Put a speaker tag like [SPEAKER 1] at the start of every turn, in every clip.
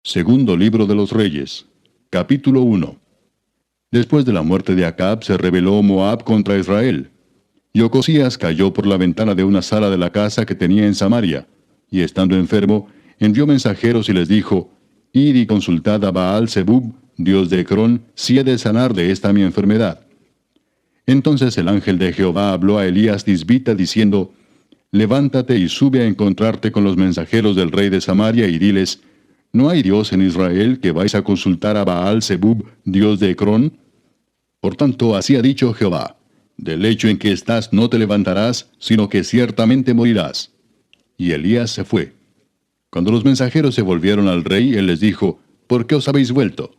[SPEAKER 1] Segundo libro de los Reyes, capítulo 1. Después de la muerte de Acab se rebeló Moab contra Israel. Y Ocosías cayó por la ventana de una sala de la casa que tenía en Samaria, y estando enfermo, envió mensajeros y les dijo, Id y consultad a Baal-Zebub, dios de Ecrón, si he de sanar de esta mi enfermedad. Entonces el ángel de Jehová habló a Elías Tisbita diciendo, Levántate y sube a encontrarte con los mensajeros del rey de Samaria y diles, ¿no hay Dios en Israel que vais a consultar a Baal-Zebub, dios de Ecrón? Por tanto, así ha dicho Jehová, del lecho en que estás no te levantarás, sino que ciertamente morirás. Y Elías se fue. Cuando los mensajeros se volvieron al rey, él les dijo, ¿por qué os habéis vuelto?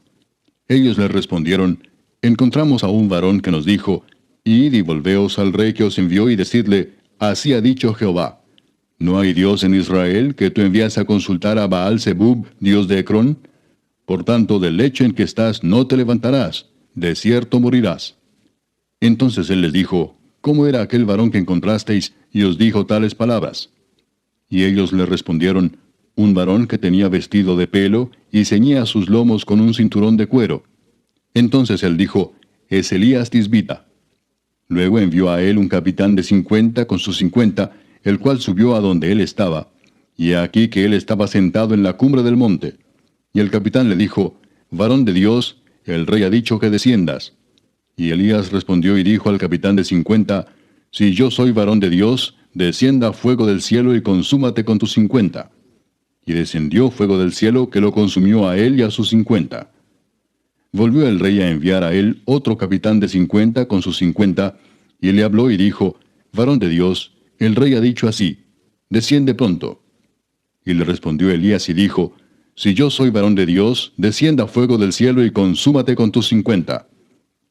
[SPEAKER 1] Ellos le respondieron, encontramos a un varón que nos dijo, Id y volveos al rey que os envió y decidle, así ha dicho Jehová, ¿no hay Dios en Israel que tú envías a consultar a Baal-Zebub, dios de Ecrón? Por tanto, del lecho en que estás no te levantarás, de cierto morirás. Entonces él les dijo, ¿cómo era aquel varón que encontrasteis y os dijo tales palabras? Y ellos le respondieron, un varón que tenía vestido de pelo y ceñía sus lomos con un cinturón de cuero. Entonces él dijo, es Elías Tisbita. Luego envió a él un capitán de 50 con sus 50, el cual subió a donde él estaba, y he aquí que él estaba sentado en la cumbre del monte. Y el capitán le dijo, varón de Dios, el rey ha dicho que desciendas. Y Elías respondió y dijo al capitán de 50, si yo soy varón de Dios, descienda fuego del cielo y consúmate con tus 50. Y descendió fuego del cielo que lo consumió a él y a sus 50. Volvió el rey a enviar a él otro capitán de 50 con sus 50, y le habló y dijo, varón de Dios, el rey ha dicho así, desciende pronto. Y le respondió Elías y dijo, si yo soy varón de Dios, descienda fuego del cielo y consúmate con tus 50.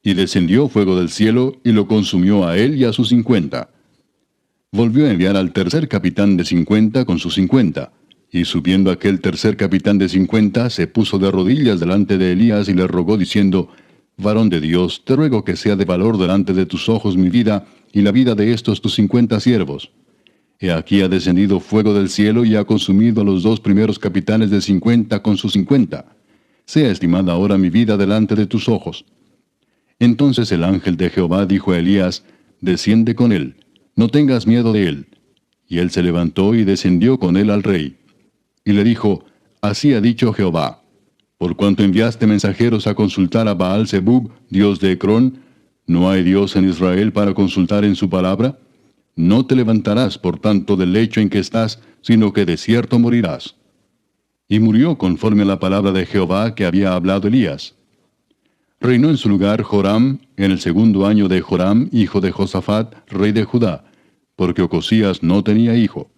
[SPEAKER 1] Y descendió fuego del cielo y lo consumió a él y a sus 50. Volvió a enviar al tercer capitán de 50 con sus 50. Y subiendo aquel tercer capitán de 50, se puso de rodillas delante de Elías y le rogó diciendo, varón de Dios, te ruego que sea de valor delante de tus ojos mi vida y la vida de estos tus 50 siervos. He aquí ha descendido fuego del cielo y ha consumido a los dos primeros capitanes de 50 con sus 50. Sea estimada ahora mi vida delante de tus ojos. Entonces el ángel de Jehová dijo a Elías, desciende con él, no tengas miedo de él. Y él se levantó y descendió con él al rey. Y le dijo, así ha dicho Jehová, por cuanto enviaste mensajeros a consultar a Baal-Zebub, dios de Ecrón, ¿no hay Dios en Israel para consultar en su palabra? No te levantarás, por tanto, del lecho en que estás, sino que de cierto morirás. Y murió conforme a la palabra de Jehová que había hablado Elías. Reinó en su lugar Joram, en el segundo año de Joram, hijo de Josafat, rey de Judá, porque Ocosías no tenía hijo.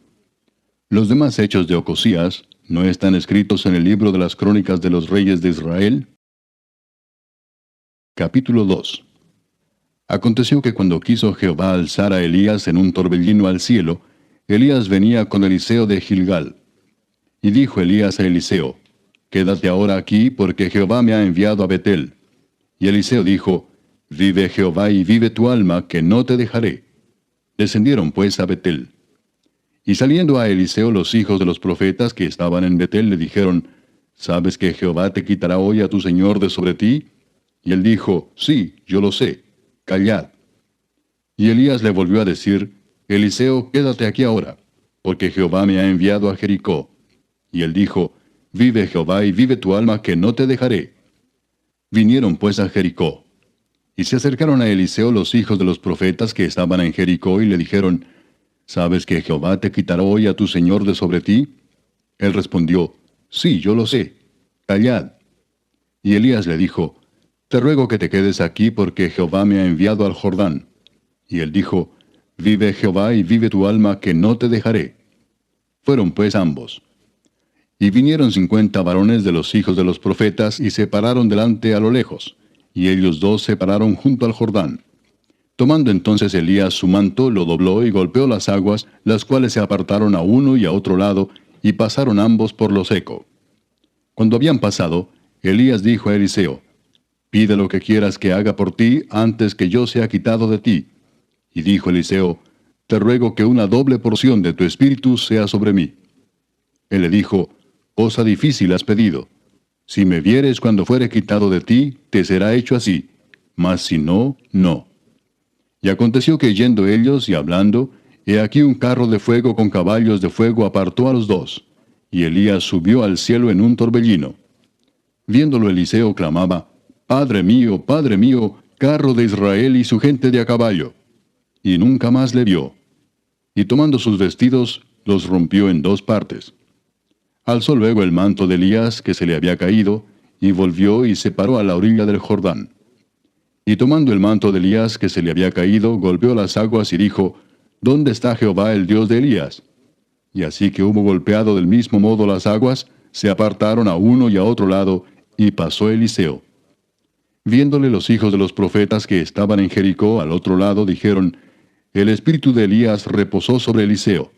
[SPEAKER 1] Los demás hechos de Ocosías, ¿no están escritos en el libro de las crónicas de los reyes de Israel? Capítulo 2. Aconteció que cuando quiso Jehová alzar a Elías en un torbellino al cielo, Elías venía con Eliseo de Gilgal. Y dijo Elías a Eliseo, quédate ahora aquí, porque Jehová me ha enviado a Betel. Y Eliseo dijo, vive Jehová y vive tu alma, que no te dejaré. Descendieron pues a Betel. Y saliendo a Eliseo los hijos de los profetas que estaban en Betel le dijeron, ¿sabes que Jehová te quitará hoy a tu señor de sobre ti? Y él dijo, sí, yo lo sé, callad. Y Elías le volvió a decir, Eliseo, quédate aquí ahora, porque Jehová me ha enviado a Jericó. Y él dijo, vive Jehová y vive tu alma, que no te dejaré. Vinieron pues a Jericó. Y se acercaron a Eliseo los hijos de los profetas que estaban en Jericó y le dijeron, ¿sabes que Jehová te quitará hoy a tu señor de sobre ti? Él respondió, sí, yo lo sé, callad. Y Elías le dijo, te ruego que te quedes aquí porque Jehová me ha enviado al Jordán. Y él dijo, vive Jehová y vive tu alma, que no te dejaré. Fueron pues ambos. Y vinieron 50 varones de los hijos de los profetas y se pararon delante a lo lejos, y ellos dos se pararon junto al Jordán. Tomando entonces Elías su manto, lo dobló y golpeó las aguas, las cuales se apartaron a uno y a otro lado, y pasaron ambos por lo seco. Cuando habían pasado, Elías dijo a Eliseo, pide lo que quieras que haga por ti antes que yo sea quitado de ti. Y dijo Eliseo, te ruego que una doble porción de tu espíritu sea sobre mí. Él le dijo, cosa difícil has pedido. Si me vieres cuando fuere quitado de ti, te será hecho así, mas si no, no. Y aconteció que yendo ellos y hablando, he aquí un carro de fuego con caballos de fuego apartó a los dos, y Elías subió al cielo en un torbellino. Viéndolo Eliseo clamaba, Padre mío, carro de Israel y su gente de a caballo. Y nunca más le vio. Y tomando sus vestidos, los rompió en dos partes. Alzó luego el manto de Elías que se le había caído, y volvió y se paró a la orilla del Jordán. Y tomando el manto de Elías que se le había caído, golpeó las aguas y dijo, ¿Dónde está Jehová el Dios de Elías? Y así que hubo golpeado del mismo modo las aguas, se apartaron a uno y a otro lado, y pasó Eliseo. Viéndole los hijos de los profetas que estaban en Jericó al otro lado, dijeron, El espíritu de Elías reposó sobre Eliseo.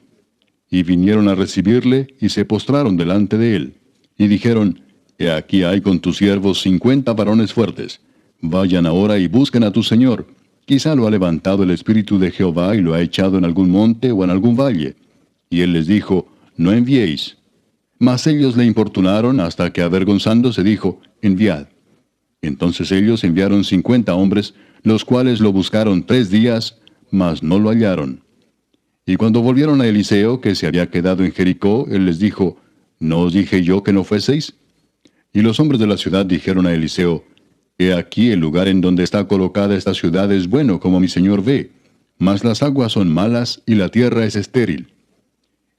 [SPEAKER 1] Y vinieron a recibirle, y se postraron delante de él. Y dijeron, He aquí hay con tus siervos 50 varones fuertes. Vayan ahora y busquen a tu señor. Quizá lo ha levantado el espíritu de Jehová y lo ha echado en algún monte o en algún valle. Y él les dijo, No enviéis. Mas ellos le importunaron hasta que avergonzándose dijo, Enviad. Entonces ellos enviaron 50 hombres, los cuales lo buscaron 3 días, mas no lo hallaron. Y cuando volvieron a Eliseo, que se había quedado en Jericó, él les dijo, ¿No os dije yo que no fueseis? Y los hombres de la ciudad dijeron a Eliseo, He aquí el lugar en donde está colocada esta ciudad es bueno, como mi señor ve, mas las aguas son malas y la tierra es estéril.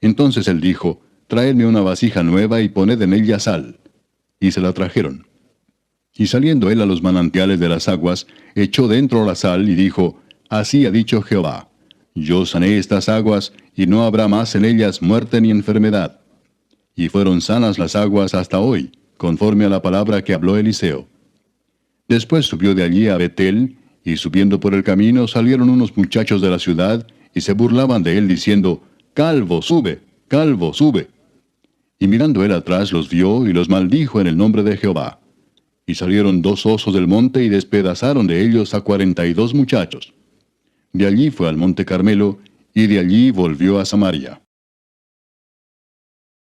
[SPEAKER 1] Entonces él dijo, Traedme una vasija nueva y poned en ella sal. Y se la trajeron. Y saliendo él a los manantiales de las aguas, echó dentro la sal y dijo, Así ha dicho Jehová, Yo sané estas aguas, y no habrá más en ellas muerte ni enfermedad. Y fueron sanas las aguas hasta hoy, conforme a la palabra que habló Eliseo. Después subió de allí a Betel, y subiendo por el camino salieron unos muchachos de la ciudad, y se burlaban de él diciendo, Calvo, sube, calvo, sube. Y mirando él atrás los vio, y los maldijo en el nombre de Jehová. Y salieron 2 osos del monte, y despedazaron de ellos a 42 muchachos. De allí fue al monte Carmelo, y de allí volvió a Samaria.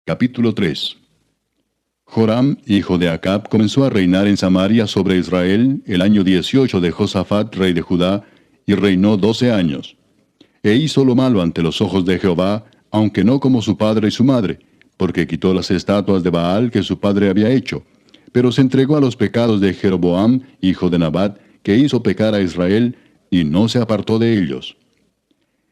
[SPEAKER 1] Capítulo 3. Joram, hijo de Acab, comenzó a reinar en Samaria sobre Israel el año 18 de Josafat, rey de Judá, y reinó 12 años. E hizo lo malo ante los ojos de Jehová, aunque no como su padre y su madre, porque quitó las estatuas de Baal que su padre había hecho, pero se entregó a los pecados de Jeroboam, hijo de Nabat, que hizo pecar a Israel, y no se apartó de ellos.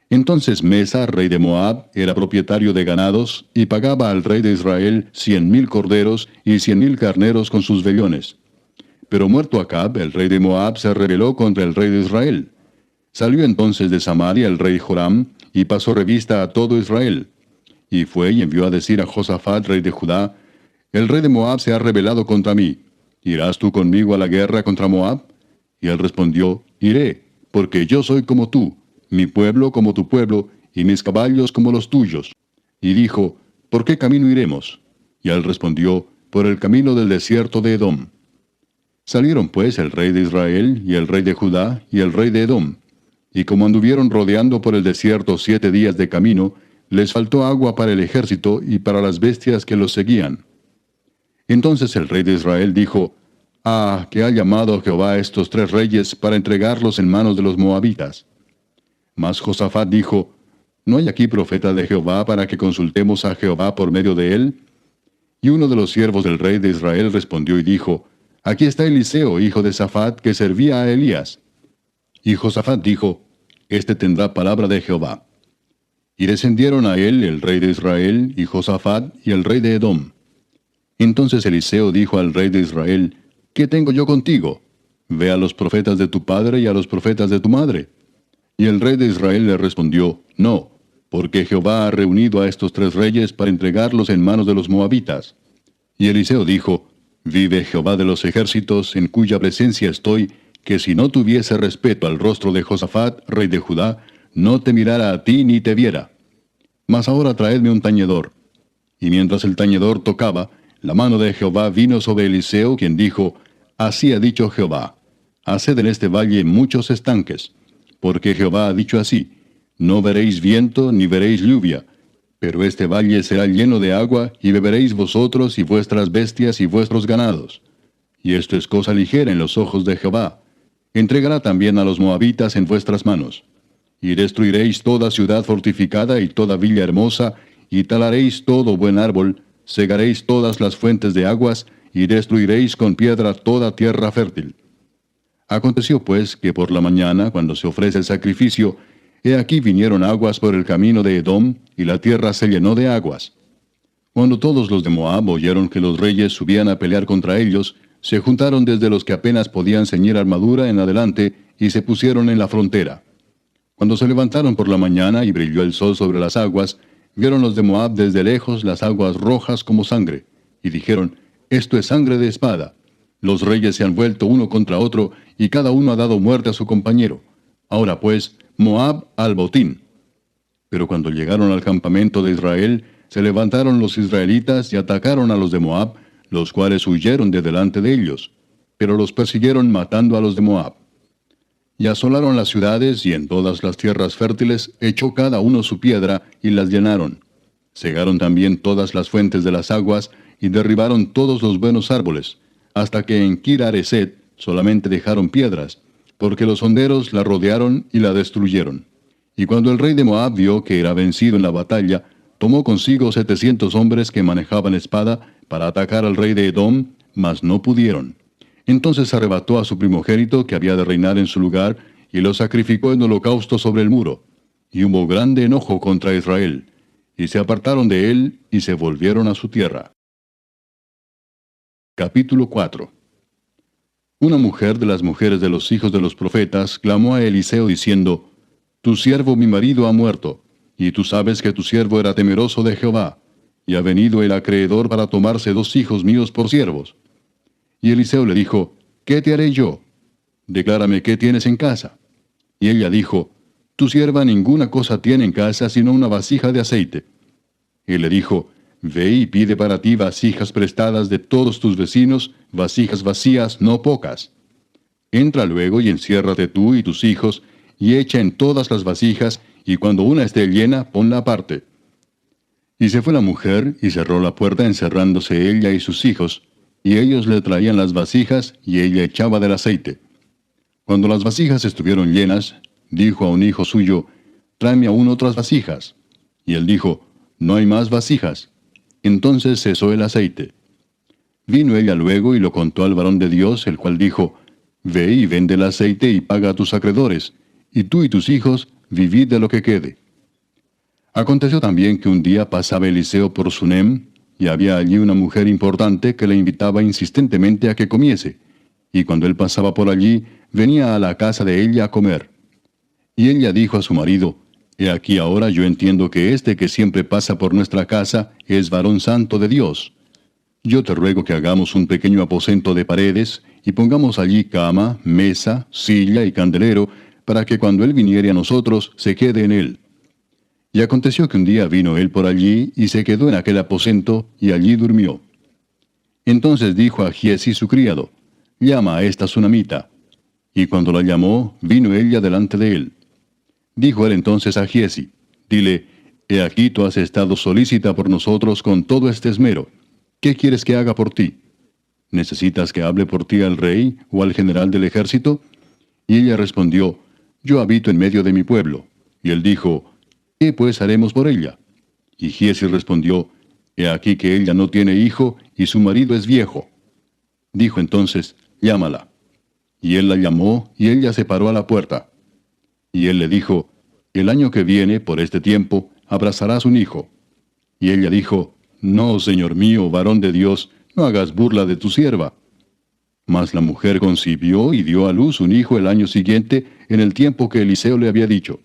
[SPEAKER 1] Entonces Mesa, rey de Moab, era propietario de ganados, y pagaba al rey de Israel 100,000 corderos y 100,000 carneros con sus vellones. Pero muerto Acab, el rey de Moab se rebeló contra el rey de Israel. Salió entonces de Samaria el rey Joram, y pasó revista a todo Israel. Y fue y envió a decir a Josafat, rey de Judá, El rey de Moab se ha rebelado contra mí. ¿Irás tú conmigo a la guerra contra Moab? Y él respondió, Iré, porque yo soy como tú, mi pueblo como tu pueblo, y mis caballos como los tuyos. Y dijo, ¿por qué camino iremos? Y él respondió, por el camino del desierto de Edom. Salieron pues el rey de Israel, y el rey de Judá, y el rey de Edom. Y como anduvieron rodeando por el desierto 7 días de camino, les faltó agua para el ejército y para las bestias que los seguían. Entonces el rey de Israel dijo, que ha llamado Jehová a estos 3 reyes para entregarlos en manos de los moabitas. Mas Josafat dijo, ¿no hay aquí profeta de Jehová para que consultemos a Jehová por medio de él? Y uno de los siervos del rey de Israel respondió y dijo, Aquí está Eliseo, hijo de Safat, que servía a Elías. Y Josafat dijo, Este tendrá palabra de Jehová. Y descendieron a él el rey de Israel, y Josafat, y el rey de Edom. Entonces Eliseo dijo al rey de Israel, ¿qué tengo yo contigo? Ve a los profetas de tu padre y a los profetas de tu madre. Y el rey de Israel le respondió, No, porque Jehová ha reunido a estos 3 reyes para entregarlos en manos de los moabitas. Y Eliseo dijo, Vive Jehová de los ejércitos, en cuya presencia estoy, que si no tuviese respeto al rostro de Josafat, rey de Judá, no te mirara a ti ni te viera. Mas ahora traedme un tañedor. Y mientras el tañedor tocaba, la mano de Jehová vino sobre Eliseo, quien dijo, Así ha dicho Jehová, haced en este valle muchos estanques, porque Jehová ha dicho así, no veréis viento ni veréis lluvia, Pero este valle será lleno de agua, y beberéis vosotros y vuestras bestias y vuestros ganados. Y esto es cosa ligera en los ojos de Jehová. Entregará también a los moabitas en vuestras manos. Y destruiréis toda ciudad fortificada y toda villa hermosa, y talaréis todo buen árbol, cegaréis todas las fuentes de aguas, y destruiréis con piedra toda tierra fértil. Aconteció pues que por la mañana, cuando se ofrece el sacrificio, he aquí vinieron aguas por el camino de Edom, y la tierra se llenó de aguas. Cuando todos los de Moab oyeron que los reyes subían a pelear contra ellos, se juntaron desde los que apenas podían ceñir armadura en adelante, y se pusieron en la frontera. Cuando se levantaron por la mañana y brilló el sol sobre las aguas, vieron los de Moab desde lejos las aguas rojas como sangre, y dijeron, esto es sangre de espada. Los reyes se han vuelto uno contra otro, y cada uno ha dado muerte a su compañero. Ahora pues, Moab al botín. Pero cuando llegaron al campamento de Israel, se levantaron los israelitas y atacaron a los de Moab, los cuales huyeron de delante de ellos, pero los persiguieron matando a los de Moab. Y asolaron las ciudades, y en todas las tierras fértiles echó cada uno su piedra, y las llenaron. Cegaron también todas las fuentes de las aguas, y derribaron todos los buenos árboles, hasta que en Kir-Hareset solamente dejaron piedras, porque los honderos la rodearon y la destruyeron. Y cuando el rey de Moab vio que era vencido en la batalla, tomó consigo 700 hombres que manejaban espada para atacar al rey de Edom, mas no pudieron. Entonces arrebató a su primogénito que había de reinar en su lugar, y lo sacrificó en holocausto sobre el muro. Y hubo grande enojo contra Israel, y se apartaron de él, y se volvieron a su tierra. Capítulo 4. Una mujer de las mujeres de los hijos de los profetas clamó a Eliseo diciendo, Tu siervo mi marido ha muerto, y tú sabes que tu siervo era temeroso de Jehová, y ha venido el acreedor para tomarse 2 hijos míos por siervos. Y Eliseo le dijo, ¿qué te haré yo? Declárame qué tienes en casa. Y ella dijo, Tu sierva ninguna cosa tiene en casa sino una vasija de aceite. Él le dijo, Ve y pide para ti vasijas prestadas de todos tus vecinos, vasijas vacías, no pocas. Entra luego y enciérrate tú y tus hijos, y echa en todas las vasijas, y cuando una esté llena, ponla aparte. Y se fue la mujer, y cerró la puerta encerrándose ella y sus hijos, y ellos le traían las vasijas, y ella echaba del aceite. Cuando las vasijas estuvieron llenas, dijo a un hijo suyo, Tráeme aún otras vasijas. Y él dijo, No hay más vasijas. Entonces cesó el aceite. Vino ella luego y lo contó al varón de Dios, el cual dijo, Ve y vende el aceite y paga a tus acreedores, y tú y tus hijos vivid de lo que quede. Aconteció también que un día pasaba Eliseo por Sunem, y había allí una mujer importante que le invitaba insistentemente a que comiese, y cuando él pasaba por allí, venía a la casa de ella a comer. Y ella dijo a su marido, He aquí ahora yo entiendo que este que siempre pasa por nuestra casa es varón santo de Dios. Yo te ruego que hagamos un pequeño aposento de paredes, y pongamos allí cama, mesa, silla y candelero, para que cuando él viniere a nosotros, se quede en él. Y aconteció que un día vino él por allí, y se quedó en aquel aposento, y allí durmió. Entonces dijo a Giezi su criado, Llama a esta sunamita. Y cuando la llamó, vino ella delante de él. Dijo él entonces a Giezi, Dile, He aquí tú has estado solícita por nosotros con todo este esmero. ¿Qué quieres que haga por ti? ¿Necesitas que hable por ti al rey o al general del ejército? Y ella respondió, Yo habito en medio de mi pueblo. Y él dijo, ¿Qué pues haremos por ella? Y Giezi respondió, He aquí que ella no tiene hijo, y su marido es viejo. Dijo entonces, Llámala. Y él la llamó, y ella se paró a la puerta. Y él le dijo, El año que viene, por este tiempo, abrazarás un hijo. Y ella dijo, No, señor mío, varón de Dios, no hagas burla de tu sierva. Mas la mujer concibió y dio a luz un hijo el año siguiente, en el tiempo que Eliseo le había dicho.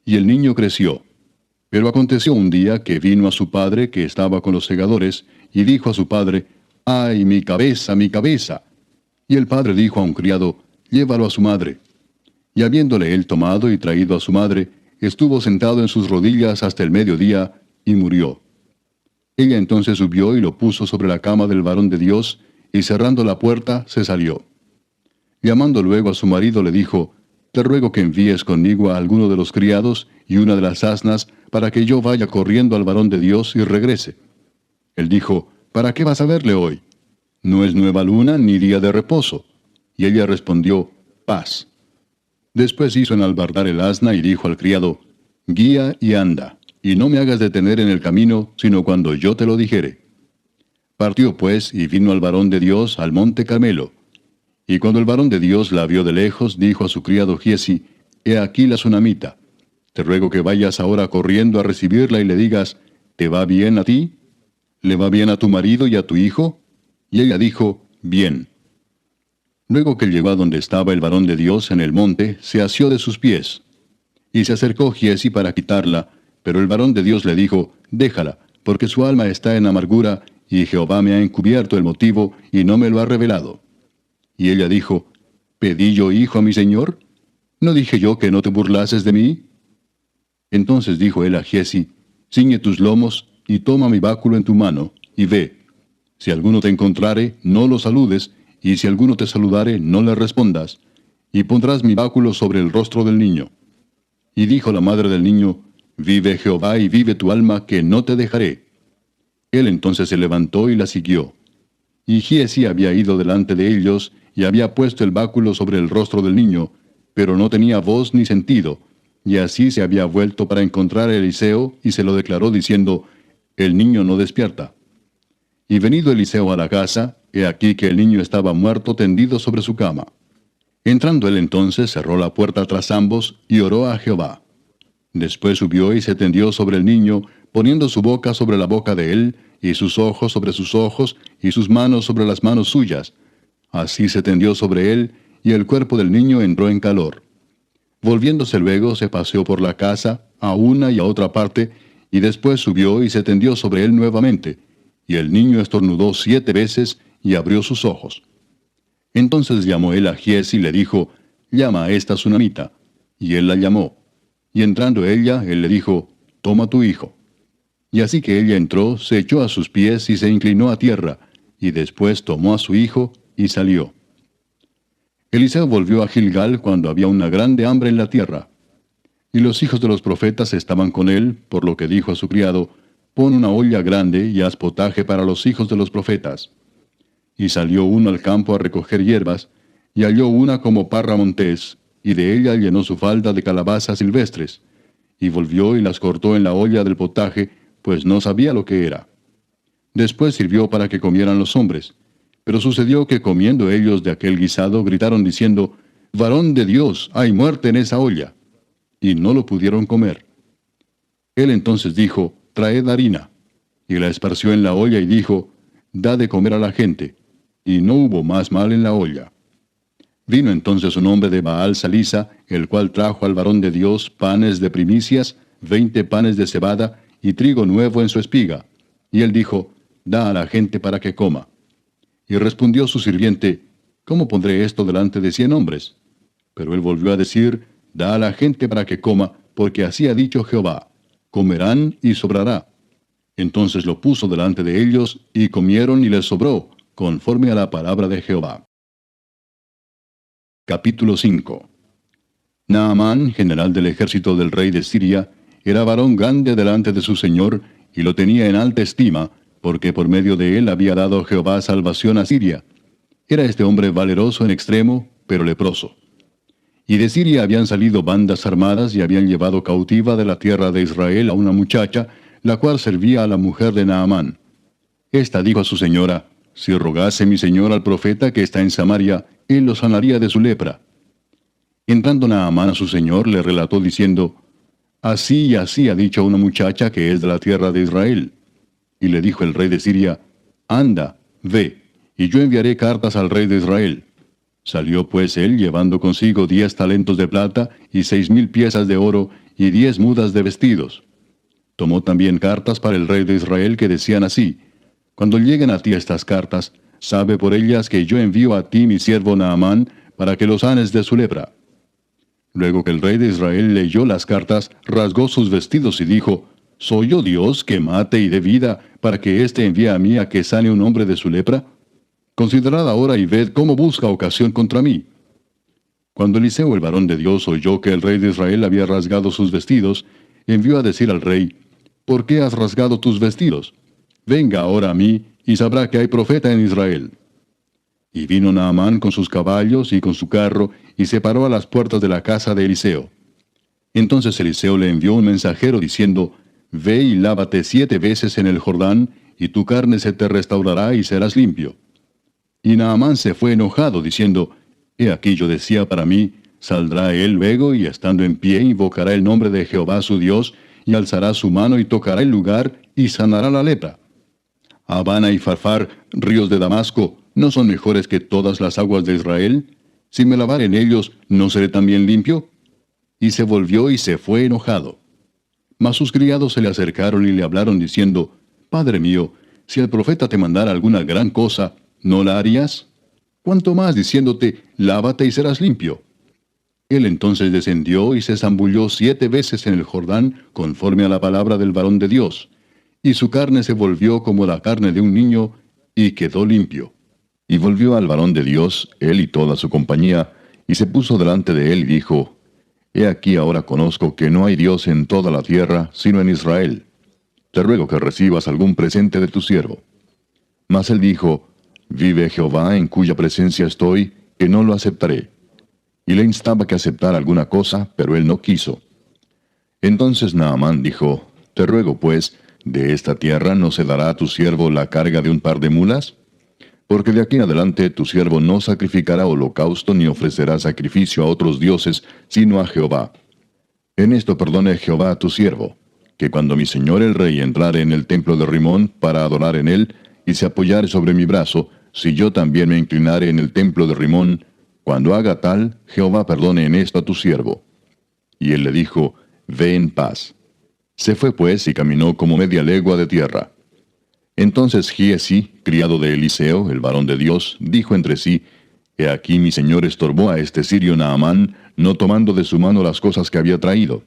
[SPEAKER 1] Y el niño creció. Pero aconteció un día que vino a su padre, que estaba con los segadores, y dijo a su padre, ¡Ay, mi cabeza, mi cabeza! Y el padre dijo a un criado, Llévalo a su madre. Y habiéndole él tomado y traído a su madre, estuvo sentado en sus rodillas hasta el mediodía, y murió. Ella entonces subió y lo puso sobre la cama del varón de Dios, y cerrando la puerta, se salió. Llamando luego a su marido, le dijo, te ruego que envíes conmigo a alguno de los criados y una de las asnas, para que yo vaya corriendo al varón de Dios y regrese. Él dijo, ¿para qué vas a verle hoy? No es nueva luna ni día de reposo. Y ella respondió, paz. Después hizo enalbardar el asna y dijo al criado, guía y anda, y no me hagas detener en el camino, sino cuando yo te lo dijere. Partió pues, y vino al varón de Dios al monte Carmelo. Y cuando el varón de Dios la vio de lejos, dijo a su criado Giesi, he aquí la sunamita. Te ruego que vayas ahora corriendo a recibirla y le digas, ¿te va bien a ti? ¿Le va bien a tu marido y a tu hijo? Y ella dijo, bien. Luego que llegó a donde estaba el varón de Dios en el monte, se asió de sus pies. Y se acercó Giesi para quitarla, pero el varón de Dios le dijo, déjala, porque su alma está en amargura, y Jehová me ha encubierto el motivo, y no me lo ha revelado. Y ella dijo, ¿pedí yo hijo a mi señor? ¿No dije yo que no te burlases de mí? Entonces dijo él a Giesi, ciñe tus lomos, y toma mi báculo en tu mano, y ve. Si alguno te encontrare, no lo saludes, y si alguno te saludare, no le respondas, y pondrás mi báculo sobre el rostro del niño. Y dijo la madre del niño, vive Jehová y vive tu alma, que no te dejaré. Él entonces se levantó y la siguió. Y Giesi había ido delante de ellos, y había puesto el báculo sobre el rostro del niño, pero no tenía voz ni sentido, y así se había vuelto para encontrar a Eliseo, y se lo declaró diciendo, el niño no despierta. Y venido Eliseo a la casa, he aquí que el niño estaba muerto tendido sobre su cama. Entrando él entonces, cerró la puerta tras ambos, y oró a Jehová. Después subió y se tendió sobre el niño, poniendo su boca sobre la boca de él, y sus ojos sobre sus ojos, y sus manos sobre las manos suyas. Así se tendió sobre él, y el cuerpo del niño entró en calor. Volviéndose luego, se paseó por la casa, a una y a otra parte, y después subió y se tendió sobre él nuevamente. Y el niño estornudó 7 veces, y abrió sus ojos. Entonces llamó él a Giesi y le dijo, llama a esta sunamita. Y él la llamó. Y entrando ella, él le dijo, toma tu hijo. Y así que ella entró, se echó a sus pies y se inclinó a tierra, y después tomó a su hijo y salió. Eliseo volvió a Gilgal cuando había una grande hambre en la tierra. Y los hijos de los profetas estaban con él, por lo que dijo a su criado, pon una olla grande y haz potaje para los hijos de los profetas. Y salió uno al campo a recoger hierbas, y halló una como parra montés, y de ella llenó su falda de calabazas silvestres, y volvió y las cortó en la olla del potaje, pues no sabía lo que era. Después sirvió para que comieran los hombres. Pero sucedió que comiendo ellos de aquel guisado, gritaron diciendo, varón de Dios, hay muerte en esa olla. Y no lo pudieron comer. Él entonces dijo, traed harina. Y la esparció en la olla y dijo, da de comer a la gente. Y no hubo más mal en la olla. Vino entonces un hombre de Baal Salisa, el cual trajo al varón de Dios panes de primicias, 20 panes de cebada, y trigo nuevo en su espiga. Y él dijo, da a la gente para que coma. Y respondió su sirviente, ¿cómo pondré esto delante de 100 hombres? Pero él volvió a decir, da a la gente para que coma, porque así ha dicho Jehová, comerán y sobrará. Entonces lo puso delante de ellos, y comieron y les sobró, conforme a la palabra de Jehová. Capítulo 5. Naamán, general del ejército del rey de Siria, era varón grande delante de su señor, y lo tenía en alta estima, porque por medio de él había dado Jehová salvación a Siria. Era este hombre valeroso en extremo, pero leproso. Y de Siria habían salido bandas armadas y habían llevado cautiva de la tierra de Israel a una muchacha, la cual servía a la mujer de Naamán. Esta dijo a su señora, si rogase mi señor al profeta que está en Samaria, él lo sanaría de su lepra. Entrando Naamán a su señor, le relató diciendo, así y así ha dicho una muchacha que es de la tierra de Israel. Y le dijo el rey de Siria, anda, ve, y yo enviaré cartas al rey de Israel. Salió pues él llevando consigo 10 talentos de plata y 6,000 piezas de oro y 10 mudas de vestidos. Tomó también cartas para el rey de Israel que decían así, cuando lleguen a ti estas cartas, sabe por ellas que yo envío a ti mi siervo Naamán para que lo sanes de su lepra. Luego que el rey de Israel leyó las cartas, rasgó sus vestidos y dijo, ¿soy yo Dios que mate y dé vida para que éste envíe a mí a que sane un hombre de su lepra? Considerad ahora y ved cómo busca ocasión contra mí. Cuando Eliseo el varón de Dios oyó que el rey de Israel había rasgado sus vestidos, envió a decir al rey, ¿por qué has rasgado tus vestidos? Venga ahora a mí, y sabrá que hay profeta en Israel. Y vino Naamán con sus caballos y con su carro, y se paró a las puertas de la casa de Eliseo. Entonces Eliseo le envió un mensajero diciendo, Ve y lávate 7 veces en el Jordán, y tu carne se te restaurará y serás limpio. Y Naamán se fue enojado, diciendo, He aquí yo decía para mí, saldrá él luego, y estando en pie invocará el nombre de Jehová su Dios, y alzará su mano y tocará el lugar, y sanará la lepra. Habana y Farfar, ríos de Damasco, ¿no son mejores que todas las aguas de Israel? Si me lavar en ellos, ¿no seré también limpio? Y se volvió y se fue enojado. Mas sus criados se le acercaron y le hablaron diciendo, Padre mío, si el profeta te mandara alguna gran cosa, ¿no la harías? ¿Cuánto más diciéndote, lávate y serás limpio? Él entonces descendió y se zambulló 7 veces en el Jordán, conforme a la palabra del varón de Dios. Y su carne se volvió como la carne de un niño, y quedó limpio. Y volvió al varón de Dios, él y toda su compañía, y se puso delante de él y dijo, He aquí ahora conozco que no hay Dios en toda la tierra, sino en Israel. Te ruego que recibas algún presente de tu siervo. Mas él dijo, Vive Jehová en cuya presencia estoy, que no lo aceptaré. Y le instaba que aceptara alguna cosa, pero él no quiso. Entonces Naamán dijo, Te ruego pues, ¿de esta tierra no se dará a tu siervo la carga de un par de mulas? Porque de aquí en adelante tu siervo no sacrificará holocausto ni ofrecerá sacrificio a otros dioses, sino a Jehová. En esto perdone Jehová a tu siervo, que cuando mi señor el rey entrare en el templo de Rimón para adorar en él, y se apoyare sobre mi brazo, si yo también me inclinare en el templo de Rimón, cuando haga tal, Jehová perdone en esto a tu siervo. Y él le dijo, Ve en paz. Se fue pues y caminó como media legua de tierra. Entonces Giezi, criado de Eliseo, el varón de Dios, dijo entre sí, He aquí mi señor estorbó a este sirio Naamán, no tomando de su mano las cosas que había traído.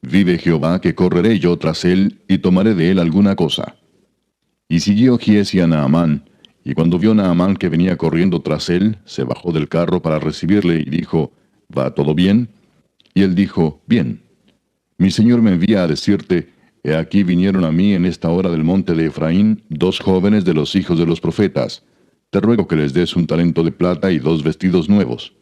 [SPEAKER 1] Vive Jehová que correré yo tras él, y tomaré de él alguna cosa. Y siguió Giezi a Naamán, y cuando vio Naamán que venía corriendo tras él, se bajó del carro para recibirle y dijo, ¿Va todo bien? Y él dijo, Bien. Mi señor me envía a decirte, He aquí vinieron a mí en esta hora del monte de Efraín 2 jóvenes de los hijos de los profetas. Te ruego que les des un talento de plata y 2 vestidos nuevos.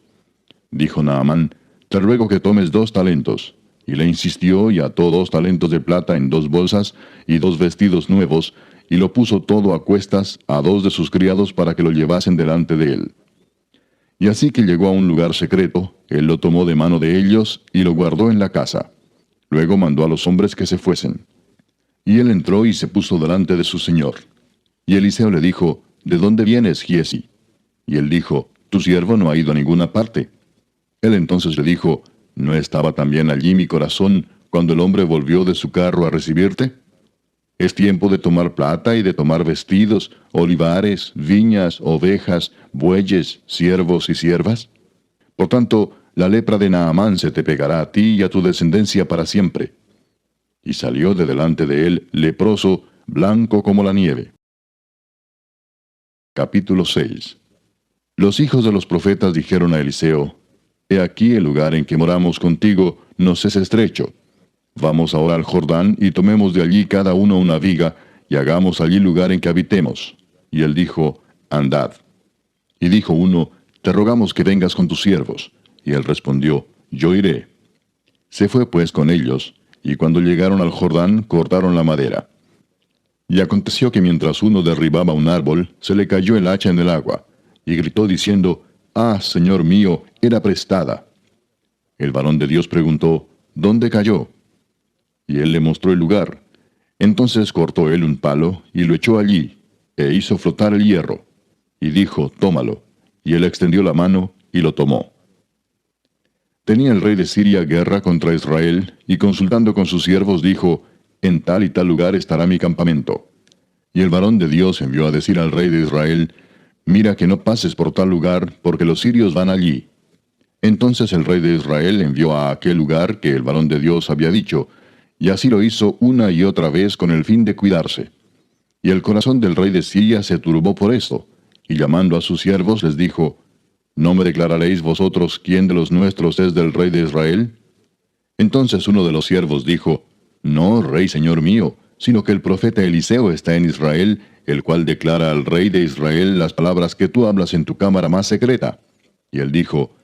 [SPEAKER 1] Dijo Naamán, Te ruego que tomes 2 talentos. Y le insistió y ató 2 talentos de plata en 2 bolsas y 2 vestidos nuevos, y lo puso todo a cuestas a 2 de sus criados para que lo llevasen delante de él. Y así que llegó a un lugar secreto, él lo tomó de mano de ellos y lo guardó en la casa. Luego mandó a los hombres que se fuesen. Y él entró y se puso delante de su señor. Y Eliseo le dijo, ¿De dónde vienes, Giezi? Y él dijo, Tu siervo no ha ido a ninguna parte. Él entonces le dijo, ¿No estaba también allí mi corazón cuando el hombre volvió de su carro a recibirte? Es tiempo de tomar plata y de tomar vestidos, olivares, viñas, ovejas, bueyes, siervos y siervas. Por tanto, la lepra de Naamán se te pegará a ti y a tu descendencia para siempre. Y salió de delante de él, leproso, blanco como la nieve. Capítulo 6. Los hijos de los profetas dijeron a Eliseo, He aquí el lugar en que moramos contigo nos es estrecho. Vamos ahora al Jordán y tomemos de allí cada uno una viga, y hagamos allí lugar en que habitemos. Y él dijo, Andad. Y dijo uno, Te rogamos que vengas con tus siervos. Y él respondió, Yo iré. Se fue pues con ellos, y cuando llegaron al Jordán, cortaron la madera. Y aconteció que mientras uno derribaba un árbol, se le cayó el hacha en el agua, y gritó diciendo, Ah, Señor mío, era prestada. El varón de Dios preguntó, ¿Dónde cayó? Y él le mostró el lugar. Entonces cortó él un palo, y lo echó allí, e hizo flotar el hierro. Y dijo, Tómalo. Y él extendió la mano, y lo tomó. Tenía el rey de Siria guerra contra Israel, y consultando con sus siervos dijo, En tal y tal lugar estará mi campamento. Y el varón de Dios envió a decir al rey de Israel, Mira que no pases por tal lugar, porque los sirios van allí. Entonces el rey de Israel envió a aquel lugar que el varón de Dios había dicho, y así lo hizo una y otra vez con el fin de cuidarse. Y el corazón del rey de Siria se turbó por esto, y llamando a sus siervos les dijo, ¿No me declararéis vosotros quién de los nuestros es del rey de Israel? Entonces uno de los siervos dijo, No, rey señor mío, sino que el profeta Eliseo está en Israel, el cual declara al rey de Israel las palabras que tú hablas en tu cámara más secreta. Y él dijo,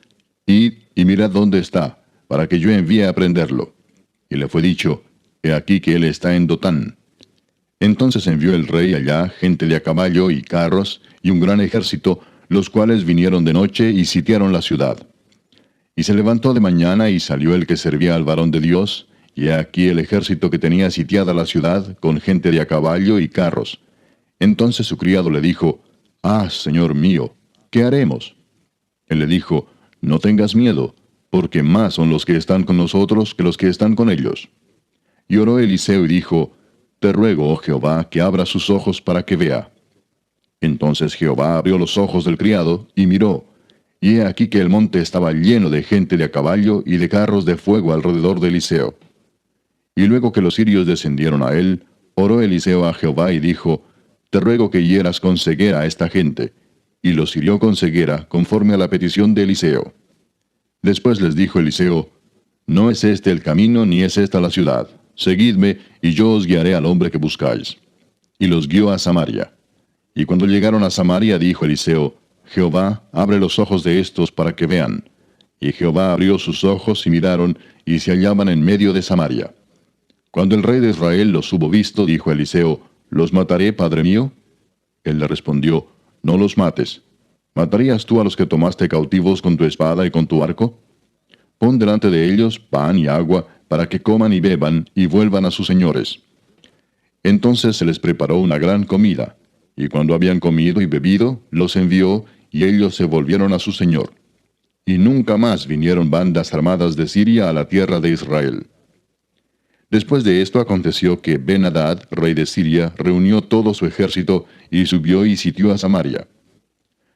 [SPEAKER 1] Id y mirad dónde está, para que yo envíe a prenderlo. Y le fue dicho, He aquí que él está en Dotán. Entonces envió el rey allá gente de a caballo y carros, y un gran ejército, los cuales vinieron de noche y sitiaron la ciudad. Y se levantó de mañana y salió el que servía al varón de Dios, y he aquí el ejército que tenía sitiada la ciudad, con gente de a caballo y carros. Entonces su criado le dijo, Señor mío, ¿qué haremos? Él le dijo, No tengas miedo, porque más son los que están con nosotros que los que están con ellos. Y oró Eliseo y dijo, Te ruego, oh Jehová, que abra sus ojos para que vea. Entonces Jehová abrió los ojos del criado, y miró, y he aquí que el monte estaba lleno de gente de a caballo y de carros de fuego alrededor de Eliseo. Y luego que los sirios descendieron a él, oró Eliseo a Jehová y dijo, Te ruego que hieras con ceguera a esta gente. Y los hirió con ceguera, conforme a la petición de Eliseo. Después les dijo Eliseo, No es este el camino, ni es esta la ciudad. Seguidme, y yo os guiaré al hombre que buscáis. Y los guió a Samaria. Y cuando llegaron a Samaria, dijo Eliseo, Jehová, abre los ojos de estos para que vean. Y Jehová abrió sus ojos y miraron, y se hallaban en medio de Samaria. Cuando el rey de Israel los hubo visto, dijo Eliseo, ¿Los mataré, padre mío? Él le respondió, No los mates. ¿Matarías tú a los que tomaste cautivos con tu espada y con tu arco? Pon delante de ellos pan y agua, para que coman y beban, y vuelvan a sus señores. Entonces se les preparó una gran comida, y cuando habían comido y bebido, los envió, y ellos se volvieron a su señor. Y nunca más vinieron bandas armadas de Siria a la tierra de Israel. Después de esto aconteció que Ben-Hadad, rey de Siria, reunió todo su ejército, y subió y sitió a Samaria.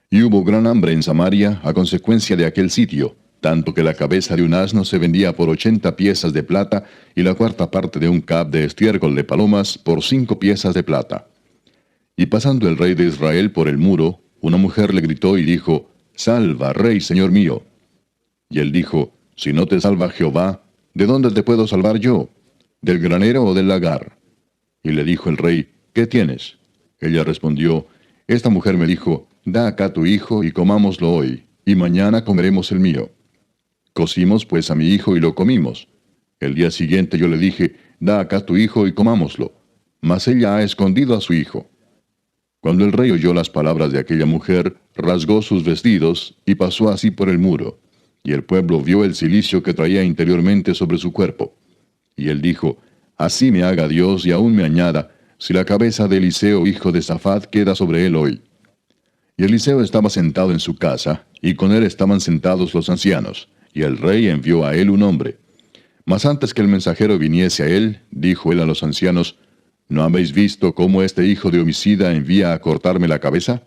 [SPEAKER 1] Y hubo gran hambre en Samaria a consecuencia de aquel sitio, tanto que la cabeza de un asno se vendía por 80 piezas de plata, y la cuarta parte de un cab de estiércol de palomas por 5 piezas de plata. Y pasando el rey de Israel por el muro, una mujer le gritó y dijo, Salva, rey, señor mío. Y él dijo, Si no te salva Jehová, ¿de dónde te puedo salvar yo? ¿Del granero o del lagar? Y le dijo el rey, ¿qué tienes? Ella respondió, Esta mujer me dijo, Da acá tu hijo y comámoslo hoy, y mañana comeremos el mío. Cocimos pues a mi hijo y lo comimos. El día siguiente yo le dije, Da acá tu hijo y comámoslo. Mas ella ha escondido a su hijo. Cuando el rey oyó las palabras de aquella mujer, rasgó sus vestidos y pasó así por el muro. Y el pueblo vio el cilicio que traía interiormente sobre su cuerpo. Y él dijo, Así me haga Dios y aún me añada, si la cabeza de Eliseo hijo de Safat queda sobre él hoy. Y Eliseo estaba sentado en su casa, y con él estaban sentados los ancianos, y el rey envió a él un hombre. Mas antes que el mensajero viniese a él, dijo él a los ancianos, ¿No habéis visto cómo este hijo de homicida envía a cortarme la cabeza?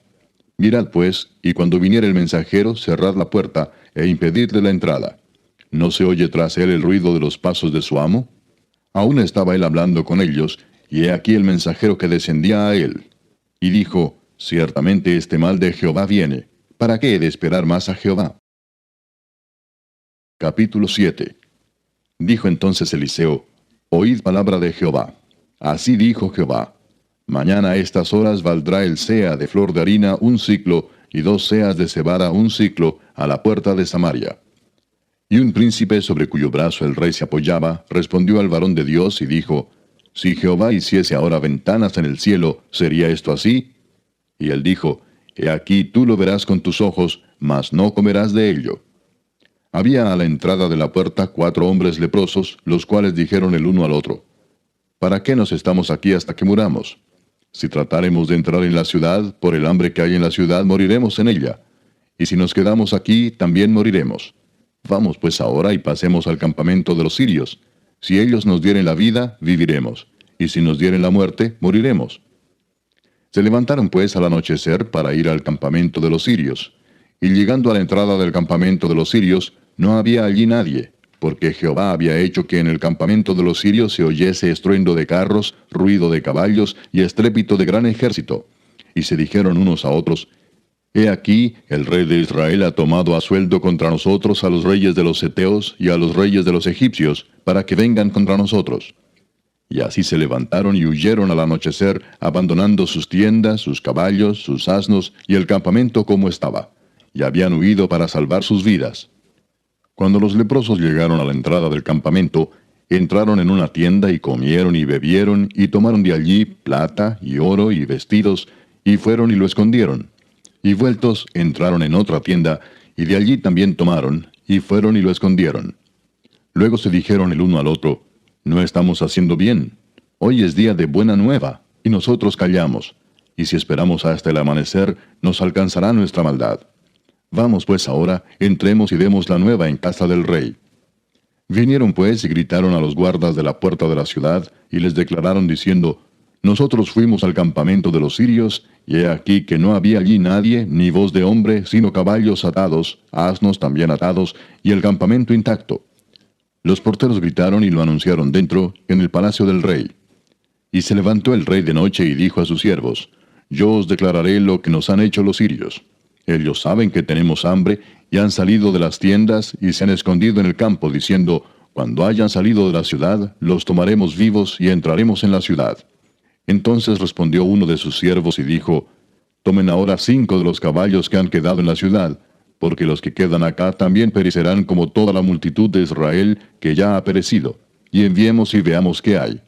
[SPEAKER 1] Mirad pues, y cuando viniere el mensajero, cerrad la puerta, e impedidle la entrada. ¿No se oye tras él el ruido de los pasos de su amo? Aún estaba él hablando con ellos, y he aquí el mensajero que descendía a él. Y dijo, Ciertamente este mal de Jehová viene. ¿Para qué he de esperar más a Jehová? Capítulo 7. Dijo entonces Eliseo, Oíd palabra de Jehová. Así dijo Jehová, Mañana a estas horas valdrá el sea de flor de harina 1 siclo, y 2 seas de cebada 1 siclo, a la puerta de Samaria. Y un príncipe sobre cuyo brazo el rey se apoyaba, respondió al varón de Dios y dijo, Si Jehová hiciese ahora ventanas en el cielo, ¿sería esto así? Y él dijo, He aquí tú lo verás con tus ojos, mas no comerás de ello. Había a la entrada de la puerta 4 hombres leprosos, los cuales dijeron el uno al otro, ¿Para qué nos estamos aquí hasta que muramos? Si tratáremos de entrar en la ciudad, por el hambre que hay en la ciudad moriremos en ella. Y si nos quedamos aquí, también moriremos. Vamos pues ahora y pasemos al campamento de los sirios. Si ellos nos dieren la vida, viviremos. Y si nos dieren la muerte, moriremos. Se levantaron pues al anochecer para ir al campamento de los sirios. Y llegando a la entrada del campamento de los sirios, no había allí nadie, porque Jehová había hecho que en el campamento de los sirios se oyese estruendo de carros, ruido de caballos y estrépito de gran ejército. Y se dijeron unos a otros, He aquí, el rey de Israel ha tomado a sueldo contra nosotros a los reyes de los Heteos y a los reyes de los egipcios, para que vengan contra nosotros. Y así se levantaron y huyeron al anochecer, abandonando sus tiendas, sus caballos, sus asnos y el campamento como estaba. Y habían huido para salvar sus vidas. Cuando los leprosos llegaron a la entrada del campamento, entraron en una tienda y comieron y bebieron y tomaron de allí plata y oro y vestidos, y fueron y lo escondieron. Y vueltos entraron en otra tienda, y de allí también tomaron, y fueron y lo escondieron. Luego se dijeron el uno al otro, no estamos haciendo bien. Hoy es día de buena nueva, y nosotros callamos, y si esperamos hasta el amanecer, nos alcanzará nuestra maldad. Vamos pues ahora, entremos y demos la nueva en casa del rey. Vinieron pues y gritaron a los guardas de la puerta de la ciudad, y les declararon diciendo, nosotros fuimos al campamento de los sirios, y he aquí que no había allí nadie, ni voz de hombre, sino caballos atados, asnos también atados, y el campamento intacto. Los porteros gritaron y lo anunciaron dentro, en el palacio del rey. Y se levantó el rey de noche y dijo a sus siervos, yo os declararé lo que nos han hecho los sirios. Ellos saben que tenemos hambre, y han salido de las tiendas, y se han escondido en el campo, diciendo, cuando hayan salido de la ciudad, los tomaremos vivos y entraremos en la ciudad. Entonces respondió uno de sus siervos y dijo, tomen ahora 5 de los caballos que han quedado en la ciudad, porque los que quedan acá también perecerán como toda la multitud de Israel que ya ha perecido, y enviemos y veamos qué hay.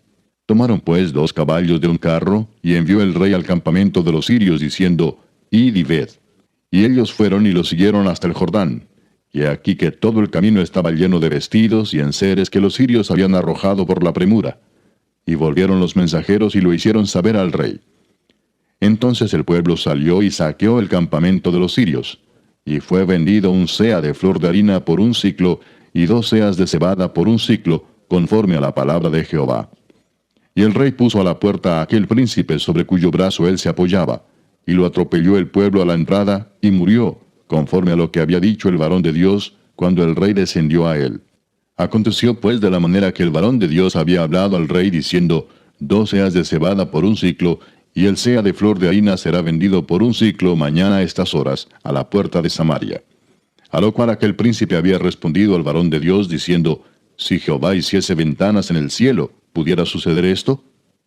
[SPEAKER 1] Tomaron pues 2 caballos de un carro, y envió el rey al campamento de los sirios, diciendo, id y ved. Y ellos fueron y lo siguieron hasta el Jordán. Y aquí que todo el camino estaba lleno de vestidos y enseres que los sirios habían arrojado por la premura. Y volvieron los mensajeros y lo hicieron saber al rey. Entonces el pueblo salió y saqueó el campamento de los sirios. Y fue vendido un seah de flor de harina por 1 siclo, y 2 seas de cebada por 1 siclo, conforme a la palabra de Jehová. Y el rey puso a la puerta a aquel príncipe sobre cuyo brazo él se apoyaba, y lo atropelló el pueblo a la entrada, y murió, conforme a lo que había dicho el varón de Dios, cuando el rey descendió a él. Aconteció pues de la manera que el varón de Dios había hablado al rey, diciendo, 2 seas de cebada por 1 siclo, y el seah de flor de harina será vendido por 1 siclo mañana a estas horas, a la puerta de Samaria. A lo cual aquel príncipe había respondido al varón de Dios, diciendo, si Jehová hiciese ventanas en el cielo, ¿pudiera suceder esto?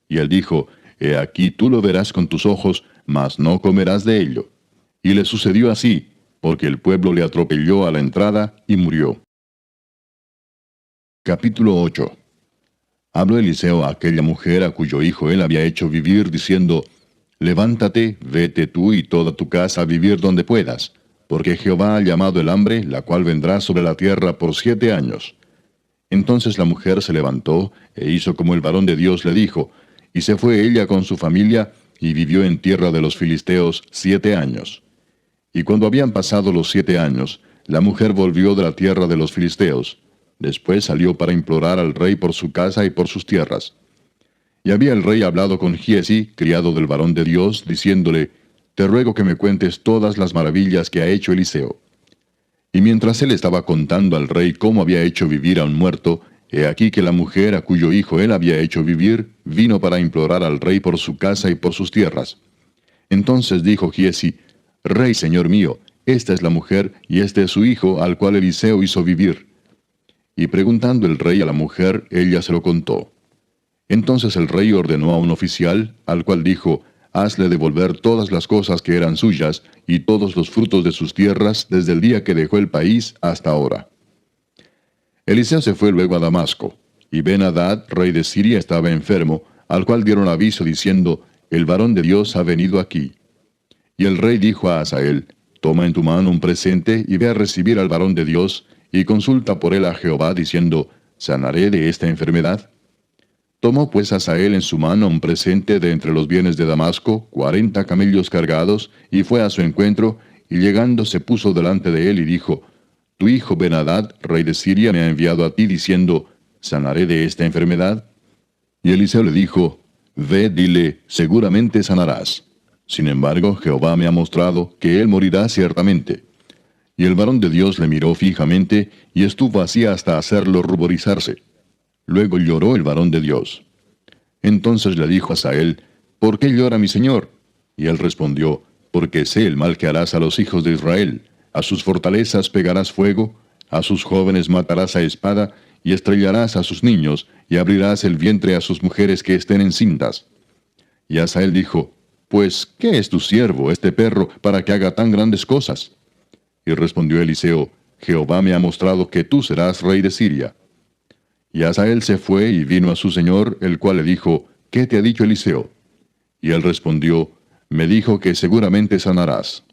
[SPEAKER 1] Y él dijo, he aquí tú lo verás con tus ojos, mas no comerás de ello. Y le sucedió así, porque el pueblo le atropelló a la entrada y murió. Capítulo 8. Habló Eliseo a aquella mujer a cuyo hijo él había hecho vivir, diciendo, levántate, vete tú y toda tu casa a vivir donde puedas, porque Jehová ha llamado el hambre, la cual vendrá sobre la tierra por 7 años. Entonces la mujer se levantó, e hizo como el varón de Dios le dijo, y se fue ella con su familia, y vivió en tierra de los filisteos 7 años. Y cuando habían pasado los 7 años, la mujer volvió de la tierra de los filisteos. Después salió para implorar al rey por su casa y por sus tierras. Y había el rey hablado con Giezi, criado del varón de Dios, diciéndole, te ruego que me cuentes todas las maravillas que ha hecho Eliseo. Y mientras él estaba contando al rey cómo había hecho vivir a un muerto, he aquí que la mujer a cuyo hijo él había hecho vivir, vino para implorar al rey por su casa y por sus tierras. Entonces dijo Giezi, Rey, señor mío, esta es la mujer, y este es su hijo, al cual Eliseo hizo vivir. Y preguntando el rey a la mujer, ella se lo contó. Entonces el rey ordenó a un oficial, al cual dijo, hazle devolver todas las cosas que eran suyas, y todos los frutos de sus tierras, desde el día que dejó el país hasta ahora. Eliseo se fue luego a Damasco, y Ben-Hadad, rey de Siria, estaba enfermo, al cual dieron aviso diciendo, el varón de Dios ha venido aquí. Y el rey dijo a Hazael, toma en tu mano un presente, y ve a recibir al varón de Dios, y consulta por él a Jehová, diciendo, ¿sanaré de esta enfermedad? Tomó pues Hazael en su mano un presente de entre los bienes de Damasco, 40 camellos cargados, y fue a su encuentro, y llegando se puso delante de él y dijo, tu hijo Ben-Hadad, rey de Siria, me ha enviado a ti, diciendo, ¿sanaré de esta enfermedad? Y Eliseo le dijo, ve, dile, seguramente sanarás. Sin embargo, Jehová me ha mostrado que él morirá ciertamente. Y el varón de Dios le miró fijamente, y estuvo así hasta hacerlo ruborizarse. Luego lloró el varón de Dios. Entonces le dijo a Hazael, ¿por qué llora mi señor? Y él respondió, porque sé el mal que harás a los hijos de Israel. A sus fortalezas pegarás fuego, a sus jóvenes matarás a espada, y estrellarás a sus niños, y abrirás el vientre a sus mujeres que estén encintas. Y Hazael dijo, Pues, ¿qué es tu siervo, este perro, para que haga tan grandes cosas? Y respondió Eliseo, Jehová me ha mostrado que tú serás rey de Siria. Y Hazael se fue y vino a su señor, el cual le dijo, ¿Qué te ha dicho Eliseo? Y él respondió, Me dijo que seguramente sanarás.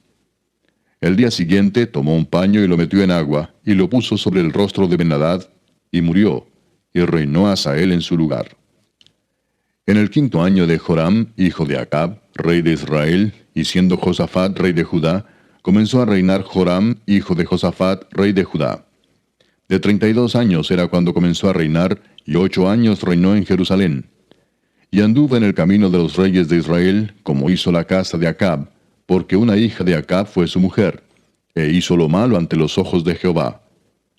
[SPEAKER 1] El día siguiente tomó un paño y lo metió en agua, y lo puso sobre el rostro de Ben-Hadad, y murió, y reinó Hazael en su lugar. En el 5º año de Joram, hijo de Acab, rey de Israel, y siendo Josafat rey de Judá, comenzó a reinar Joram, hijo de Josafat, rey de Judá. De 32 años era cuando comenzó a reinar, y 8 años reinó en Jerusalén. Y anduvo en el camino de los reyes de Israel, como hizo la casa de Acab, porque una hija de Acab fue su mujer, e hizo lo malo ante los ojos de Jehová.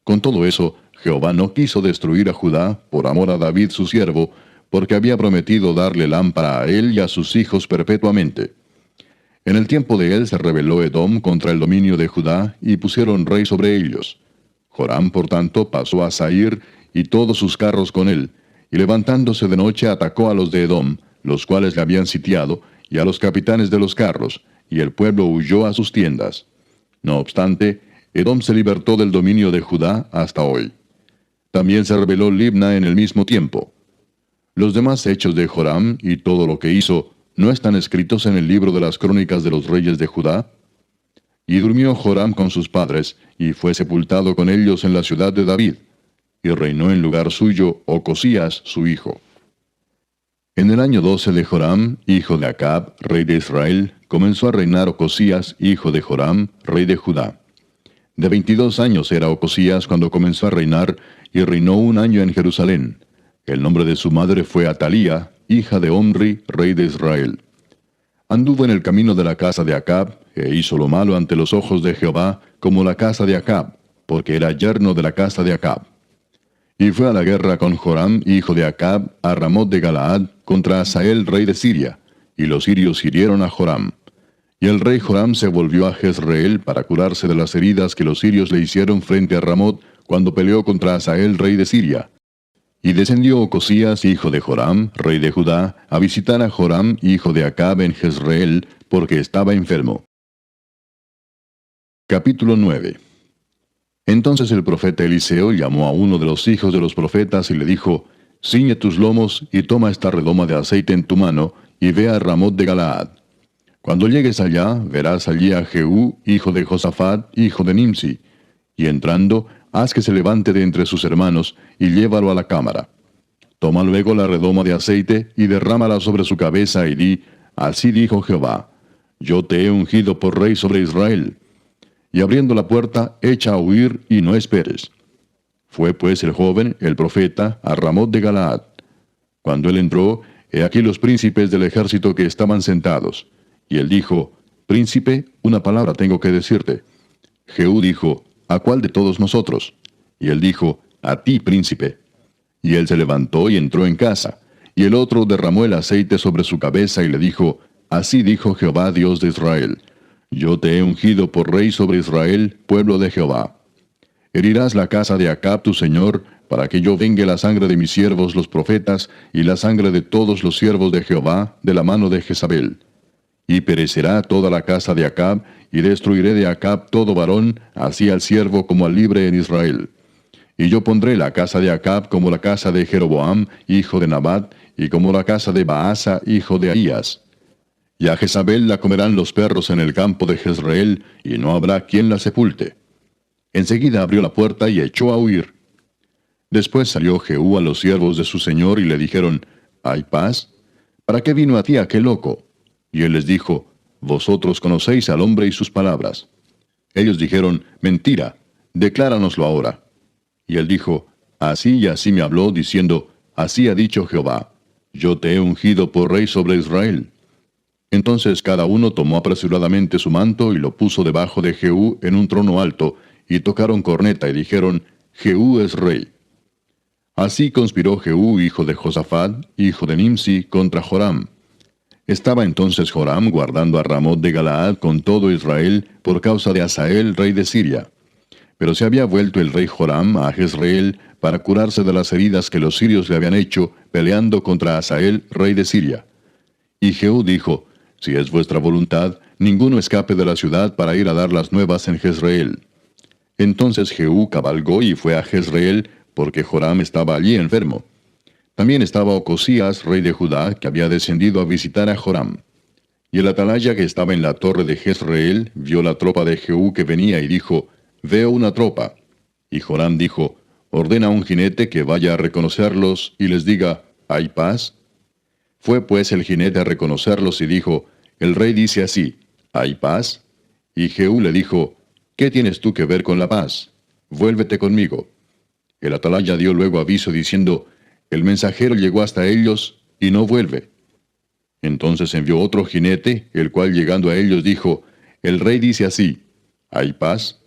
[SPEAKER 1] Con todo eso, Jehová no quiso destruir a Judá por amor a David su siervo, porque había prometido darle lámpara a él y a sus hijos perpetuamente. En el tiempo de él se rebeló Edom contra el dominio de Judá, y pusieron rey sobre ellos. Joram, por tanto, pasó a Zair, y todos sus carros con él, y levantándose de noche atacó a los de Edom, los cuales le habían sitiado, y a los capitanes de los carros, y el pueblo huyó a sus tiendas. No obstante, Edom se libertó del dominio de Judá hasta hoy. También se rebeló Libna en el mismo tiempo. Los demás hechos de Joram y todo lo que hizo, ¿no están escritos en el libro de las crónicas de los reyes de Judá? Y durmió Joram con sus padres, y fue sepultado con ellos en la ciudad de David, y reinó en lugar suyo Ocosías su hijo. En el año 12 de Joram, hijo de Acab, rey de Israel, comenzó a reinar Ocosías, hijo de Joram, rey de Judá. De 22 años era Ocosías cuando comenzó a reinar, y reinó 1 año en Jerusalén. El nombre de su madre fue Atalía, hija de Omri, rey de Israel. Anduvo en el camino de la casa de Acab, e hizo lo malo ante los ojos de Jehová, como la casa de Acab, porque era yerno de la casa de Acab. Y fue a la guerra con Joram, hijo de Acab, a Ramot de Galaad, contra Hazael, rey de Siria, y los sirios hirieron a Joram. Y el rey Joram se volvió a Jezreel para curarse de las heridas que los sirios le hicieron frente a Ramot, cuando peleó contra Hazael, rey de Siria. Y descendió Ocosías, hijo de Joram, rey de Judá, a visitar a Joram, hijo de Acab, en Jezreel, porque estaba enfermo. Capítulo 9. Entonces el profeta Eliseo llamó a uno de los hijos de los profetas y le dijo, Ciñe tus lomos y toma esta redoma de aceite en tu mano, y ve a Ramot de Galaad. Cuando llegues allá, verás allí a Jehú, hijo de Josafat, hijo de Nimsi, y entrando, haz que se levante de entre sus hermanos, y llévalo a la cámara. Toma luego la redoma de aceite, y derrámala sobre su cabeza, y di, Así dijo Jehová, Yo te he ungido por rey sobre Israel. Y abriendo la puerta, echa a huir, y no esperes. Fue pues el joven, el profeta, a Ramot de Galaad. Cuando él entró, he aquí los príncipes del ejército que estaban sentados. Y él dijo, Príncipe, una palabra tengo que decirte. Jehú dijo, ¿A cuál de todos nosotros? Y él dijo, A ti, príncipe. Y él se levantó y entró en casa. Y el otro derramó el aceite sobre su cabeza y le dijo, Así dijo Jehová, Dios de Israel, Yo te he ungido por rey sobre Israel, pueblo de Jehová. Herirás la casa de Acab tu señor, para que yo vengue la sangre de mis siervos los profetas, y la sangre de todos los siervos de Jehová, de la mano de Jezabel. Y perecerá toda la casa de Acab, y destruiré de Acab todo varón, así al siervo como al libre en Israel. Y yo pondré la casa de Acab como la casa de Jeroboam, hijo de Nabat, y como la casa de Baasa, hijo de Ahías. Y a Jezabel la comerán los perros en el campo de Jezreel, y no habrá quien la sepulte. Enseguida abrió la puerta y echó a huir. Después salió Jehú a los siervos de su señor y le dijeron, ¿Hay paz? ¿Para qué vino a ti aquel loco? Y él les dijo, Vosotros conocéis al hombre y sus palabras. Ellos dijeron, Mentira, decláranoslo ahora. Y él dijo, Así y así me habló, diciendo, Así ha dicho Jehová, Yo te he ungido por rey sobre Israel. Entonces cada uno tomó apresuradamente su manto y lo puso debajo de Jehú en un trono alto, y tocaron corneta y dijeron, Jehú es rey. Así conspiró Jehú, hijo de Josafat, hijo de Nimsi, contra Joram. Estaba entonces Joram guardando a Ramot de Galaad con todo Israel por causa de Hazael, rey de Siria. Pero se había vuelto el rey Joram a Jezreel para curarse de las heridas que los sirios le habían hecho peleando contra Hazael, rey de Siria. Y Jehú dijo, si es vuestra voluntad, ninguno escape de la ciudad para ir a dar las nuevas en Jezreel. Entonces Jehú cabalgó y fue a Jezreel, porque Joram estaba allí enfermo. También estaba Ocosías, rey de Judá, que había descendido a visitar a Joram. Y el atalaya que estaba en la torre de Jezreel vio la tropa de Jehú que venía y dijo, veo una tropa. Y Joram dijo, ordena a un jinete que vaya a reconocerlos y les diga, ¿hay paz? Fue pues el jinete a reconocerlos y dijo, el rey dice así, ¿hay paz? Y Jehú le dijo, ¿qué tienes tú que ver con la paz? Vuélvete conmigo. El atalaya dio luego aviso diciendo, el mensajero llegó hasta ellos y no vuelve. Entonces envió otro jinete, el cual llegando a ellos dijo, el rey dice así, ¿hay paz?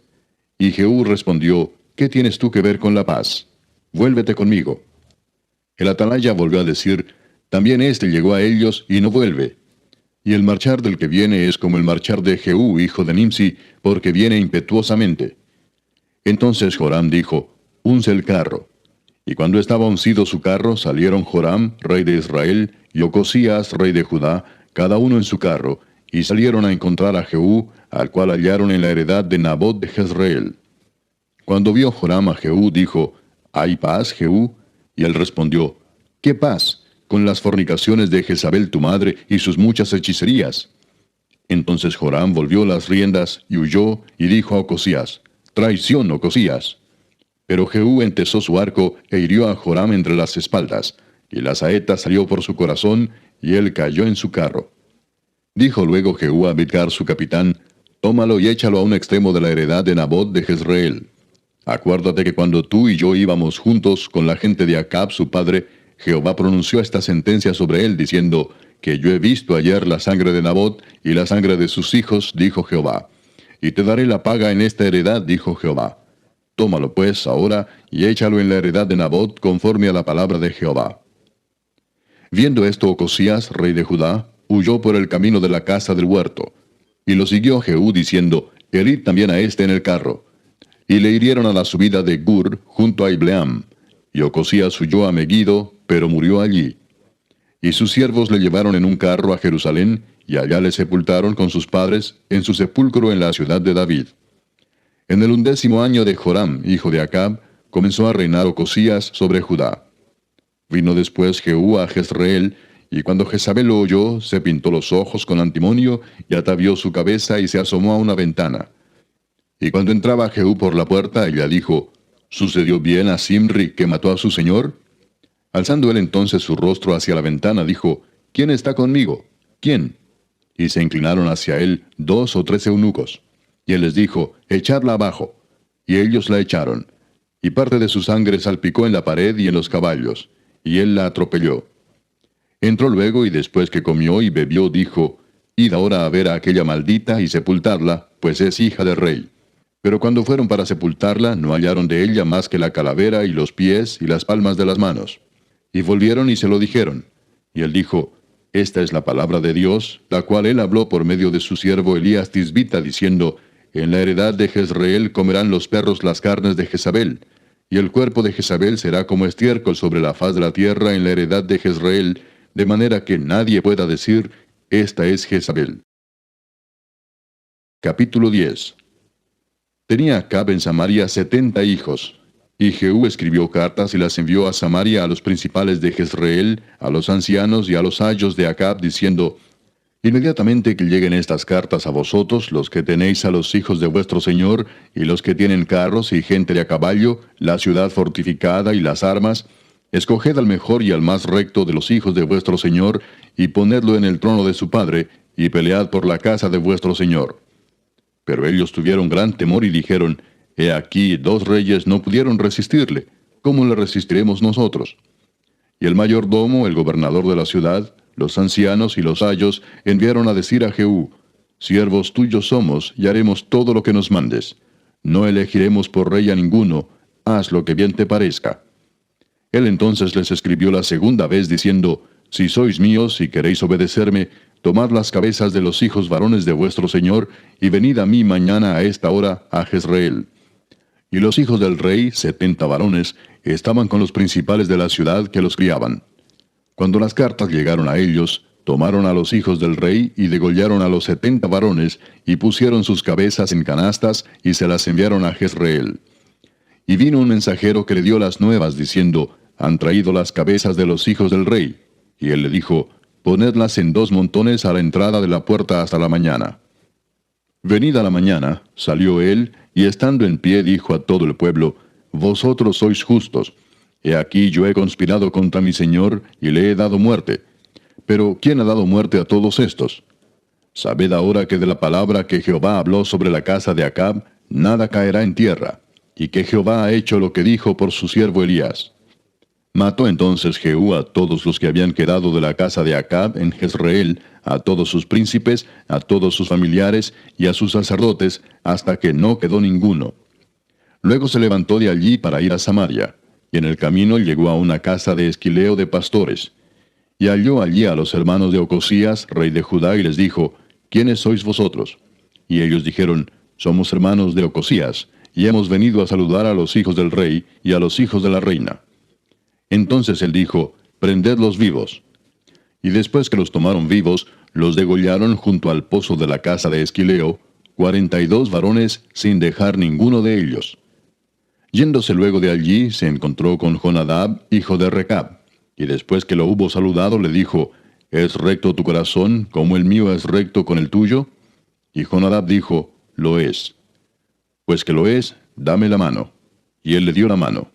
[SPEAKER 1] Y Jehú respondió, ¿qué tienes tú que ver con la paz? Vuélvete conmigo. El atalaya volvió a decir, también éste llegó a ellos y no vuelve. Y el marchar del que viene es como el marchar de Jehú, hijo de Nimsi, porque viene impetuosamente. Entonces Joram dijo, unce el carro. Y cuando estaba uncido su carro, salieron Joram, rey de Israel, y Ocosías, rey de Judá, cada uno en su carro, y salieron a encontrar a Jehú, al cual hallaron en la heredad de Nabot de Jezreel. Cuando vio Joram a Jehú, dijo, ¿hay paz, Jehú? Y él respondió, ¿qué paz? Con las fornicaciones de Jezabel tu madre y sus muchas hechicerías. Entonces Joram volvió las riendas y huyó, y dijo a Ocosías, traición, Ocosías. Pero Jehú entesó su arco e hirió a Joram entre las espaldas, y la saeta salió por su corazón, y él cayó en su carro. Dijo luego Jehú a Bidkar su capitán, tómalo y échalo a un extremo de la heredad de Nabot de Jezreel. Acuérdate que cuando tú y yo íbamos juntos con la gente de Acab su padre, Jehová pronunció esta sentencia sobre él, diciendo, que yo he visto ayer la sangre de Nabot y la sangre de sus hijos, dijo Jehová. Y te daré la paga en esta heredad, dijo Jehová. Tómalo pues ahora y échalo en la heredad de Nabot conforme a la palabra de Jehová. Viendo esto Ocosías, rey de Judá, huyó por el camino de la casa del huerto. Y lo siguió Jehú diciendo, herid también a este en el carro. Y le hirieron a la subida de Gur, junto a Ibleam. Y Ocosías huyó a Megiddo, pero murió allí. Y sus siervos le llevaron en un carro a Jerusalén, y allá le sepultaron con sus padres en su sepulcro en la ciudad de David. En el 11º año de Joram, hijo de Acab, comenzó a reinar Ocosías sobre Judá. Vino después Jehú a Jezreel, y cuando Jezabel lo oyó, se pintó los ojos con antimonio, y atavió su cabeza y se asomó a una ventana. Y cuando entraba Jehú por la puerta, ella dijo, ¿sucedió bien a Simri que mató a su señor? Alzando él entonces su rostro hacia la ventana, dijo, ¿quién está conmigo? ¿Quién? Y se inclinaron hacia él 2 o 3 eunucos. Y él les dijo, echadla abajo. Y ellos la echaron. Y parte de su sangre salpicó en la pared y en los caballos. Y él la atropelló. Entró luego y después que comió y bebió, dijo, id ahora a ver a aquella maldita y sepultadla, pues es hija del rey. Pero cuando fueron para sepultarla, no hallaron de ella más que la calavera y los pies y las palmas de las manos. Y volvieron y se lo dijeron. Y él dijo, esta es la palabra de Dios, la cual él habló por medio de su siervo Elías Tisbita, diciendo, en la heredad de Jezreel comerán los perros las carnes de Jezabel, y el cuerpo de Jezabel será como estiércol sobre la faz de la tierra en la heredad de Jezreel, de manera que nadie pueda decir, esta es Jezabel. Capítulo 10. Tenía Acab en Samaria 70 hijos, y Jehú escribió cartas y las envió a Samaria a los principales de Jezreel, a los ancianos y a los ayos de Acab, diciendo, inmediatamente que lleguen estas cartas a vosotros, los que tenéis a los hijos de vuestro señor, y los que tienen carros y gente de a caballo, la ciudad fortificada y las armas, escoged al mejor y al más recto de los hijos de vuestro señor, y ponedlo en el trono de su padre, y pelead por la casa de vuestro señor. Pero ellos tuvieron gran temor y dijeron, he aquí 2 reyes no pudieron resistirle, ¿cómo le resistiremos nosotros? Y el mayordomo, el gobernador de la ciudad, los ancianos y los ayos enviaron a decir a Jehú, siervos tuyos somos, y haremos todo lo que nos mandes. No elegiremos por rey a ninguno, haz lo que bien te parezca. Él entonces les escribió la segunda vez diciendo, si sois míos y queréis obedecerme, tomad las cabezas de los hijos varones de vuestro señor, y venid a mí mañana a esta hora a Jezreel. Y los hijos del rey, 70 varones, estaban con los principales de la ciudad que los criaban. Cuando las cartas llegaron a ellos, tomaron a los hijos del rey y degollaron a los 70 varones, y pusieron sus cabezas en canastas, y se las enviaron a Jezreel. Y vino un mensajero que le dio las nuevas, diciendo, han traído las cabezas de los hijos del rey. Y él le dijo, ponedlas en 2 montones a la entrada de la puerta hasta la mañana. Venida la mañana, salió él, y estando en pie dijo a todo el pueblo, vosotros sois justos. He aquí yo he conspirado contra mi señor, y le he dado muerte. Pero ¿quién ha dado muerte a todos estos? Sabed ahora que de la palabra que Jehová habló sobre la casa de Acab, nada caerá en tierra, y que Jehová ha hecho lo que dijo por su siervo Elías. Mató entonces Jehú a todos los que habían quedado de la casa de Acab en Jezreel, a todos sus príncipes, a todos sus familiares y a sus sacerdotes, hasta que no quedó ninguno. Luego se levantó de allí para ir a Samaria, y en el camino llegó a una casa de esquileo de pastores. Y halló allí a los hermanos de Ocosías, rey de Judá, y les dijo, ¿quiénes sois vosotros? Y ellos dijeron, somos hermanos de Ocosías, y hemos venido a saludar a los hijos del rey y a los hijos de la reina. Entonces él dijo, prendedlos vivos. Y después que los tomaron vivos, los degollaron junto al pozo de la casa de Esquileo, 42 varones, sin dejar ninguno de ellos. Yéndose luego de allí, se encontró con Jonadab, hijo de Recab, y después que lo hubo saludado, le dijo, ¿es recto tu corazón, como el mío es recto con el tuyo? Y Jonadab dijo, lo es. Pues que lo es, dame la mano. Y él le dio la mano.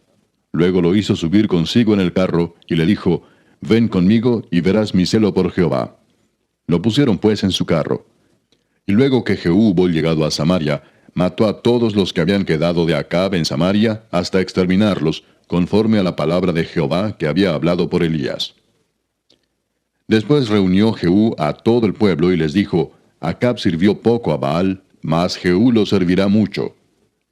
[SPEAKER 1] Luego lo hizo subir consigo en el carro, y le dijo, ven conmigo, y verás mi celo por Jehová. Lo pusieron pues en su carro. Y luego que Jehú hubo llegado a Samaria, mató a todos los que habían quedado de Acab en Samaria, hasta exterminarlos, conforme a la palabra de Jehová que había hablado por Elías. Después reunió Jehú a todo el pueblo, y les dijo, Acab sirvió poco a Baal, mas Jehú lo servirá mucho.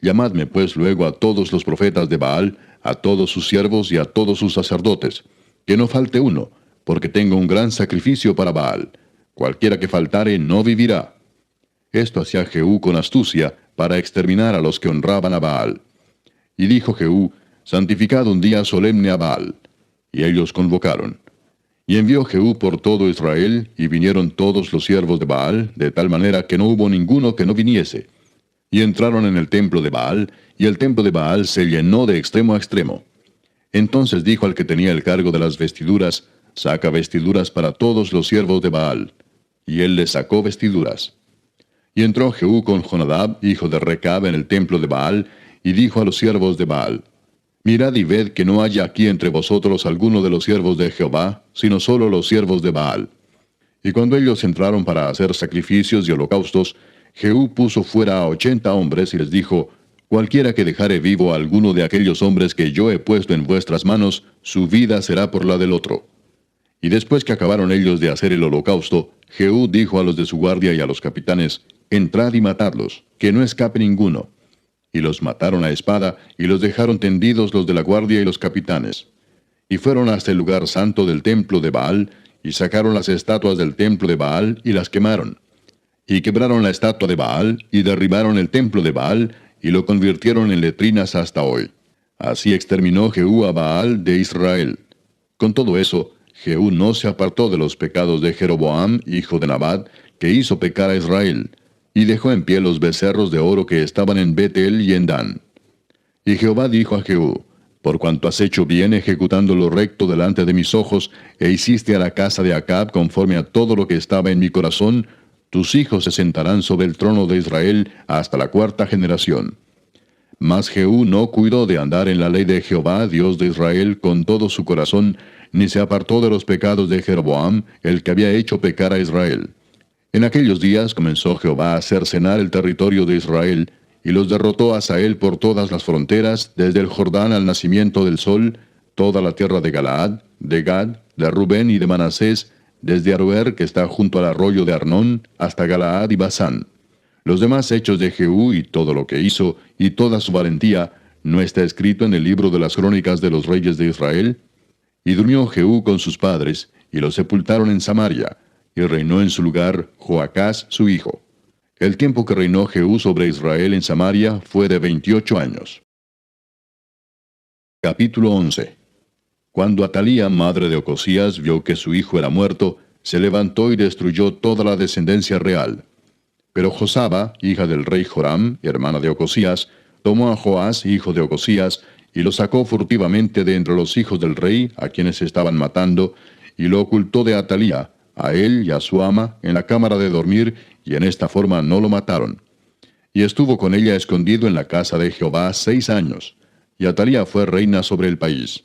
[SPEAKER 1] Llamadme pues luego a todos los profetas de Baal, a todos sus siervos y a todos sus sacerdotes, que no falte uno, porque tengo un gran sacrificio para Baal. Cualquiera que faltare no vivirá. Esto hacía Jehú con astucia, para exterminar a los que honraban a Baal. Y dijo Jehú, santificad un día solemne a Baal. Y ellos convocaron. Y envió Jehú por todo Israel, y vinieron todos los siervos de Baal, de tal manera que no hubo ninguno que no viniese. Y entraron en el templo de Baal, y el templo de Baal se llenó de extremo a extremo. Entonces dijo al que tenía el cargo de las vestiduras, saca vestiduras para todos los siervos de Baal. Y él les sacó vestiduras. Y entró Jehú con Jonadab, hijo de Recab, en el templo de Baal, y dijo a los siervos de Baal, mirad y ved que no haya aquí entre vosotros alguno de los siervos de Jehová, sino solo los siervos de Baal. Y cuando ellos entraron para hacer sacrificios y holocaustos, Jehú puso fuera a 80 hombres y les dijo, cualquiera que dejare vivo a alguno de aquellos hombres que yo he puesto en vuestras manos, su vida será por la del otro. Y después que acabaron ellos de hacer el holocausto, Jehú dijo a los de su guardia y a los capitanes, entrad y matadlos, que no escape ninguno. Y los mataron a espada, y los dejaron tendidos los de la guardia y los capitanes. Y fueron hasta el lugar santo del templo de Baal, y sacaron las estatuas del templo de Baal, y las quemaron. Y quebraron la estatua de Baal, y derribaron el templo de Baal, y lo convirtieron en letrinas hasta hoy. Así exterminó Jehú a Baal de Israel. Con todo eso, Jehú no se apartó de los pecados de Jeroboam, hijo de Nabat, que hizo pecar a Israel, y dejó en pie los becerros de oro que estaban en Betel y en Dan. Y Jehová dijo a Jehú, por cuanto has hecho bien ejecutando lo recto delante de mis ojos, e hiciste a la casa de Acab conforme a todo lo que estaba en mi corazón, tus hijos se sentarán sobre el trono de Israel hasta la 4ª generación. Mas Jehú no cuidó de andar en la ley de Jehová, Dios de Israel, con todo su corazón, ni se apartó de los pecados de Jeroboam, el que había hecho pecar a Israel. En aquellos días comenzó Jehová a cercenar el territorio de Israel, y los derrotó a Hazael por todas las fronteras, desde el Jordán al nacimiento del sol, toda la tierra de Galaad, de Gad, de Rubén y de Manasés, desde Aroer, que está junto al arroyo de Arnón, hasta Galaad y Basán. Los demás hechos de Jehú y todo lo que hizo, y toda su valentía, ¿no está escrito en el libro de las crónicas de los reyes de Israel? Y durmió Jehú con sus padres, y lo sepultaron en Samaria, y reinó en su lugar Joacás su hijo. El tiempo que reinó Jehú sobre Israel en Samaria fue de 28 años. Capítulo 11. Cuando Atalía, madre de Ocosías, vio que su hijo era muerto, se levantó y destruyó toda la descendencia real. Pero Josaba, hija del rey Joram, hermana de Ocosías, tomó a Joás, hijo de Ocosías, y lo sacó furtivamente de entre los hijos del rey, a quienes estaban matando, y lo ocultó de Atalía, a él y a su ama, en la cámara de dormir, y en esta forma no lo mataron. Y estuvo con ella escondido en la casa de Jehová 6 años, y Atalía fue reina sobre el país.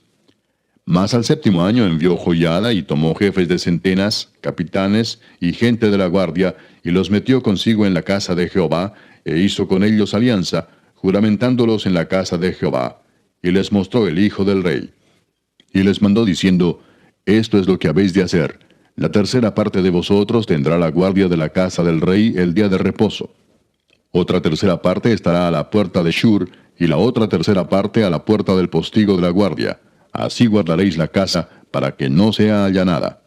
[SPEAKER 1] Mas al 7º año envió Joiada y tomó jefes de centenas, capitanes y gente de la guardia, y los metió consigo en la casa de Jehová, e hizo con ellos alianza, juramentándolos en la casa de Jehová. Y les mostró el hijo del rey. Y les mandó diciendo, esto es lo que habéis de hacer. La tercera parte de vosotros tendrá la guardia de la casa del rey el día de reposo. Otra tercera parte estará a la puerta de Shur, y la otra tercera parte a la puerta del postigo de la guardia. Así guardaréis la casa, para que no sea allanada.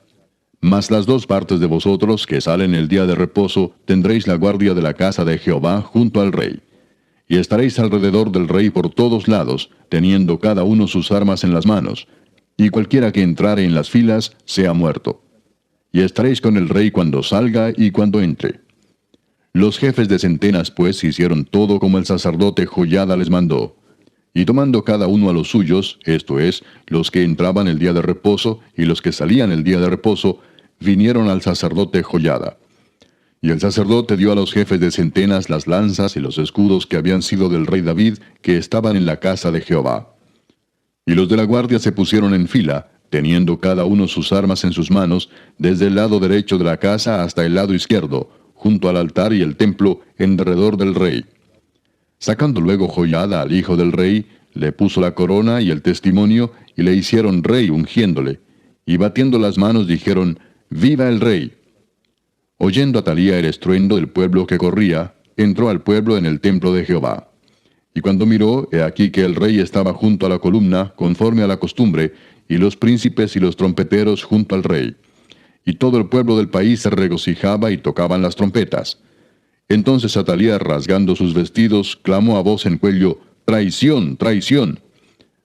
[SPEAKER 1] Mas las 2 partes de vosotros que salen el día de reposo, tendréis la guardia de la casa de Jehová junto al rey. Y estaréis alrededor del rey por todos lados, teniendo cada uno sus armas en las manos, y cualquiera que entrare en las filas sea muerto. Y estaréis con el rey cuando salga y cuando entre. Los jefes de centenas, pues, hicieron todo como el sacerdote Joiada les mandó. Y tomando cada uno a los suyos, esto es, los que entraban el día de reposo y los que salían el día de reposo, vinieron al sacerdote Joiada. Y el sacerdote dio a los jefes de centenas las lanzas y los escudos que habían sido del rey David, que estaban en la casa de Jehová. Y los de la guardia se pusieron en fila, teniendo cada uno sus armas en sus manos, desde el lado derecho de la casa hasta el lado izquierdo, junto al altar y el templo, en derredor del rey. Sacando luego Joiada al hijo del rey, le puso la corona y el testimonio, y le hicieron rey ungiéndole. Y batiendo las manos dijeron, ¡Viva el rey! Oyendo Atalía el estruendo del pueblo que corría, entró al pueblo en el templo de Jehová. Y cuando miró, he aquí que el rey estaba junto a la columna, conforme a la costumbre, y los príncipes y los trompeteros junto al rey. Y todo el pueblo del país se regocijaba y tocaban las trompetas. Entonces Atalía, rasgando sus vestidos, clamó a voz en cuello, ¡Traición, traición!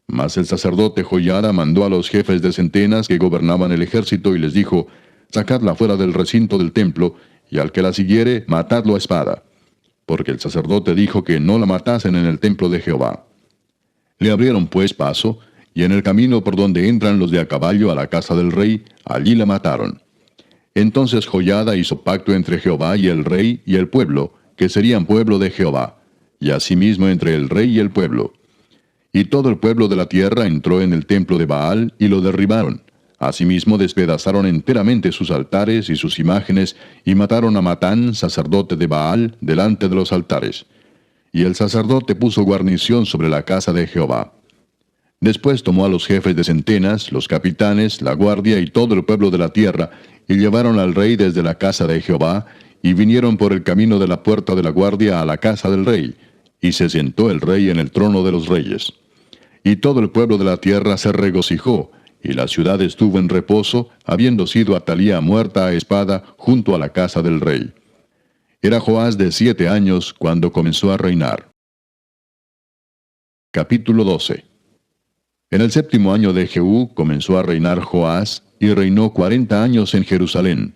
[SPEAKER 1] Mas el sacerdote Joiada mandó a los jefes de centenas que gobernaban el ejército y les dijo, sacadla fuera del recinto del templo, y al que la siguiere, matadlo a espada. Porque el sacerdote dijo que no la matasen en el templo de Jehová. Le abrieron pues paso, y en el camino por donde entran los de a caballo a la casa del rey, allí la mataron. Entonces Joiada hizo pacto entre Jehová y el rey y el pueblo, que serían pueblo de Jehová, y asimismo entre el rey y el pueblo. Y todo el pueblo de la tierra entró en el templo de Baal y lo derribaron. Asimismo despedazaron enteramente sus altares y sus imágenes, y mataron a Matán, sacerdote de Baal, delante de los altares. Y el sacerdote puso guarnición sobre la casa de Jehová. Después tomó a los jefes de centenas, los capitanes, la guardia y todo el pueblo de la tierra, y llevaron al rey desde la casa de Jehová, y vinieron por el camino de la puerta de la guardia a la casa del rey, y se sentó el rey en el trono de los reyes. Y todo el pueblo de la tierra se regocijó, y la ciudad estuvo en reposo, habiendo sido Atalía muerta a espada junto a la casa del rey. Era Joás de 7 años cuando comenzó a reinar. Capítulo 12. En el 7º año de Jehú comenzó a reinar Joás, y reinó 40 años en Jerusalén.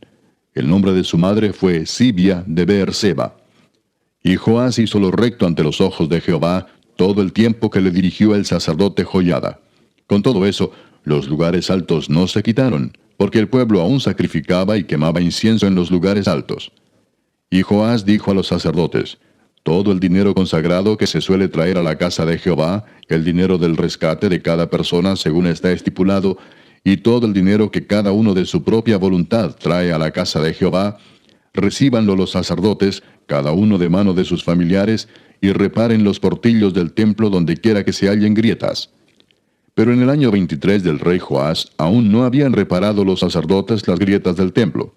[SPEAKER 1] El nombre de su madre fue Sibia de Beerseba. Y Joás hizo lo recto ante los ojos de Jehová todo el tiempo que le dirigió el sacerdote Joiada. Con todo eso, los lugares altos no se quitaron, porque el pueblo aún sacrificaba y quemaba incienso en los lugares altos. Y Joás dijo a los sacerdotes, todo el dinero consagrado que se suele traer a la casa de Jehová, el dinero del rescate de cada persona según está estipulado, y todo el dinero que cada uno de su propia voluntad trae a la casa de Jehová, recíbanlo los sacerdotes, cada uno de mano de sus familiares, y reparen los portillos del templo donde quiera que se hallen grietas. Pero en el año 23 del rey Joás, aún no habían reparado los sacerdotes las grietas del templo.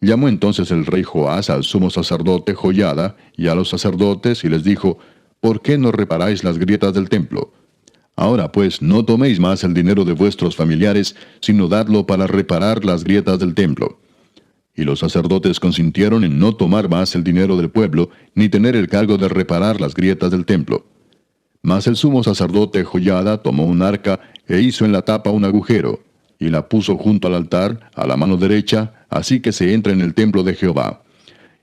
[SPEAKER 1] Llamó entonces el rey Joás al sumo sacerdote Joiada y a los sacerdotes y les dijo, ¿por qué no reparáis las grietas del templo? Ahora pues no toméis más el dinero de vuestros familiares, sino dadlo para reparar las grietas del templo. Y los sacerdotes consintieron en no tomar más el dinero del pueblo, ni tener el cargo de reparar las grietas del templo. Mas el sumo sacerdote Joiada tomó un arca e hizo en la tapa un agujero, y la puso junto al altar, a la mano derecha, así que se entra en el templo de Jehová.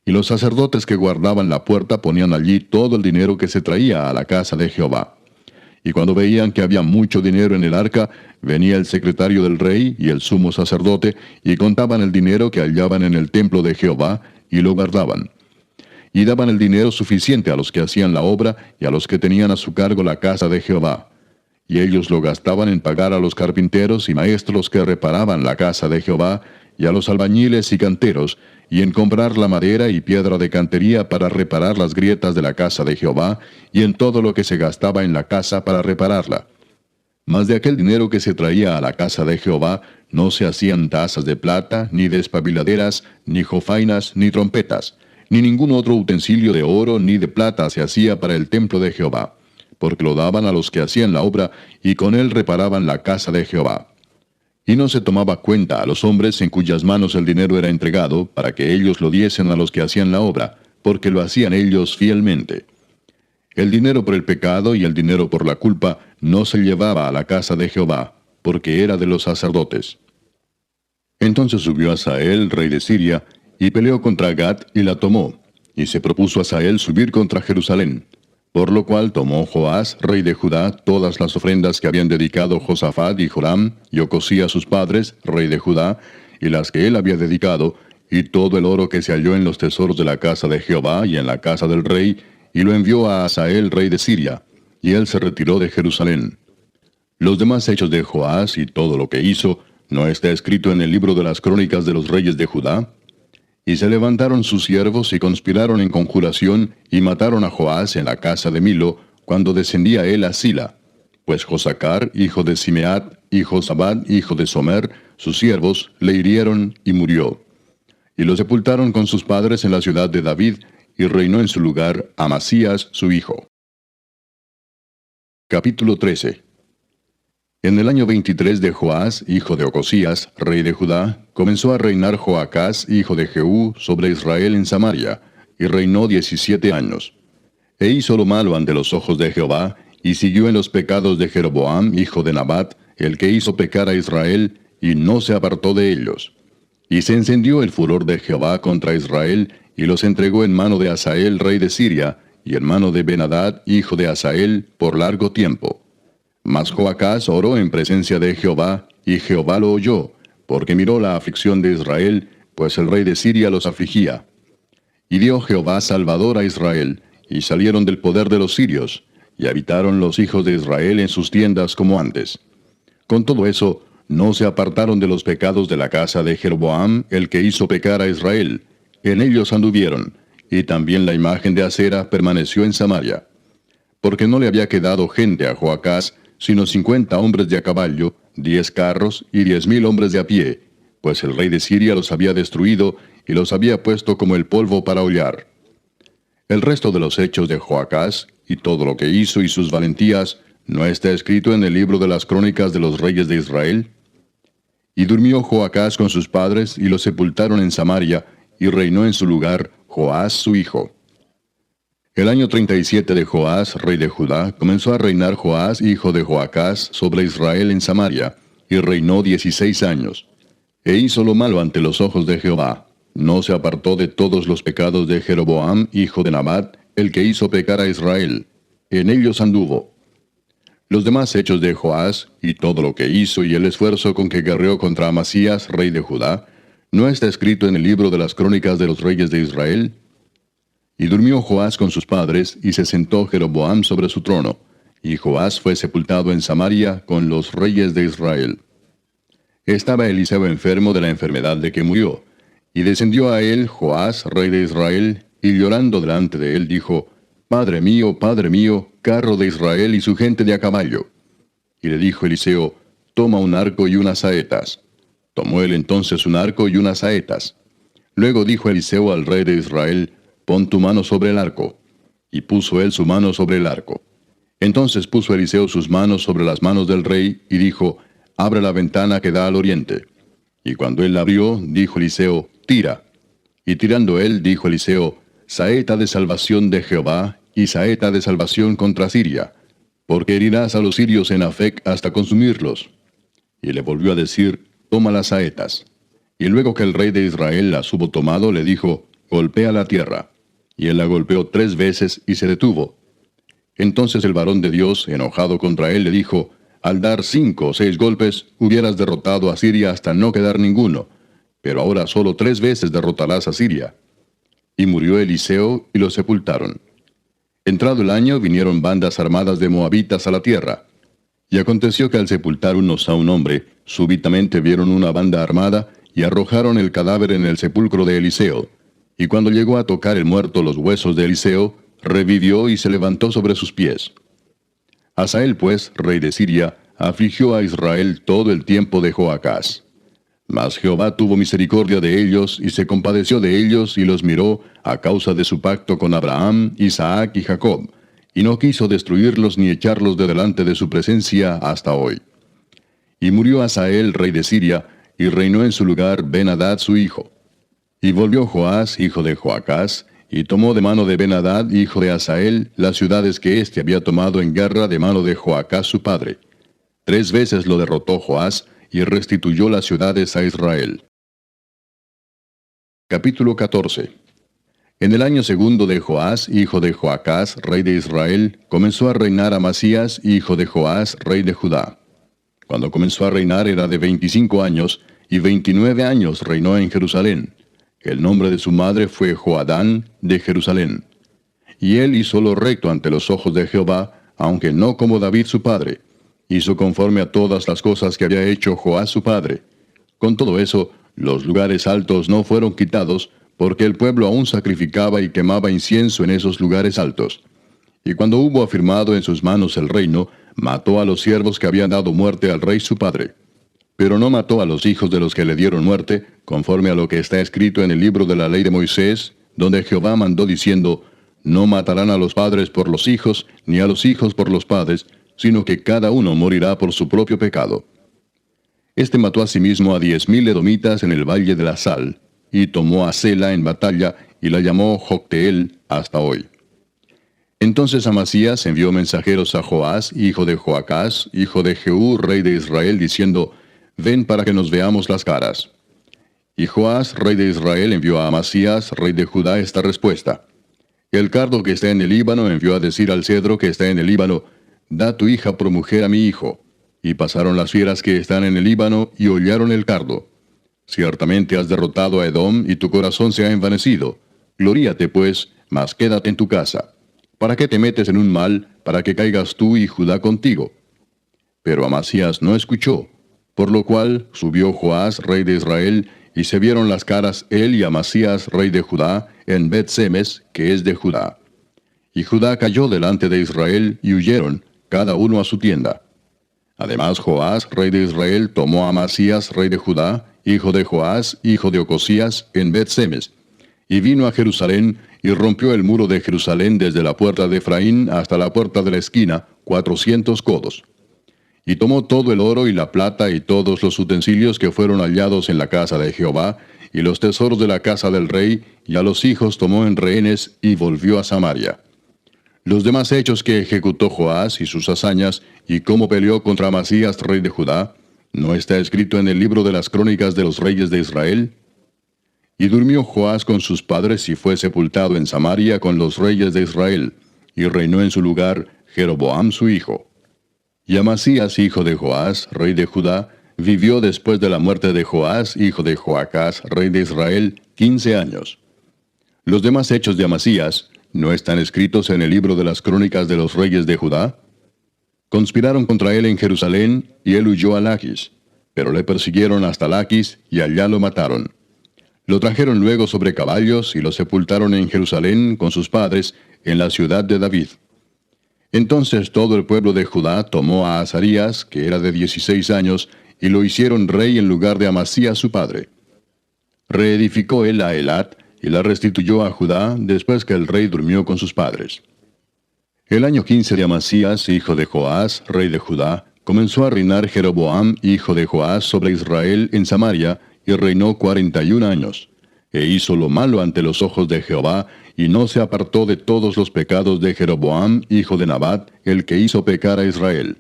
[SPEAKER 1] Y los sacerdotes que guardaban la puerta ponían allí todo el dinero que se traía a la casa de Jehová. Y cuando veían que había mucho dinero en el arca, venía el secretario del rey y el sumo sacerdote, y contaban el dinero que hallaban en el templo de Jehová, y lo guardaban. Y daban el dinero suficiente a los que hacían la obra y a los que tenían a su cargo la casa de Jehová. Y ellos lo gastaban en pagar a los carpinteros y maestros que reparaban la casa de Jehová, y a los albañiles y canteros, y en comprar la madera y piedra de cantería para reparar las grietas de la casa de Jehová, y en todo lo que se gastaba en la casa para repararla. Mas de aquel dinero que se traía a la casa de Jehová, no se hacían tazas de plata, ni despabiladeras, ni jofainas, ni trompetas, ni ningún otro utensilio de oro ni de plata se hacía para el templo de Jehová, porque lo daban a los que hacían la obra, y con él reparaban la casa de Jehová. Y no se tomaba cuenta a los hombres en cuyas manos el dinero era entregado, para que ellos lo diesen a los que hacían la obra, porque lo hacían ellos fielmente. El dinero por el pecado y el dinero por la culpa no se llevaba a la casa de Jehová, porque era de los sacerdotes. Entonces subió Hazael, rey de Siria, y peleó contra Gat y la tomó, y se propuso Hazael subir contra Jerusalén. Por lo cual tomó Joás, rey de Judá, todas las ofrendas que habían dedicado Josafat y Joram, y Ocosías sus padres, rey de Judá, y las que él había dedicado, y todo el oro que se halló en los tesoros de la casa de Jehová y en la casa del rey, y lo envió a Hazael, rey de Siria, y él se retiró de Jerusalén. Los demás hechos de Joás y todo lo que hizo, ¿no está escrito en el libro de las crónicas de los reyes de Judá? Y se levantaron sus siervos y conspiraron en conjuración, y mataron a Joás en la casa de Milo, cuando descendía él a Sila. Pues Josacar, hijo de Simeat, y Josabad, hijo de Somer, sus siervos, le hirieron y murió. Y lo sepultaron con sus padres en la ciudad de David, y reinó en su lugar Amasías su hijo. Capítulo 13. En el año 23 de Joás, hijo de Ocosías, rey de Judá, comenzó a reinar Joacás, hijo de Jehú, sobre Israel en Samaria, y reinó 17 años. E hizo lo malo ante los ojos de Jehová, y siguió en los pecados de Jeroboam, hijo de Nabat, el que hizo pecar a Israel, y no se apartó de ellos. Y se encendió el furor de Jehová contra Israel, y los entregó en mano de Hazael, rey de Siria, y en mano de Ben-Hadad, hijo de Hazael, por largo tiempo. Mas Joacás oró en presencia de Jehová, y Jehová lo oyó, porque miró la aflicción de Israel, pues el rey de Siria los afligía. Y dio Jehová salvador a Israel, y salieron del poder de los sirios, y habitaron los hijos de Israel en sus tiendas como antes. Con todo eso, no se apartaron de los pecados de la casa de Jeroboam, el que hizo pecar a Israel. En ellos anduvieron, y también la imagen de Acera permaneció en Samaria. Porque no le había quedado gente a Joacás, sino 50 hombres de a caballo, 10 carros y 10,000 hombres de a pie, pues el rey de Siria los había destruido y los había puesto como el polvo para hollar. El resto de los hechos de Joacás, y todo lo que hizo y sus valentías, ¿no está escrito en el libro de las crónicas de los reyes de Israel? Y durmió Joacás con sus padres, y los sepultaron en Samaria, y reinó en su lugar Joás su hijo. El año 37 de Joás, rey de Judá, comenzó a reinar Joás, hijo de Joacás, sobre Israel en Samaria, y reinó 16 años. E hizo lo malo ante los ojos de Jehová. No se apartó de todos los pecados de Jeroboam, hijo de Nabat, el que hizo pecar a Israel. En ellos anduvo. Los demás hechos de Joás, y todo lo que hizo y el esfuerzo con que guerreó contra Amasías, rey de Judá, ¿no está escrito en el libro de las crónicas de los reyes de Israel? Y durmió Joás con sus padres, y se sentó Jeroboam sobre su trono, y Joás fue sepultado en Samaria con los reyes de Israel. Estaba Eliseo enfermo de la enfermedad de que murió, y descendió a él Joás, rey de Israel, y llorando delante de él dijo, Padre mío, carro de Israel y su gente de a caballo. Y le dijo Eliseo, Toma un arco y unas saetas. Tomó él entonces un arco y unas saetas. Luego dijo Eliseo al rey de Israel, Pon tu mano sobre el arco. Y puso él su mano sobre el arco. Entonces puso Eliseo sus manos sobre las manos del rey, y dijo, Abre la ventana que da al oriente. Y cuando él la abrió, dijo Eliseo, tira. Y tirando él, dijo Eliseo, saeta de salvación de Jehová, y saeta de salvación contra Siria, porque herirás a los sirios en Afec hasta consumirlos. Y le volvió a decir, toma las saetas. Y luego que el rey de Israel las hubo tomado, le dijo, golpea la tierra. Y él la golpeó 3 veces y se detuvo. Entonces el varón de Dios, enojado contra él, le dijo, al dar 5 o 6 golpes, hubieras derrotado a Siria hasta no quedar ninguno, pero ahora solo 3 veces derrotarás a Siria. Y murió Eliseo y lo sepultaron. Entrado el año, vinieron bandas armadas de moabitas a la tierra. Y aconteció que al sepultar unos a un hombre, súbitamente vieron una banda armada, y arrojaron el cadáver en el sepulcro de Eliseo. Y cuando llegó a tocar el muerto los huesos de Eliseo, revivió y se levantó sobre sus pies. Hazael, pues, rey de Siria, afligió a Israel todo el tiempo de Joacás. Mas Jehová tuvo misericordia de ellos, y se compadeció de ellos, y los miró, a causa de su pacto con Abraham, Isaac y Jacob, y no quiso destruirlos ni echarlos de delante de su presencia hasta hoy. Y murió Hazael, rey de Siria, y reinó en su lugar Ben-Hadad su hijo. Y volvió Joás, hijo de Joacás, y tomó de mano de Ben-Hadad, hijo de Hazael, las ciudades que éste había tomado en guerra de mano de Joacás su padre. 3 veces lo derrotó Joás, y restituyó las ciudades a Israel. Capítulo 14. En el año segundo de Joás, hijo de Joacás, rey de Israel, comenzó a reinar Amasías, hijo de Joás, rey de Judá. Cuando comenzó a reinar era de 25 años, y 29 años reinó en Jerusalén. El nombre de su madre fue Joadán de Jerusalén. Y él hizo lo recto ante los ojos de Jehová, aunque no como David su padre. Hizo conforme a todas las cosas que había hecho Joás su padre. Con todo eso, los lugares altos no fueron quitados, porque el pueblo aún sacrificaba y quemaba incienso en esos lugares altos. Y cuando hubo afirmado en sus manos el reino, mató a los siervos que habían dado muerte al rey su padre. Pero no mató a los hijos de los que le dieron muerte, conforme a lo que está escrito en el libro de la ley de Moisés, donde Jehová mandó diciendo, no matarán a los padres por los hijos, ni a los hijos por los padres, sino que cada uno morirá por su propio pecado. Este mató asimismo a 10,000 edomitas en el valle de la Sal, y tomó a Sela en batalla, y la llamó Jocteel hasta hoy. Entonces Amasías envió mensajeros a Joás, hijo de Joacás, hijo de Jehú, rey de Israel, diciendo, ven para que nos veamos las caras. Y Joás, rey de Israel, envió a Amasías, rey de Judá, esta respuesta. El cardo que está en el Líbano envió a decir al cedro que está en el Líbano, da tu hija por mujer a mi hijo. Y pasaron las fieras que están en el Líbano, y hollaron el cardo. Ciertamente has derrotado a Edom, y tu corazón se ha envanecido. Gloríate, pues, mas quédate en tu casa. ¿Para qué te metes en un mal, para que caigas tú y Judá contigo? Pero Amasías no escuchó, por lo cual subió Joás, rey de Israel, y se vieron las caras él y Amasías, rey de Judá, en Bet-Semes, que es de Judá. Y Judá cayó delante de Israel, y huyeron, cada uno a su tienda. Además Joás, rey de Israel, tomó a Amasías, rey de Judá, hijo de Joás, hijo de Ocosías, en Bet-Semes, y vino a Jerusalén, y rompió el muro de Jerusalén desde la puerta de Efraín hasta la puerta de la esquina, 400 codos. Y tomó todo el oro y la plata y todos los utensilios que fueron hallados en la casa de Jehová, y los tesoros de la casa del rey, y a los hijos tomó en rehenes, y volvió a Samaria. Los demás hechos que ejecutó Joás y sus hazañas, y cómo peleó contra Amasías, rey de Judá, ¿no está escrito en el libro de las crónicas de los reyes de Israel? Y durmió Joás con sus padres y fue sepultado en Samaria con los reyes de Israel, y reinó en su lugar Jeroboam su hijo. Y Amasías, hijo de Joás, rey de Judá, vivió después de la muerte de Joás, hijo de Joacás, rey de Israel, 15 años. Los demás hechos de Amasías, ¿no están escritos en el libro de las crónicas de los reyes de Judá? Conspiraron contra él en Jerusalén, y él huyó a Laquis, pero le persiguieron hasta Laquis, y allá lo mataron. Lo trajeron luego sobre caballos, y lo sepultaron en Jerusalén con sus padres, en la ciudad de David. Entonces todo el pueblo de Judá tomó a Azarías, que era de 16 años, y lo hicieron rey en lugar de Amasías su padre. Reedificó él a Elat, y la restituyó a Judá después que el rey durmió con sus padres. El año 15 de Amasías, hijo de Joás, rey de Judá, comenzó a reinar Jeroboam, hijo de Joás, sobre Israel en Samaria, y reinó 41 años. E hizo lo malo ante los ojos de Jehová, y no se apartó de todos los pecados de Jeroboam, hijo de Nabat, el que hizo pecar a Israel.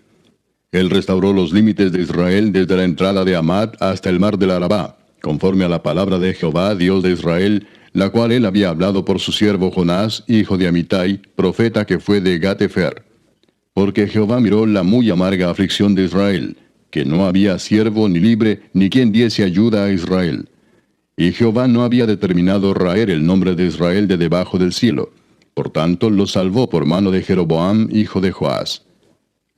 [SPEAKER 1] Él restauró los límites de Israel desde la entrada de Hamat hasta el mar del Arabá, conforme a la palabra de Jehová, Dios de Israel, la cual él había hablado por su siervo Jonás, hijo de Amitai, profeta que fue de Gat-Hefer. Porque Jehová miró la muy amarga aflicción de Israel, que no había siervo ni libre, ni quien diese ayuda a Israel. Y Jehová no había determinado raer el nombre de Israel de debajo del cielo. Por tanto, lo salvó por mano de Jeroboam, hijo de Joás.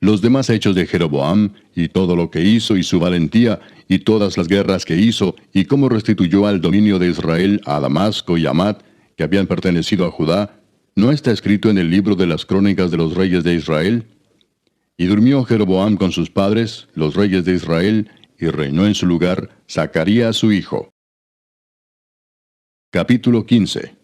[SPEAKER 1] Los demás hechos de Jeroboam, y todo lo que hizo, y su valentía, y todas las guerras que hizo, y cómo restituyó al dominio de Israel a Damasco y Hamat, que habían pertenecido a Judá, ¿no está escrito en el libro de las crónicas de los reyes de Israel? Y durmió Jeroboam con sus padres, los reyes de Israel, y reinó en su lugar Zacarías su hijo. Capítulo 15.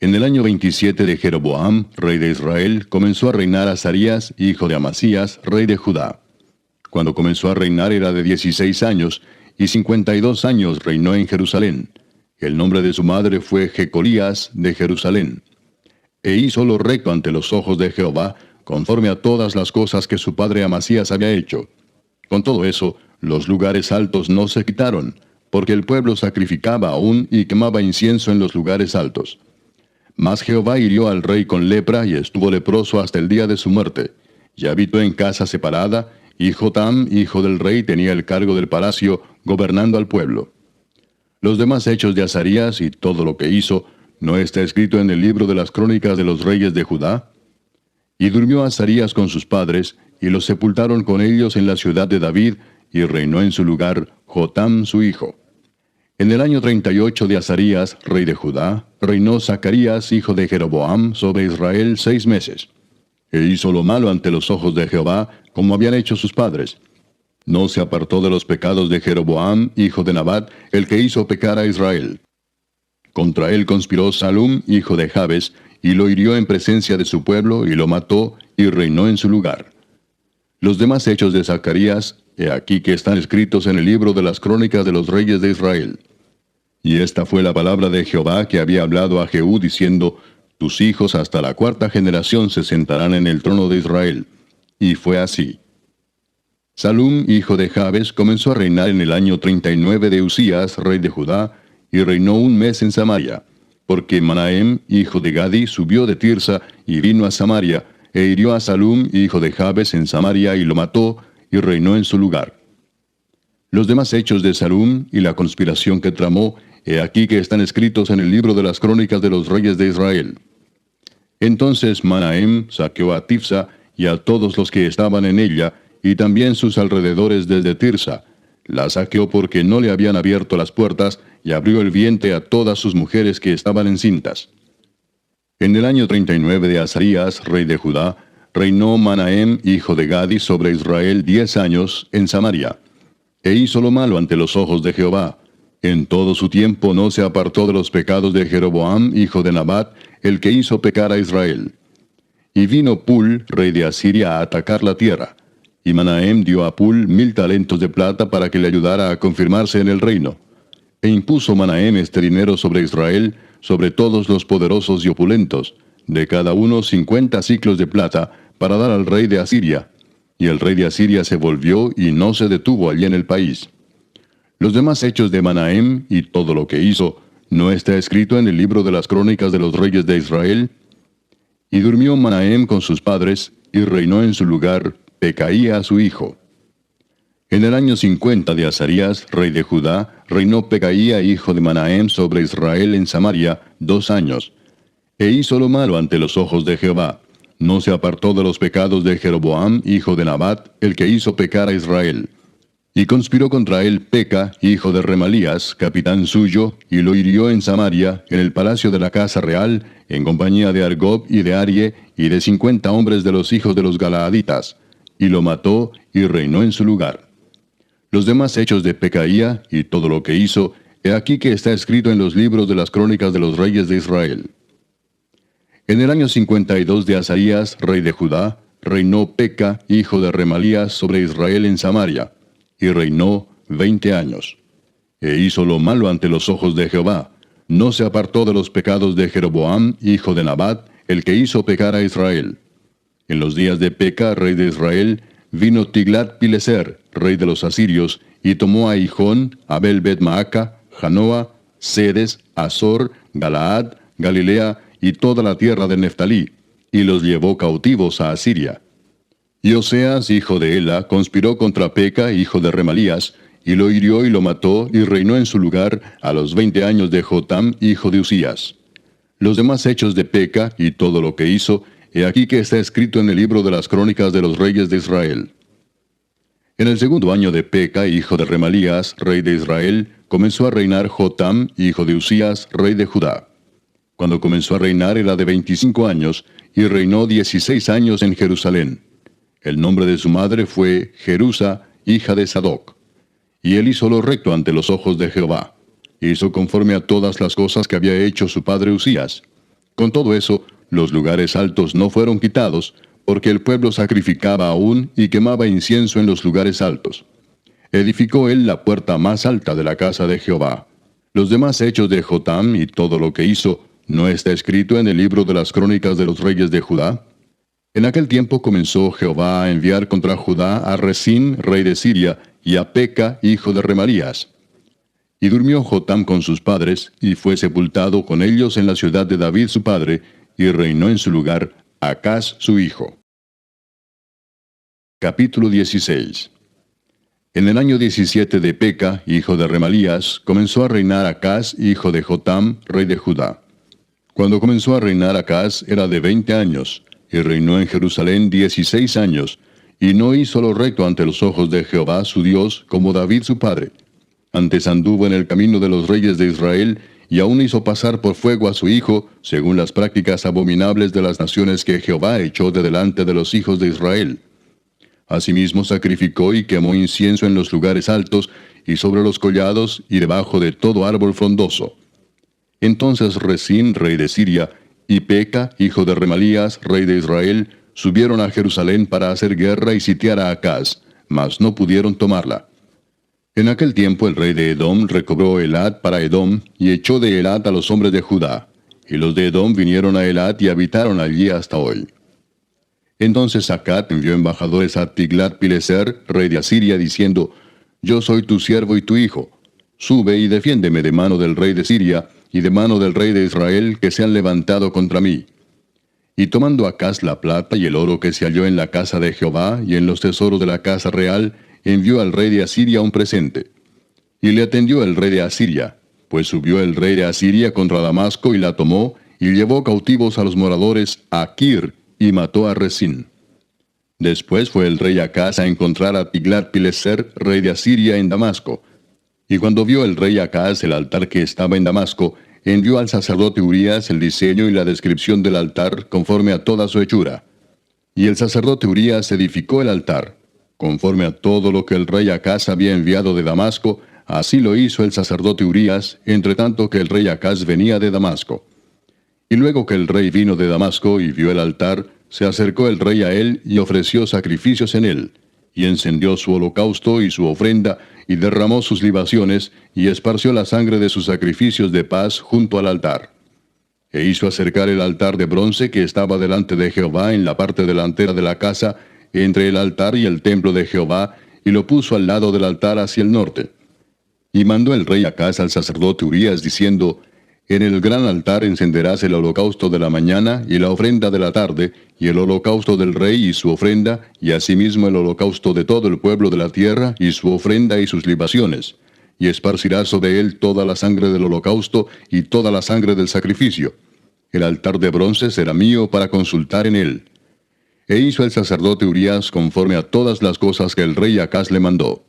[SPEAKER 1] En el año 27 de Jeroboam, rey de Israel, comenzó a reinar Azarías, hijo de Amasías, rey de Judá. Cuando comenzó a reinar era de 16 años, y 52 años reinó en Jerusalén. El nombre de su madre fue Jecolías de Jerusalén. E hizo lo recto ante los ojos de Jehová, conforme a todas las cosas que su padre Amasías había hecho. Con todo eso, los lugares altos no se quitaron, porque el pueblo sacrificaba aún y quemaba incienso en los lugares altos. Mas Jehová hirió al rey con lepra y estuvo leproso hasta el día de su muerte, y habitó en casa separada, y Jotam, hijo del rey, tenía el cargo del palacio, gobernando al pueblo. Los demás hechos de Azarías y todo lo que hizo, ¿no está escrito en el libro de las crónicas de los reyes de Judá? Y durmió Azarías con sus padres, y los sepultaron con ellos en la ciudad de David, y reinó en su lugar Jotam su hijo. En el año 38 de Azarías, rey de Judá, reinó Zacarías, hijo de Jeroboam, sobre Israel 6 meses. E hizo lo malo ante los ojos de Jehová, como habían hecho sus padres. No se apartó de los pecados de Jeroboam, hijo de Nabat, el que hizo pecar a Israel. Contra él conspiró Salum, hijo de Jabes, y lo hirió en presencia de su pueblo, y lo mató, y reinó en su lugar. Los demás hechos de Zacarías, he aquí que están escritos en el libro de las crónicas de los reyes de Israel. Y esta fue la palabra de Jehová que había hablado a Jehú, diciendo, tus hijos hasta la 4ª generación se sentarán en el trono de Israel. Y fue así. Salum, hijo de Jabes, comenzó a reinar en el año 39 de Usías, rey de Judá, y reinó 1 mes en Samaria, porque Manahem, hijo de Gadi, subió de Tirsa y vino a Samaria, e hirió a Salum, hijo de Jabes, en Samaria, y lo mató, y reinó en su lugar. Los demás hechos de Salum y la conspiración que tramó, he aquí que están escritos en el libro de las crónicas de los reyes de Israel. Entonces Manahem saqueó a Tifsa y a todos los que estaban en ella, y también sus alrededores desde Tirsa. La saqueó porque no le habían abierto las puertas, y abrió el vientre a todas sus mujeres que estaban encintas. En el año 39 de Azarías, rey de Judá, reinó Manahem, hijo de Gadi, sobre Israel 10 años, en Samaria. E hizo lo malo ante los ojos de Jehová. En todo su tiempo no se apartó de los pecados de Jeroboam, hijo de Nabat, el que hizo pecar a Israel. Y vino Pul, rey de Asiria, a atacar la tierra. Y Manahem dio a Pul 1000 talentos de plata para que le ayudara a confirmarse en el reino. E impuso Manahem este dinero sobre Israel, sobre todos los poderosos y opulentos, de cada uno 50 siclos de plata, para dar al rey de Asiria. Y el rey de Asiria se volvió y no se detuvo allí en el país. Los demás hechos de Manahem y todo lo que hizo, ¿no está escrito en el libro de las crónicas de los reyes de Israel? Y durmió Manahem con sus padres, y reinó en su lugar Pecaía su hijo. En el año 50 de Azarías, rey de Judá, reinó Pecaía, hijo de Manahem, sobre Israel en Samaria 2 años. E hizo lo malo ante los ojos de Jehová. No se apartó de los pecados de Jeroboam, hijo de Nabat, el que hizo pecar a Israel. Y conspiró contra él Peca, hijo de Remalías, capitán suyo, y lo hirió en Samaria, en el palacio de la casa real, en compañía de Argob y de Arie, y de 50 hombres de los hijos de los Galaaditas. Y lo mató, y reinó en su lugar. Los demás hechos de Pecaía, y todo lo que hizo, he aquí que está escrito en los libros de las crónicas de los reyes de Israel. En el año 52 de Azarías, rey de Judá, reinó Peca, hijo de Remalías, sobre Israel en Samaria, y reinó 20 años. E hizo lo malo ante los ojos de Jehová. No se apartó de los pecados de Jeroboam, hijo de Nabat, el que hizo pecar a Israel. En los días de Peca, rey de Israel, vino Tiglat-Pileser, rey de los asirios, y tomó a Hijón, Abel-Bet-Maaca, Janoa, Sedes, Azor, Galaad, Galilea y toda la tierra de Neftalí, y los llevó cautivos a Asiria. Y Oseas, hijo de Ela, conspiró contra Peca, hijo de Remalías, y lo hirió y lo mató, y reinó en su lugar a los 20 años de Jotam, hijo de Usías. Los demás hechos de Peca y todo lo que hizo, he aquí que está escrito en el libro de las crónicas de los reyes de Israel. En el segundo año de Peca, hijo de Remalías, rey de Israel, comenzó a reinar Jotam, hijo de Usías, rey de Judá. Cuando comenzó a reinar era de 25 años, y reinó 16 años en Jerusalén. El nombre de su madre fue Jerusa, hija de Sadoc. Y él hizo lo recto ante los ojos de Jehová. Hizo conforme a todas las cosas que había hecho su padre Usías. Con todo eso, los lugares altos no fueron quitados, porque el pueblo sacrificaba aún y quemaba incienso en los lugares altos. Edificó él la puerta más alta de la casa de Jehová. Los demás hechos de Jotam y todo lo que hizo, ¿no está escrito en el libro de las crónicas de los reyes de Judá? En aquel tiempo comenzó Jehová a enviar contra Judá a Resín, rey de Siria, y a Peca, hijo de Remalías. Y durmió Jotam con sus padres, y fue sepultado con ellos en la ciudad de David su padre, y reinó en su lugar Acaz su hijo. Capítulo 16. En el año 17 de Peca, hijo de Remalías, comenzó a reinar Acaz, hijo de Jotam, rey de Judá. Cuando comenzó a reinar Acaz era de 20 años, y reinó en Jerusalén 16 años, y no hizo lo recto ante los ojos de Jehová su Dios, como David su padre. Antes anduvo en el camino de los reyes de Israel, y aún hizo pasar por fuego a su hijo, según las prácticas abominables de las naciones que Jehová echó de delante de los hijos de Israel. Asimismo sacrificó y quemó incienso en los lugares altos, y sobre los collados, y debajo de todo árbol frondoso. Entonces Resín, rey de Siria, y Peca, hijo de Remalías, rey de Israel, subieron a Jerusalén para hacer guerra y sitiar a Acaz, mas no pudieron tomarla. En aquel tiempo el rey de Edom recobró Elat para Edom, y echó de Elat a los hombres de Judá, y los de Edom vinieron a Elat y habitaron allí hasta hoy. Entonces Acat envió embajadores a Tiglat-Pileser, rey de Asiria, diciendo: Yo soy tu siervo y tu hijo. Sube y defiéndeme de mano del rey de Siria, y de mano del rey de Israel, que se han levantado contra mí. Y tomando Acaz la plata y el oro que se halló en la casa de Jehová y en los tesoros de la casa real, envió al rey de Asiria un presente. Y le atendió el rey de Asiria, pues subió el rey de Asiria contra Damasco y la tomó, y llevó cautivos a los moradores a Kir, y mató a Resín. Después fue el rey Acaz a encontrar a Tiglat-Pileser, rey de Asiria, en Damasco. Y cuando vio el rey Acaz el altar que estaba en Damasco, envió al sacerdote Urías el diseño y la descripción del altar conforme a toda su hechura. Y el sacerdote Urías edificó el altar. Conforme a todo lo que el rey Acaz había enviado de Damasco, así lo hizo el sacerdote Urías, entre tanto que el rey Acaz venía de Damasco. Y luego que el rey vino de Damasco y vio el altar, se acercó el rey a él y ofreció sacrificios en él, y encendió su holocausto y su ofrenda, y derramó sus libaciones, y esparció la sangre de sus sacrificios de paz junto al altar. E hizo acercar el altar de bronce que estaba delante de Jehová en la parte delantera de la casa, entre el altar y el templo de Jehová, y lo puso al lado del altar hacia el norte. Y mandó el rey Acaz al sacerdote Urías, diciendo: En el gran altar encenderás el holocausto de la mañana y la ofrenda de la tarde, y el holocausto del rey y su ofrenda, y asimismo el holocausto de todo el pueblo de la tierra, y su ofrenda y sus libaciones. Y esparcirás sobre él toda la sangre del holocausto y toda la sangre del sacrificio. El altar de bronce será mío para consultar en él. E hizo el sacerdote Urías conforme a todas las cosas que el rey Acaz le mandó.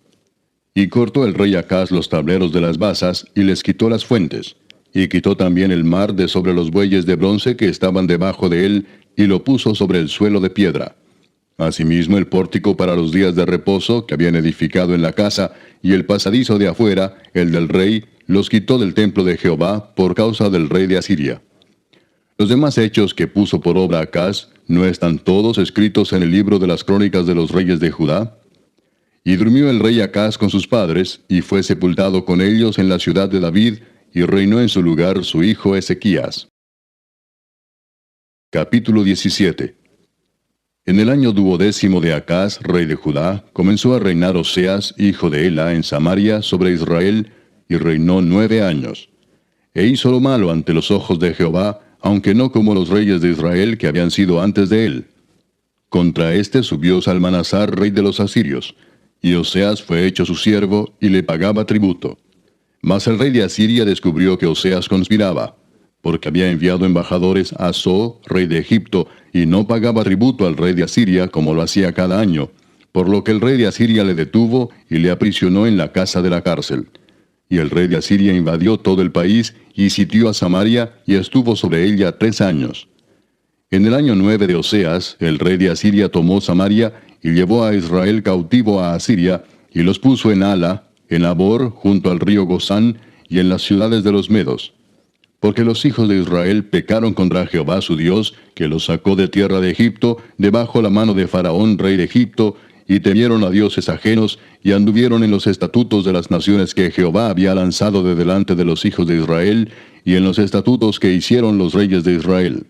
[SPEAKER 1] Y cortó el rey Acaz los tableros de las basas, y les quitó las fuentes. Y quitó también el mar de sobre los bueyes de bronce que estaban debajo de él, y lo puso sobre el suelo de piedra. Asimismo el pórtico para los días de reposo que habían edificado en la casa, y el pasadizo de afuera, el del rey, los quitó del templo de Jehová por causa del rey de Asiria. Los demás hechos que puso por obra Acaz, ¿no están todos escritos en el libro de las crónicas de los reyes de Judá? Y durmió el rey Acaz con sus padres, y fue sepultado con ellos en la ciudad de David, y reinó en su lugar su hijo Ezequías. Capítulo 17. En el año 12º de Acaz, rey de Judá, comenzó a reinar Oseas, hijo de Ela, en Samaria, sobre Israel, y reinó 9 años. E hizo lo malo ante los ojos de Jehová, aunque no como los reyes de Israel que habían sido antes de él. Contra éste subió Salmanasar, rey de los asirios, y Oseas fue hecho su siervo, y le pagaba tributo. Mas el rey de Asiria descubrió que Oseas conspiraba, porque había enviado embajadores a So, rey de Egipto, y no pagaba tributo al rey de Asiria como lo hacía cada año, por lo que el rey de Asiria le detuvo y le aprisionó en la casa de la cárcel. Y el rey de Asiria invadió todo el país y sitió a Samaria y estuvo sobre ella 3 años. En el año 9 de Oseas, el rey de Asiria tomó Samaria y llevó a Israel cautivo a Asiria, y los puso en Hala, en Abor, junto al río Gozán, y en las ciudades de los medos. Porque los hijos de Israel pecaron contra Jehová su Dios, que los sacó de tierra de Egipto, debajo la mano de Faraón, rey de Egipto, y temieron a dioses ajenos, y anduvieron en los estatutos de las naciones que Jehová había lanzado de delante de los hijos de Israel, y en los estatutos que hicieron los reyes de Israel.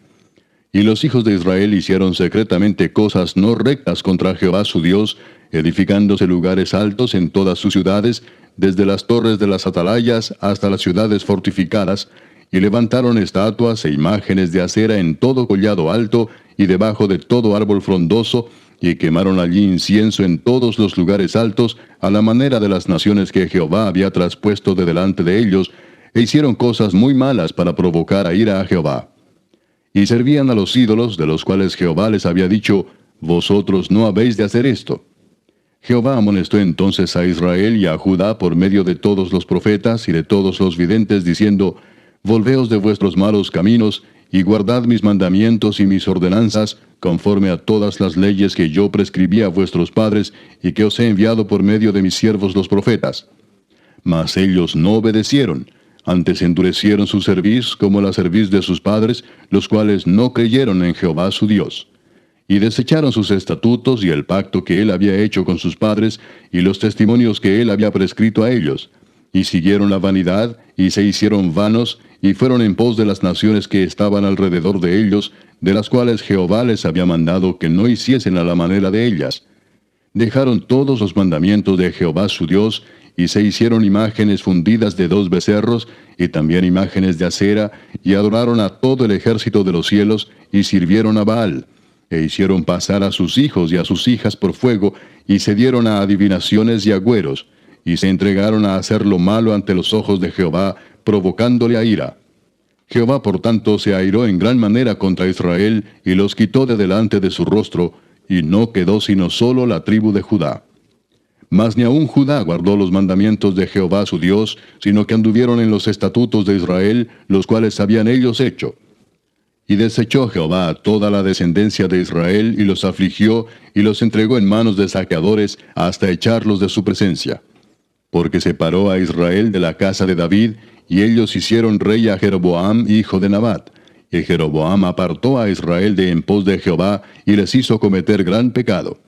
[SPEAKER 1] Y los hijos de Israel hicieron secretamente cosas no rectas contra Jehová su Dios, edificándose lugares altos en todas sus ciudades, desde las torres de las atalayas hasta las ciudades fortificadas, y levantaron estatuas e imágenes de acera en todo collado alto y debajo de todo árbol frondoso, y quemaron allí incienso en todos los lugares altos, a la manera de las naciones que Jehová había traspuesto de delante de ellos, e hicieron cosas muy malas para provocar a ira a Jehová. Y servían a los ídolos, de los cuales Jehová les había dicho, vosotros no habéis de hacer esto. Jehová amonestó entonces a Israel y a Judá por medio de todos los profetas y de todos los videntes, diciendo, volveos de vuestros malos caminos, y guardad mis mandamientos y mis ordenanzas, conforme a todas las leyes que yo prescribí a vuestros padres, y que os he enviado por medio de mis siervos los profetas. Mas ellos no obedecieron, antes endurecieron su cerviz como la cerviz de sus padres, los cuales no creyeron en Jehová su Dios. Y desecharon sus estatutos y el pacto que él había hecho con sus padres, y los testimonios que él había prescrito a ellos. Y siguieron la vanidad, y se hicieron vanos, y fueron en pos de las naciones que estaban alrededor de ellos, de las cuales Jehová les había mandado que no hiciesen a la manera de ellas. Dejaron todos los mandamientos de Jehová su Dios, y se hicieron imágenes fundidas de 2 becerros, y también imágenes de acera, y adoraron a todo el ejército de los cielos, y sirvieron a Baal, e hicieron pasar a sus hijos y a sus hijas por fuego, y se dieron a adivinaciones y agüeros, y se entregaron a hacer lo malo ante los ojos de Jehová, provocándole a ira. Jehová por tanto se airó en gran manera contra Israel, y los quitó de delante de su rostro, y no quedó sino solo la tribu de Judá. Mas ni aun Judá guardó los mandamientos de Jehová su Dios, sino que anduvieron en los estatutos de Israel, los cuales habían ellos hecho. Y desechó Jehová a toda la descendencia de Israel, y los afligió, y los entregó en manos de saqueadores, hasta echarlos de su presencia. Porque separó a Israel de la casa de David, y ellos hicieron rey a Jeroboam, hijo de Nabat. Y Jeroboam apartó a Israel de en pos de Jehová, y les hizo cometer gran pecado.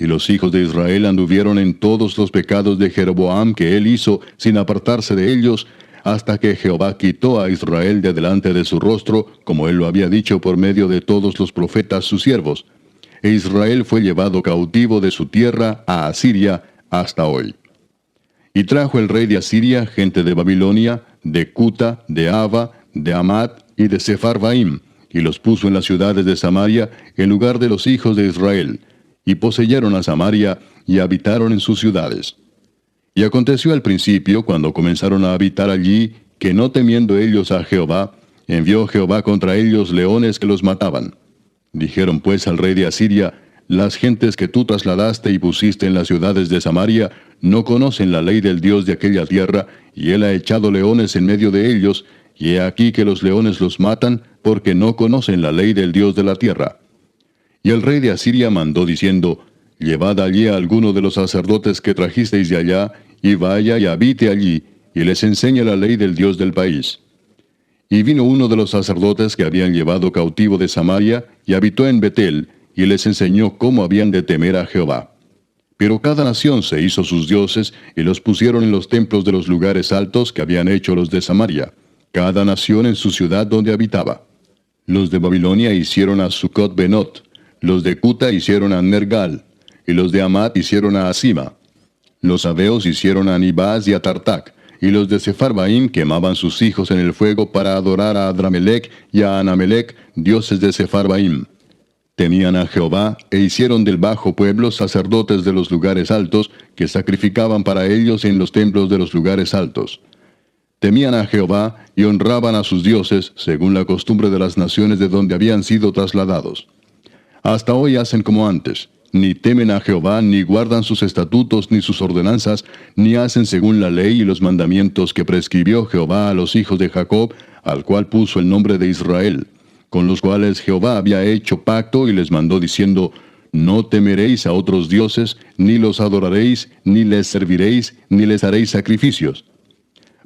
[SPEAKER 1] Y los hijos de Israel anduvieron en todos los pecados de Jeroboam que él hizo, sin apartarse de ellos, hasta que Jehová quitó a Israel de delante de su rostro, como él lo había dicho por medio de todos los profetas sus siervos. E Israel fue llevado cautivo de su tierra a Asiria hasta hoy. Y trajo el rey de Asiria gente de Babilonia, de Cuta, de Ava, de Amat y de Sepharvaim, y los puso en las ciudades de Samaria, en lugar de los hijos de Israel, y poseyeron a Samaria, y habitaron en sus ciudades. Y aconteció al principio, cuando comenzaron a habitar allí, que no temiendo ellos a Jehová, envió Jehová contra ellos leones que los mataban. Dijeron pues al rey de Asiria, las gentes que tú trasladaste y pusiste en las ciudades de Samaria, no conocen la ley del Dios de aquella tierra, y él ha echado leones en medio de ellos, y he aquí que los leones los matan, porque no conocen la ley del Dios de la tierra. Y el rey de Asiria mandó diciendo, llevad allí a alguno de los sacerdotes que trajisteis de allá, y vaya y habite allí, y les enseñe la ley del Dios del país. Y vino uno de los sacerdotes que habían llevado cautivo de Samaria, y habitó en Betel, y les enseñó cómo habían de temer a Jehová. Pero cada nación se hizo sus dioses y los pusieron en los templos de los lugares altos que habían hecho los de Samaria, cada nación en su ciudad donde habitaba. Los de Babilonia hicieron a Sucot Benot, los de Cuta hicieron a Nergal, y los de Amat hicieron a Asima. Los sabeos hicieron a Anibas y a Tartac, y los de Sepharvaim quemaban sus hijos en el fuego para adorar a Adramelech y a Anamelech, dioses de Sepharvaim. Temían a Jehová, e hicieron del bajo pueblo sacerdotes de los lugares altos, que sacrificaban para ellos en los templos de los lugares altos. Temían a Jehová, y honraban a sus dioses, según la costumbre de las naciones de donde habían sido trasladados. Hasta hoy hacen como antes. Ni temen a Jehová, ni guardan sus estatutos, ni sus ordenanzas, ni hacen según la ley y los mandamientos que prescribió Jehová a los hijos de Jacob, al cual puso el nombre de Israel, con los cuales Jehová había hecho pacto y les mandó diciendo: No temeréis a otros dioses, ni los adoraréis, ni les serviréis, ni les haréis sacrificios.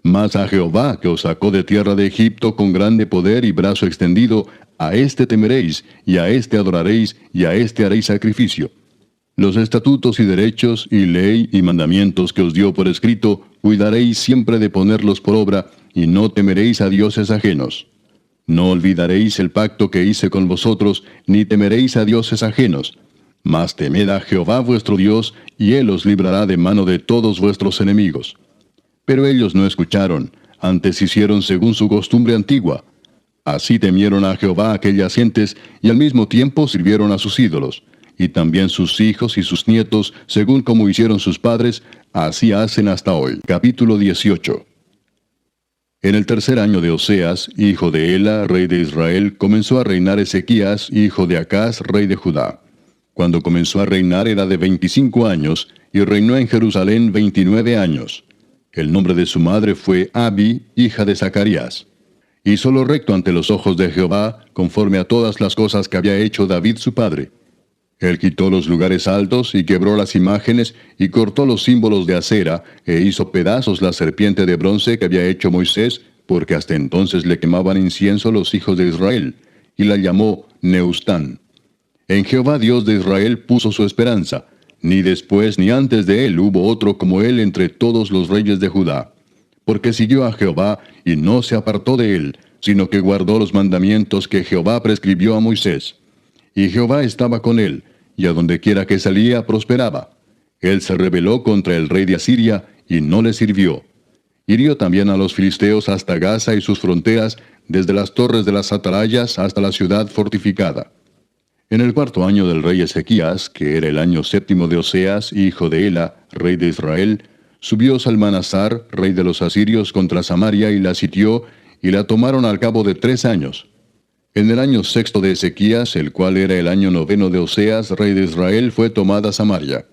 [SPEAKER 1] Mas a Jehová, que os sacó de tierra de Egipto con grande poder y brazo extendido, a éste temeréis, y a éste adoraréis, y a éste haréis sacrificio. Los estatutos y derechos, y ley y mandamientos que os dio por escrito, cuidaréis siempre de ponerlos por obra, y no temeréis a dioses ajenos. No olvidaréis el pacto que hice con vosotros, ni temeréis a dioses ajenos. Mas temed a Jehová vuestro Dios, y él os librará de mano de todos vuestros enemigos. Pero ellos no escucharon, antes hicieron según su costumbre antigua. Así temieron a Jehová aquellas gentes, y al mismo tiempo sirvieron a sus ídolos. Y también sus hijos y sus nietos, según como hicieron sus padres, así hacen hasta hoy. Capítulo 18. En el tercer año de Oseas, hijo de Ela, rey de Israel, comenzó a reinar Ezequías, hijo de Acaz, rey de Judá. Cuando comenzó a reinar era de 25 años, y reinó en Jerusalén 29 años. El nombre de su madre fue Abi, hija de Zacarías. Hizo lo recto ante los ojos de Jehová, conforme a todas las cosas que había hecho David su padre. Él quitó los lugares altos, y quebró las imágenes, y cortó los símbolos de acera, e hizo pedazos la serpiente de bronce que había hecho Moisés, porque hasta entonces le quemaban incienso los hijos de Israel, y la llamó Neustán. En Jehová Dios de Israel puso su esperanza. Ni después ni antes de él hubo otro como él entre todos los reyes de Judá. Porque siguió a Jehová, y no se apartó de él, sino que guardó los mandamientos que Jehová prescribió a Moisés. Y Jehová estaba con él, y a donde quiera que salía prosperaba. Él se rebeló contra el rey de Asiria, y no le sirvió. Hirió también a los filisteos hasta Gaza y sus fronteras, desde las torres de las atalayas hasta la ciudad fortificada. En el cuarto año del rey Ezequías, que era el año séptimo de Oseas, hijo de Ela, rey de Israel, subió Salmanasar, rey de los asirios, contra Samaria, y la sitió, y la tomaron al cabo de 3 años. En el año sexto de Ezequías, el cual era el año noveno de Oseas, rey de Israel, fue tomada Samaria.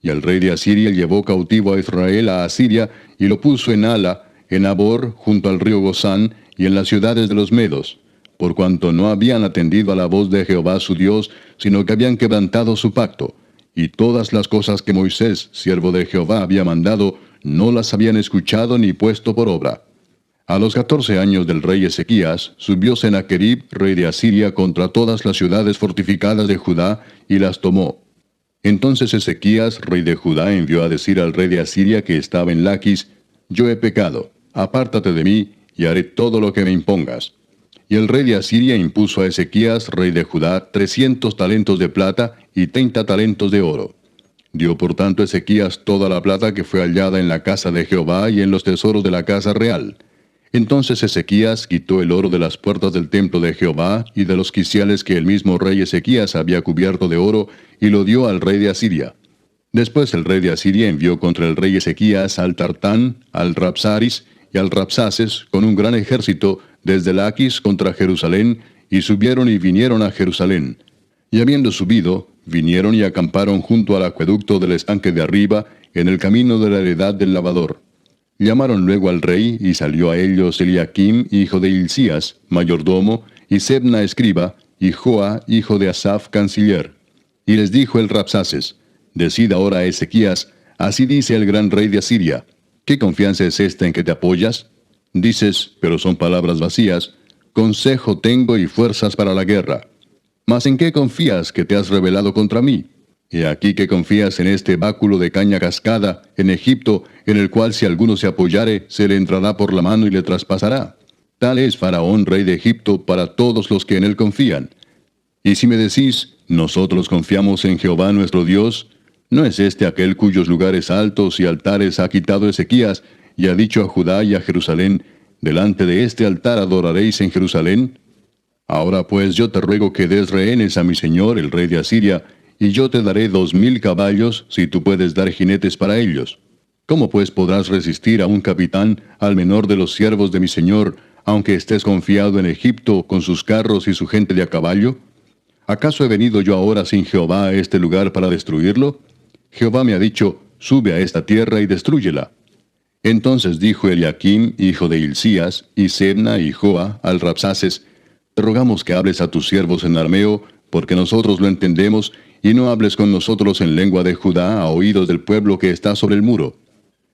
[SPEAKER 1] Y el rey de Asiria llevó cautivo a Israel a Asiria, y lo puso en Ala, en Abor, junto al río Gozán, y en las ciudades de los medos, por cuanto no habían atendido a la voz de Jehová su Dios, sino que habían quebrantado su pacto, y todas las cosas que Moisés, siervo de Jehová, había mandado, no las habían escuchado ni puesto por obra. A los 14 años del rey Ezequías, subió Sennacherib, rey de Asiria, contra todas las ciudades fortificadas de Judá, y las tomó. Entonces Ezequías, rey de Judá, envió a decir al rey de Asiria que estaba en Laquis: Yo he pecado, apártate de mí, y haré todo lo que me impongas. Y el rey de Asiria impuso a Ezequías, rey de Judá, 300 talentos de plata y 30 talentos de oro. Dio por tanto Ezequías toda la plata que fue hallada en la casa de Jehová y en los tesoros de la casa real. Entonces Ezequías quitó el oro de las puertas del templo de Jehová y de los quiciales que el mismo rey Ezequías había cubierto de oro, y lo dio al rey de Asiria. Después el rey de Asiria envió contra el rey Ezequías al Tartán, al Rapsaris y al Rapsaces con un gran ejército desde Laquis contra Jerusalén, y subieron y vinieron a Jerusalén. Y habiendo subido, vinieron y acamparon junto al acueducto del estanque de arriba, en el camino de la heredad del lavador. Llamaron luego al rey, y salió a ellos Eliaquim, hijo de Hilcías, mayordomo, y Sebna escriba, y Joa, hijo de Asaph, canciller. Y les dijo el Rapsaces: Decid ahora a Ezequías: Así dice el gran rey de Asiria: ¿Qué confianza es esta en que te apoyas? Dices, pero son palabras vacías: Consejo tengo y fuerzas para la guerra. Mas ¿en qué confías que te has rebelado contra mí? He aquí que confías en este báculo de caña cascada en Egipto, en el cual si alguno se apoyare, se le entrará por la mano y le traspasará. Tal es Faraón, rey de Egipto, para todos los que en él confían. Y si me decís, nosotros confiamos en Jehová nuestro Dios, ¿no es este aquel cuyos lugares altos y altares ha quitado Ezequías, y ha dicho a Judá y a Jerusalén, delante de este altar adoraréis en Jerusalén? Ahora pues yo te ruego que des rehenes a mi señor, el rey de Asiria, y yo te daré 2000 caballos, si tú puedes dar jinetes para ellos. ¿Cómo pues podrás resistir a un capitán, al menor de los siervos de mi señor, aunque estés confiado en Egipto, con sus carros y su gente de a caballo? ¿Acaso he venido yo ahora sin Jehová a este lugar para destruirlo? Jehová me ha dicho, sube a esta tierra y destrúyela. Entonces dijo Eliaquim, hijo de Hilcías, y Sebna y Joa, al Rabsaces, te rogamos que hables a tus siervos en arameo, porque nosotros lo entendemos, y no hables con nosotros en lengua de Judá a oídos del pueblo que está sobre el muro.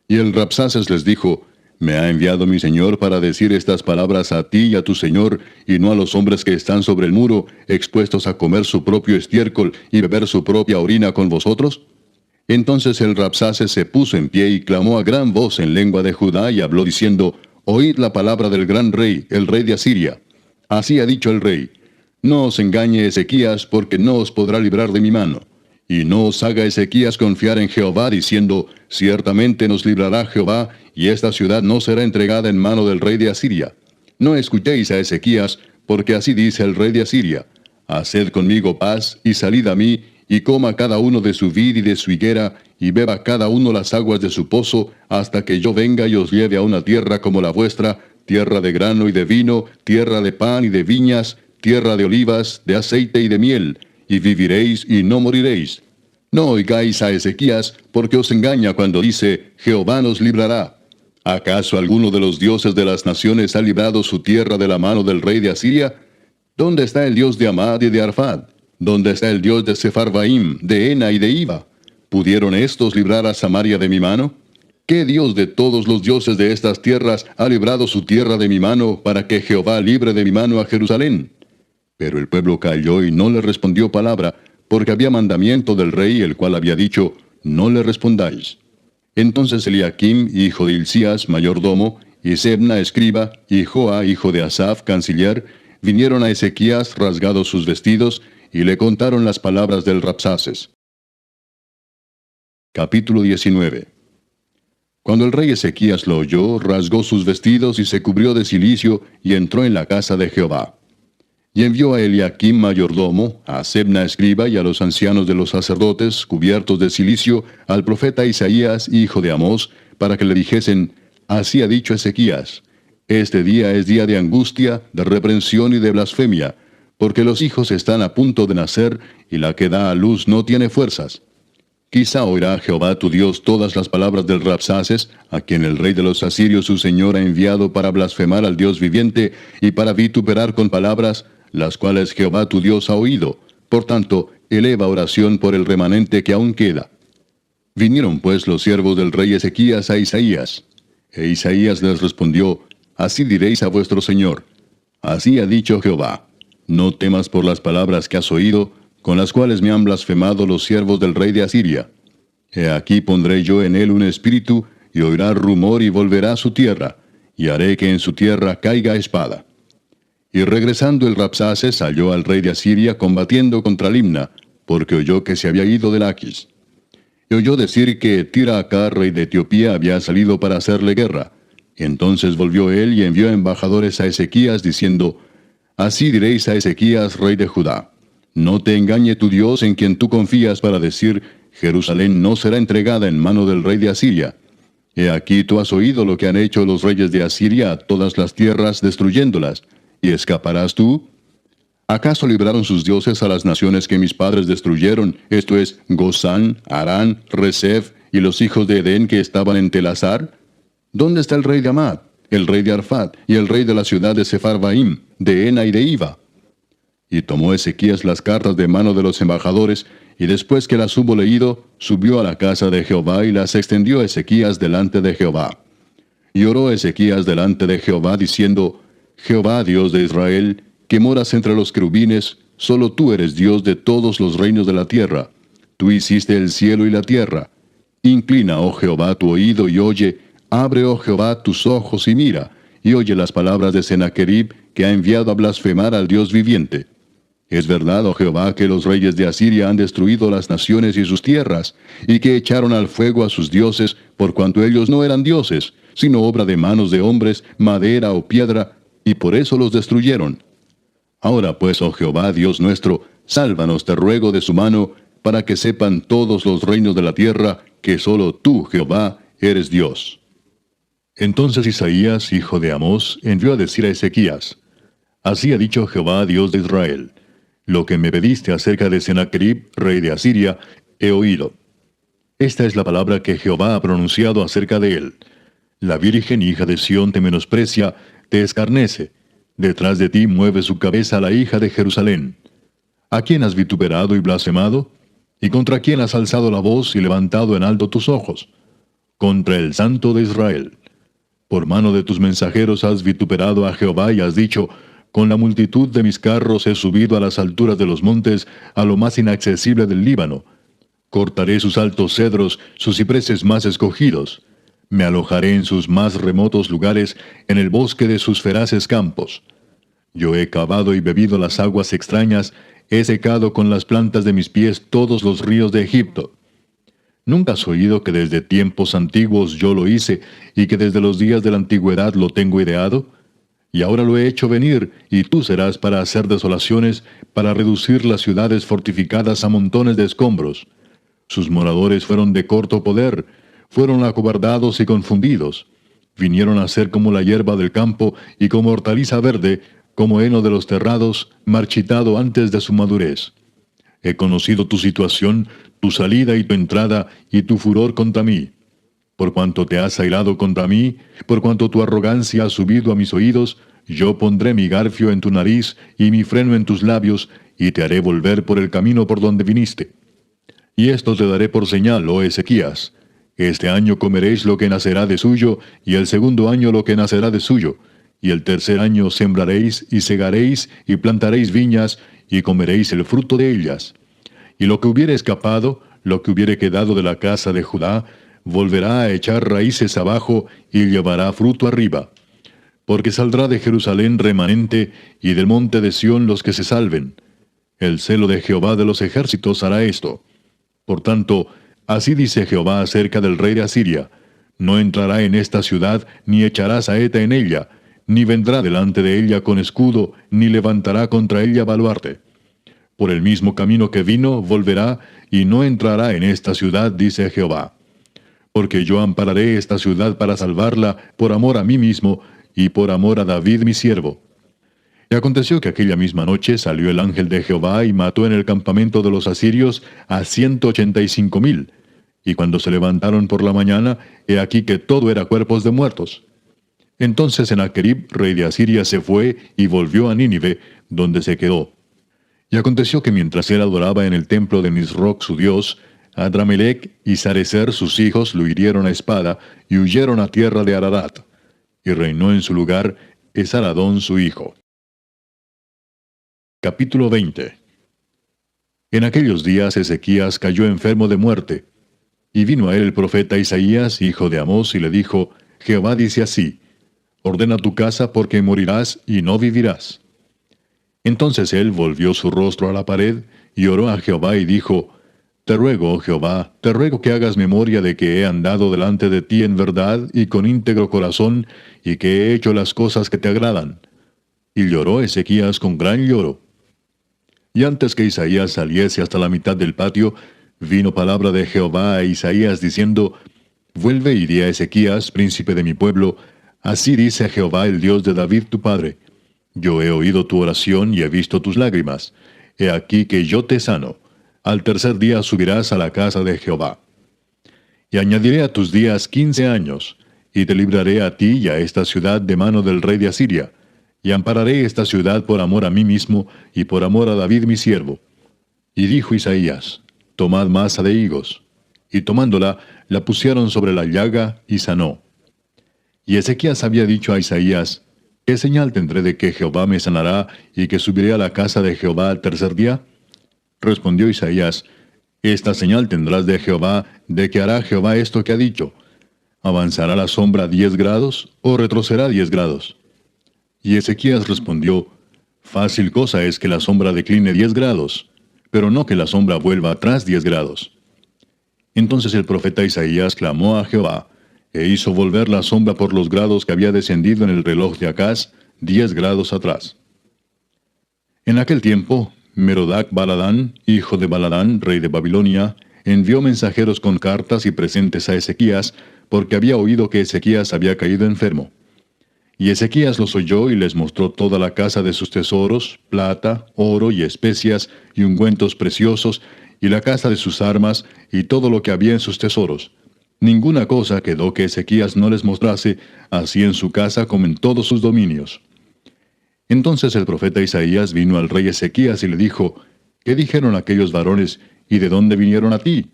[SPEAKER 1] Y el Rabsaces les dijo, me ha enviado mi señor para decir estas palabras a ti y a tu señor, y no a los hombres que están sobre el muro, expuestos a comer su propio estiércol y beber su propia orina con vosotros. Entonces el Rabsaces se puso en pie y clamó a gran voz en lengua de Judá y habló diciendo, oíd la palabra del gran rey, el rey de Asiria. Así ha dicho el rey, no os engañe Ezequías, porque no os podrá librar de mi mano. Y no os haga Ezequías confiar en Jehová, diciendo, ciertamente nos librará Jehová, y esta ciudad no será entregada en mano del rey de Asiria. No escuchéis a Ezequías, porque así dice el rey de Asiria, haced conmigo paz, y salid a mí, y coma cada uno de su vid y de su higuera, y beba cada uno las aguas de su pozo, hasta que yo venga y os lleve a una tierra como la vuestra, tierra de grano y de vino, tierra de pan y de viñas, tierra de olivas, de aceite y de miel, y viviréis y no moriréis. No oigáis a Ezequías, porque os engaña cuando dice, Jehová nos librará. ¿Acaso alguno de los dioses de las naciones ha librado su tierra de la mano del rey de Asiria? ¿Dónde está el Dios de Amad y de Arfad? ¿Dónde está el Dios de Sepharvaim, de Ena y de Iva? ¿Pudieron estos librar a Samaria de mi mano? ¿Qué Dios de todos los dioses de estas tierras ha librado su tierra de mi mano, para que Jehová libre de mi mano a Jerusalén? Pero el pueblo calló y no le respondió palabra, porque había mandamiento del rey, el cual había dicho, no le respondáis. Entonces Eliaquim, hijo de Hilcías, mayordomo, y Sebna, escriba, y Joa, hijo de Asaph, canciller, vinieron a Ezequías rasgados sus vestidos, y le contaron las palabras del Rabsaces. Capítulo 19. Cuando el rey Ezequías lo oyó, rasgó sus vestidos y se cubrió de cilicio, y entró en la casa de Jehová. Y envió a Eliaquim mayordomo, a Sebna escriba y a los ancianos de los sacerdotes, cubiertos de cilicio, al profeta Isaías, hijo de Amós, para que le dijesen, así ha dicho Ezequías, este día es día de angustia, de reprensión y de blasfemia, porque los hijos están a punto de nacer, y la que da a luz no tiene fuerzas. Quizá oirá Jehová tu Dios todas las palabras del Rabsaces, a quien el rey de los asirios su señor ha enviado para blasfemar al Dios viviente, y para vituperar con palabras, las cuales Jehová tu Dios ha oído. Por tanto, eleva oración por el remanente que aún queda. Vinieron pues los siervos del rey Ezequías a Isaías. E Isaías les respondió, así diréis a vuestro señor, así ha dicho Jehová, no temas por las palabras que has oído, con las cuales me han blasfemado los siervos del rey de Asiria. He aquí pondré yo en él un espíritu, y oirá rumor y volverá a su tierra, y haré que en su tierra caiga espada. Y regresando el Rabsaces halló al rey de Asiria combatiendo contra Limna, porque oyó que se había ido de Laquis. Y oyó decir que Tiraacá, rey de Etiopía, había salido para hacerle guerra. Entonces volvió él y envió embajadores a Ezequías, diciendo, así diréis a Ezequías, rey de Judá, no te engañe tu Dios en quien tú confías para decir, Jerusalén no será entregada en mano del rey de Asiria. He aquí tú has oído lo que han hecho los reyes de Asiria a todas las tierras, destruyéndolas. ¿Y escaparás tú? ¿Acaso libraron sus dioses a las naciones que mis padres destruyeron, esto es, Gozán, Harán, Resef y los hijos de Edén que estaban en Telasar? ¿Dónde está el rey de Amad, el rey de Arfad y el rey de la ciudad de Sepharvaim, de Ena y de Iva? Y tomó Ezequías las cartas de mano de los embajadores, y después que las hubo leído, subió a la casa de Jehová y las extendió Ezequías delante de Jehová. Y oró Ezequías delante de Jehová, diciendo, Jehová, Dios de Israel, que moras entre los querubines, solo tú eres Dios de todos los reinos de la tierra. Tú hiciste el cielo y la tierra. Inclina, oh Jehová, tu oído y oye, abre, oh Jehová, tus ojos y mira, y oye las palabras de Sennacherib, que ha enviado a blasfemar al Dios viviente. Es verdad, oh Jehová, que los reyes de Asiria han destruido las naciones y sus tierras, y que echaron al fuego a sus dioses, por cuanto ellos no eran dioses, sino obra de manos de hombres, madera o piedra, y por eso los destruyeron. Ahora pues, oh Jehová, Dios nuestro, sálvanos, te ruego, de su mano, para que sepan todos los reinos de la tierra, que solo tú, Jehová, eres Dios. Entonces Isaías, hijo de Amós, envió a decir a Ezequías: Así ha dicho Jehová, Dios de Israel: Lo que me pediste acerca de Sennacherib, rey de Asiria, he oído. Esta es la palabra que Jehová ha pronunciado acerca de él. La virgen hija de Sión te menosprecia, te escarnece. Detrás de ti mueve su cabeza la hija de Jerusalén. ¿A quién has vituperado y blasfemado? ¿Y contra quién has alzado la voz y levantado en alto tus ojos? Contra el Santo de Israel. Por mano de tus mensajeros has vituperado a Jehová y has dicho: Con la multitud de mis carros he subido a las alturas de los montes, a lo más inaccesible del Líbano. Cortaré sus altos cedros, sus cipreses más escogidos. Me alojaré en sus más remotos lugares, en el bosque de sus feraces campos. Yo he cavado y bebido las aguas extrañas, he secado con las plantas de mis pies todos los ríos de Egipto. ¿Nunca has oído que desde tiempos antiguos yo lo hice, y que desde los días de la antigüedad lo tengo ideado? Y ahora lo he hecho venir, y tú serás para hacer desolaciones, para reducir las ciudades fortificadas a montones de escombros. Sus moradores fueron de corto poder, fueron acobardados y confundidos. Vinieron a ser como la hierba del campo y como hortaliza verde, como heno de los terrados, marchitado antes de su madurez. He conocido tu situación, tu salida y tu entrada, y tu furor contra mí. Por cuanto te has airado contra mí, por cuanto tu arrogancia ha subido a mis oídos, yo pondré mi garfio en tu nariz y mi freno en tus labios, y te haré volver por el camino por donde viniste. Y esto te daré por señal, oh Ezequías: Este año comeréis lo que nacerá de suyo, y el segundo año lo que nacerá de suyo, y el tercer año sembraréis, y segaréis, y plantaréis viñas, y comeréis el fruto de ellas. Y lo que hubiere escapado, lo que hubiere quedado de la casa de Judá, volverá a echar raíces abajo, y llevará fruto arriba. Porque saldrá de Jerusalén remanente, y del monte de Sión los que se salven. El celo de Jehová de los ejércitos hará esto. Por tanto, así dice Jehová acerca del rey de Asiria: No entrará en esta ciudad, ni echará saeta en ella, ni vendrá delante de ella con escudo, ni levantará contra ella baluarte. Por el mismo camino que vino, volverá, y no entrará en esta ciudad, dice Jehová. Porque yo ampararé esta ciudad para salvarla, por amor a mí mismo, y por amor a David mi siervo. Y aconteció que aquella misma noche salió el ángel de Jehová y mató en el campamento de los asirios a 185,000. Y cuando se levantaron por la mañana, he aquí que todo era cuerpos de muertos. Entonces Sennacherib, rey de Asiria, se fue y volvió a Nínive, donde se quedó. Y aconteció que mientras él adoraba en el templo de Nisroch su dios, Adramelech y Sarecer sus hijos lo hirieron a espada y huyeron a tierra de Ararat. Y reinó en su lugar Esaradón su hijo. Capítulo 20. En aquellos días Ezequías cayó enfermo de muerte. Y vino a él el profeta Isaías, hijo de Amós, y le dijo: Jehová dice así: Ordena tu casa, porque morirás y no vivirás. Entonces él volvió su rostro a la pared, y oró a Jehová y dijo: Te ruego, oh Jehová, te ruego que hagas memoria de que he andado delante de ti en verdad y con íntegro corazón, y que he hecho las cosas que te agradan. Y lloró Ezequías con gran lloro. Y antes que Isaías saliese hasta la mitad del patio, vino palabra de Jehová a Isaías diciendo: Vuelve y di a Ezequías, príncipe de mi pueblo: Así dice Jehová, el Dios de David tu padre: Yo he oído tu oración y he visto tus lágrimas. He aquí que yo te sano. Al tercer día subirás a la casa de Jehová. Y añadiré a tus días 15 años, y te libraré a ti y a esta ciudad de mano del rey de Asiria. Y ampararé esta ciudad por amor a mí mismo, y por amor a David mi siervo. Y dijo Isaías: Tomad masa de higos. Y tomándola, la pusieron sobre la llaga, y sanó. Y Ezequías había dicho a Isaías: ¿Qué señal tendré de que Jehová me sanará, y que subiré a la casa de Jehová al tercer día? Respondió Isaías: Esta señal tendrás de Jehová, de que hará Jehová esto que ha dicho. ¿Avanzará la sombra 10 grados, o retrocederá 10 grados? Y Ezequías respondió, Fácil cosa es que la sombra decline 10 grados, pero no que la sombra vuelva atrás 10 grados. Entonces el profeta Isaías clamó a Jehová, e hizo volver la sombra por los grados que había descendido en el reloj de Acaz, 10 grados atrás. En aquel tiempo, Merodac Baladán, hijo de Baladán, rey de Babilonia, envió mensajeros con cartas y presentes a Ezequías, porque había oído que Ezequías había caído enfermo. Y Ezequías los oyó y les mostró toda la casa de sus tesoros, plata, oro y especias, y ungüentos preciosos, y la casa de sus armas, y todo lo que había en sus tesoros. Ninguna cosa quedó que Ezequías no les mostrase, así en su casa como en todos sus dominios. Entonces el profeta Isaías vino al rey Ezequías y le dijo, ¿Qué dijeron aquellos varones, y de dónde vinieron a ti?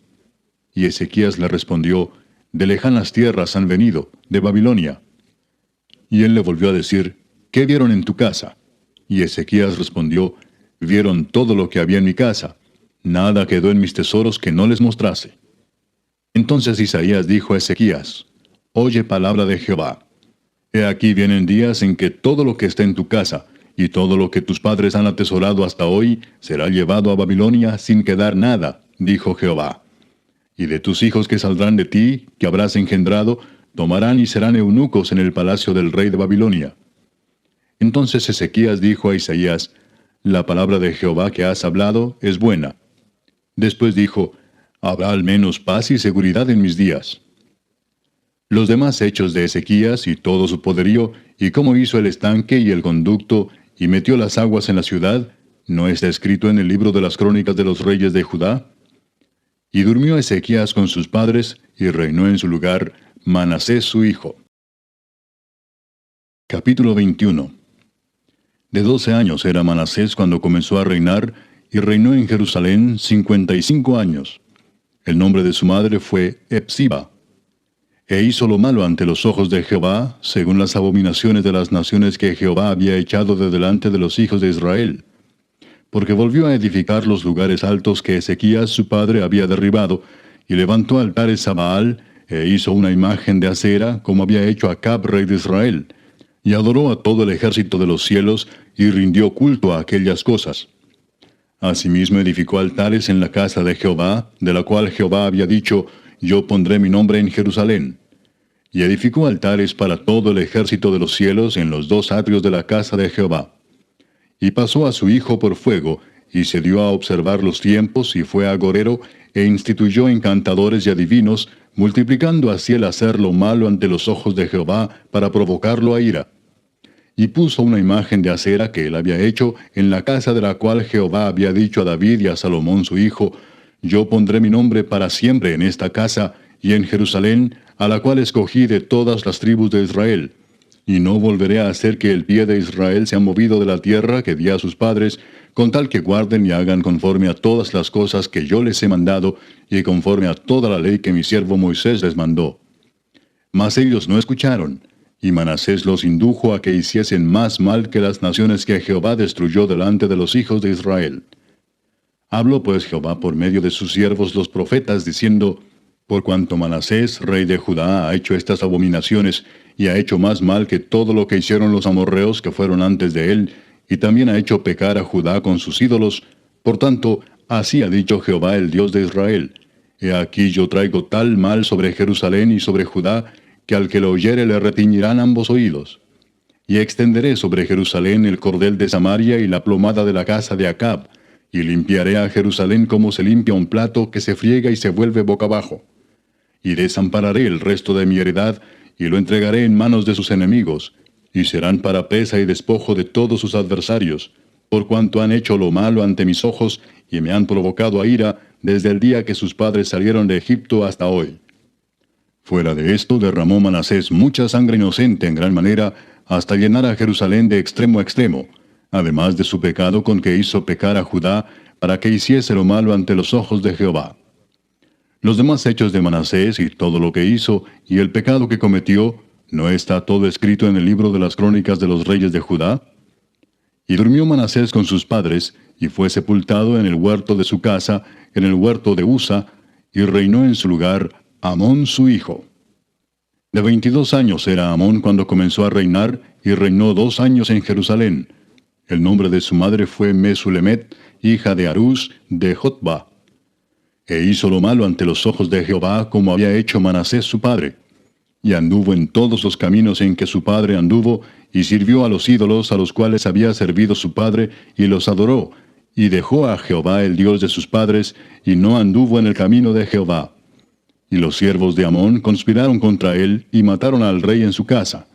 [SPEAKER 1] Y Ezequías le respondió, De lejanas tierras han venido, de Babilonia. Y él le volvió a decir, ¿Qué vieron en tu casa? Y Ezequías respondió, Vieron todo lo que había en mi casa. Nada quedó en mis tesoros que no les mostrase. Entonces Isaías dijo a Ezequías, Oye palabra de Jehová. He aquí vienen días en que todo lo que está en tu casa, y todo lo que tus padres han atesorado hasta hoy, será llevado a Babilonia sin quedar nada, dijo Jehová. Y de tus hijos que saldrán de ti, que habrás engendrado, tomarán y serán eunucos en el palacio del rey de Babilonia. Entonces Ezequías dijo a Isaías, La palabra de Jehová que has hablado es buena. Después dijo, Habrá al menos paz y seguridad en mis días. Los demás hechos de Ezequías y todo su poderío, y cómo hizo el estanque y el conducto, y metió las aguas en la ciudad, ¿no está escrito en el libro de las crónicas de los reyes de Judá? Y durmió Ezequías con sus padres, y reinó en su lugar Manasés su hijo. Capítulo 21. De 12 años era Manasés cuando comenzó a reinar, y reinó en Jerusalén 55 años. El nombre de su madre fue Hepsiba. E hizo lo malo ante los ojos de Jehová, según las abominaciones de las naciones que Jehová había echado de delante de los hijos de Israel. Porque volvió a edificar los lugares altos que Ezequías su padre había derribado, y levantó altares a Baal, e hizo una imagen de acera, como había hecho Acab rey de Israel, y adoró a todo el ejército de los cielos, y rindió culto a aquellas cosas. Asimismo edificó altares en la casa de Jehová, de la cual Jehová había dicho, Yo pondré mi nombre en Jerusalén. Y edificó altares para todo el ejército de los cielos en los 2 atrios de la casa de Jehová. Y pasó a su hijo por fuego, y se dio a observar los tiempos, y fue agorero, e instituyó encantadores y adivinos, multiplicando así el hacer lo malo ante los ojos de Jehová, para provocarlo a ira. Y puso una imagen de acera que él había hecho en la casa de la cual Jehová había dicho a David y a Salomón su hijo, Yo pondré mi nombre para siempre en esta casa, y en Jerusalén, a la cual escogí de todas las tribus de Israel. Y no volveré a hacer que el pie de Israel sea movido de la tierra que di a sus padres, con tal que guarden y hagan conforme a todas las cosas que yo les he mandado, y conforme a toda la ley que mi siervo Moisés les mandó. Mas ellos no escucharon, y Manasés los indujo a que hiciesen más mal que las naciones que Jehová destruyó delante de los hijos de Israel. Habló pues Jehová por medio de sus siervos los profetas, diciendo, Por cuanto Manasés, rey de Judá, ha hecho estas abominaciones, y ha hecho más mal que todo lo que hicieron los amorreos que fueron antes de él, y también ha hecho pecar a Judá con sus ídolos, por tanto, así ha dicho Jehová el Dios de Israel, He aquí yo traigo tal mal sobre Jerusalén y sobre Judá, que al que lo oyere le retiñirán ambos oídos. Y extenderé sobre Jerusalén el cordel de Samaria y la plomada de la casa de Acab, y limpiaré a Jerusalén como se limpia un plato que se friega y se vuelve boca abajo. Y desampararé el resto de mi heredad, y lo entregaré en manos de sus enemigos, y serán para presa y despojo de todos sus adversarios, por cuanto han hecho lo malo ante mis ojos, y me han provocado a ira desde el día que sus padres salieron de Egipto hasta hoy. Fuera de esto derramó Manasés mucha sangre inocente en gran manera, hasta llenar a Jerusalén de extremo a extremo, además de su pecado con que hizo pecar a Judá, para que hiciese lo malo ante los ojos de Jehová. Los demás hechos de Manasés y todo lo que hizo, y el pecado que cometió, ¿no está todo escrito en el libro de las crónicas de los reyes de Judá? Y durmió Manasés con sus padres, y fue sepultado en el huerto de su casa, en el huerto de Usa, y reinó en su lugar Amón su hijo. De 22 años era Amón cuando comenzó a reinar, y reinó 2 años en Jerusalén. El nombre de su madre fue Mesulemet, hija de Harús de Jotba. E hizo lo malo ante los ojos de Jehová, como había hecho Manasés su padre. Y anduvo en todos los caminos en que su padre anduvo, y sirvió a los ídolos a los cuales había servido su padre, y los adoró, y dejó a Jehová el Dios de sus padres, y no anduvo en el camino de Jehová. Y los siervos de Amón conspiraron contra él, y mataron al rey en su casa.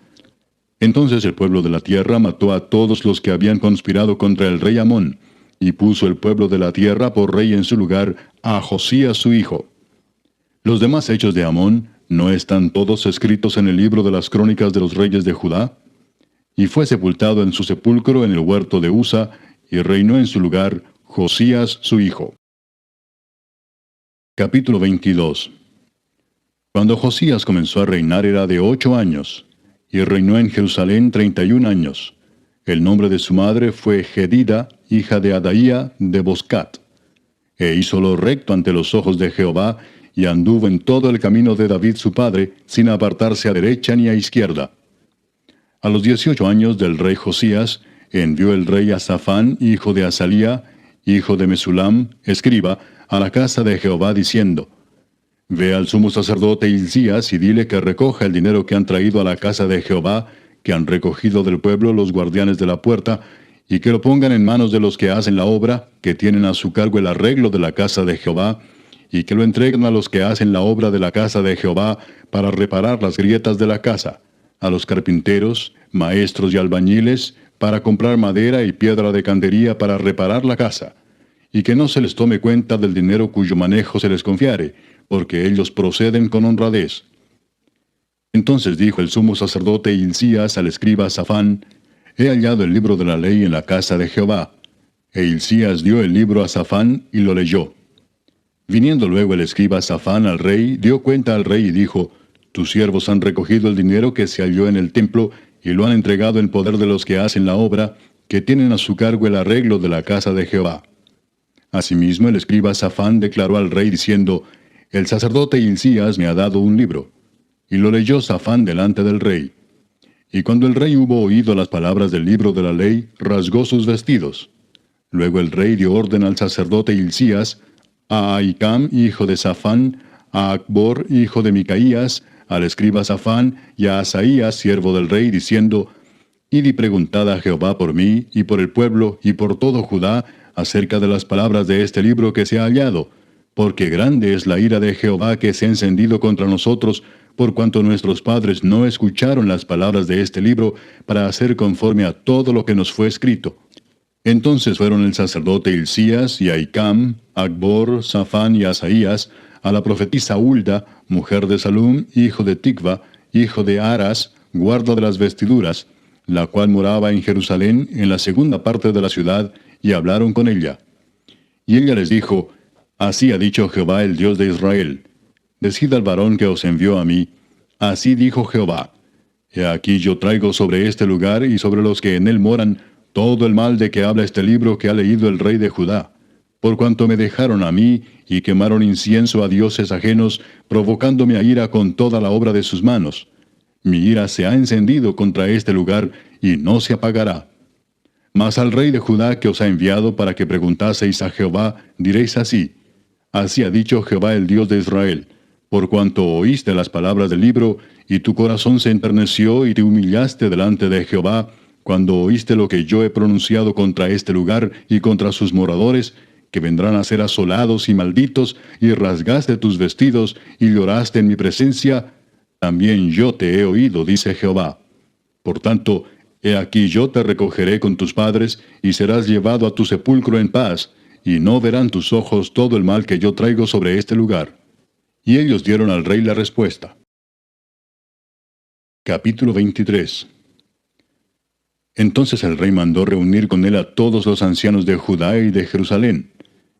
[SPEAKER 1] Entonces el pueblo de la tierra mató a todos los que habían conspirado contra el rey Amón, y puso el pueblo de la tierra por rey en su lugar a Josías su hijo. Los demás hechos de Amón, ¿no están todos escritos en el libro de las crónicas de los reyes de Judá? Y fue sepultado en su sepulcro en el huerto de Usa, y reinó en su lugar Josías su hijo. Capítulo 22. Cuando Josías comenzó a reinar era de 8 años, y reinó en Jerusalén 31 años. El nombre de su madre fue Jedida, hija de Adaía de Boscat. E hizo lo recto ante los ojos de Jehová, y anduvo en todo el camino de David su padre, sin apartarse a derecha ni a izquierda. A los 18 años del rey Josías, envió el rey a Safán, hijo de Asalía, hijo de Mesulam, escriba, a la casa de Jehová, diciendo: Ve al sumo sacerdote Hilcías y dile que recoja el dinero que han traído a la casa de Jehová, que han recogido del pueblo los guardianes de la puerta, y que lo pongan en manos de los que hacen la obra, que tienen a su cargo el arreglo de la casa de Jehová, y que lo entreguen a los que hacen la obra de la casa de Jehová para reparar las grietas de la casa, a los carpinteros, maestros y albañiles, para comprar madera y piedra de cantería para reparar la casa, y que no se les tome cuenta del dinero cuyo manejo se les confiare, porque ellos proceden con honradez. Entonces dijo el sumo sacerdote Hilcías al escriba Safán: He hallado el libro de la ley en la casa de Jehová. E Hilcías dio el libro a Safán y lo leyó. Viniendo luego el escriba Safán al rey, dio cuenta al rey y dijo: Tus siervos han recogido el dinero que se halló en el templo, y lo han entregado en poder de los que hacen la obra, que tienen a su cargo el arreglo de la casa de Jehová. Asimismo el escriba Safán declaró al rey diciendo: El sacerdote Hilcías me ha dado un libro. Y lo leyó Safán delante del rey. Y cuando el rey hubo oído las palabras del libro de la ley, rasgó sus vestidos. Luego el rey dio orden al sacerdote Hilcías, a Ahicam, hijo de Safán, a Acbor, hijo de Micaías, al escriba Safán, y a Asaías, siervo del rey, diciendo: Id y preguntad a Jehová por mí, y por el pueblo, y por todo Judá, acerca de las palabras de este libro que se ha hallado, porque grande es la ira de Jehová que se ha encendido contra nosotros, por cuanto nuestros padres no escucharon las palabras de este libro, para hacer conforme a todo lo que nos fue escrito. Entonces fueron el sacerdote Hilcías y Ahicam, Acbor, Safán y Asaías, a la profetisa Hulda, mujer de Salum, hijo de Ticva, hijo de Aras, guarda de las vestiduras, la cual moraba en Jerusalén, en la segunda parte de la ciudad, y hablaron con ella. Y ella les dijo: Así ha dicho Jehová, el Dios de Israel: Decid al varón que os envió a mí: Así dijo Jehová: He aquí yo traigo sobre este lugar y sobre los que en él moran todo el mal de que habla este libro que ha leído el rey de Judá, por cuanto me dejaron a mí y quemaron incienso a dioses ajenos, provocándome a ira con toda la obra de sus manos. Mi ira se ha encendido contra este lugar y no se apagará. Mas al rey de Judá que os ha enviado para que preguntaseis a Jehová, diréis así: Así ha dicho Jehová, el Dios de Israel: Por cuanto oíste las palabras del libro, y tu corazón se enterneció y te humillaste delante de Jehová, cuando oíste lo que yo he pronunciado contra este lugar y contra sus moradores, que vendrán a ser asolados y malditos, y rasgaste tus vestidos y lloraste en mi presencia, también yo te he oído, dice Jehová. Por tanto, he aquí yo te recogeré con tus padres, y serás llevado a tu sepulcro en paz, y no verán tus ojos todo el mal que yo traigo sobre este lugar. Y ellos dieron al rey la respuesta. Capítulo 23. Entonces el rey mandó reunir con él a todos los ancianos de Judá y de Jerusalén.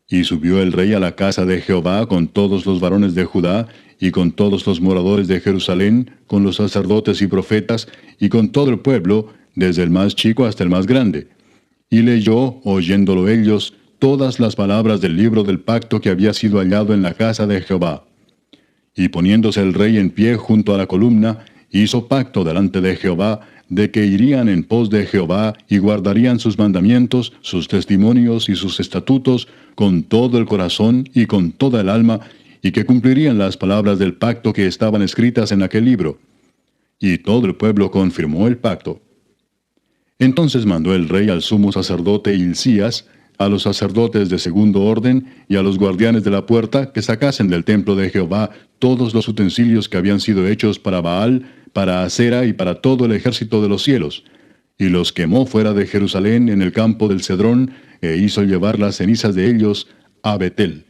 [SPEAKER 1] Y subió el rey a la casa de Jehová con todos los varones de Judá, y con todos los moradores de Jerusalén, con los sacerdotes y profetas, y con todo el pueblo, desde el más chico hasta el más grande. Y leyó, oyéndolo ellos, todas las palabras del libro del pacto que había sido hallado en la casa de Jehová. Y poniéndose el rey en pie junto a la columna, hizo pacto delante de Jehová, de que irían en pos de Jehová y guardarían sus mandamientos, sus testimonios y sus estatutos con todo el corazón y con toda el alma, y que cumplirían las palabras del pacto que estaban escritas en aquel libro. Y todo el pueblo confirmó el pacto. Entonces mandó el rey al sumo sacerdote Hilcías, a los sacerdotes de segundo orden y a los guardianes de la puerta que sacasen del templo de Jehová todos los utensilios que habían sido hechos para Baal, para Asera y para todo el ejército de los cielos, y los quemó fuera de Jerusalén en el campo del Cedrón, e hizo llevar las cenizas de ellos a Betel.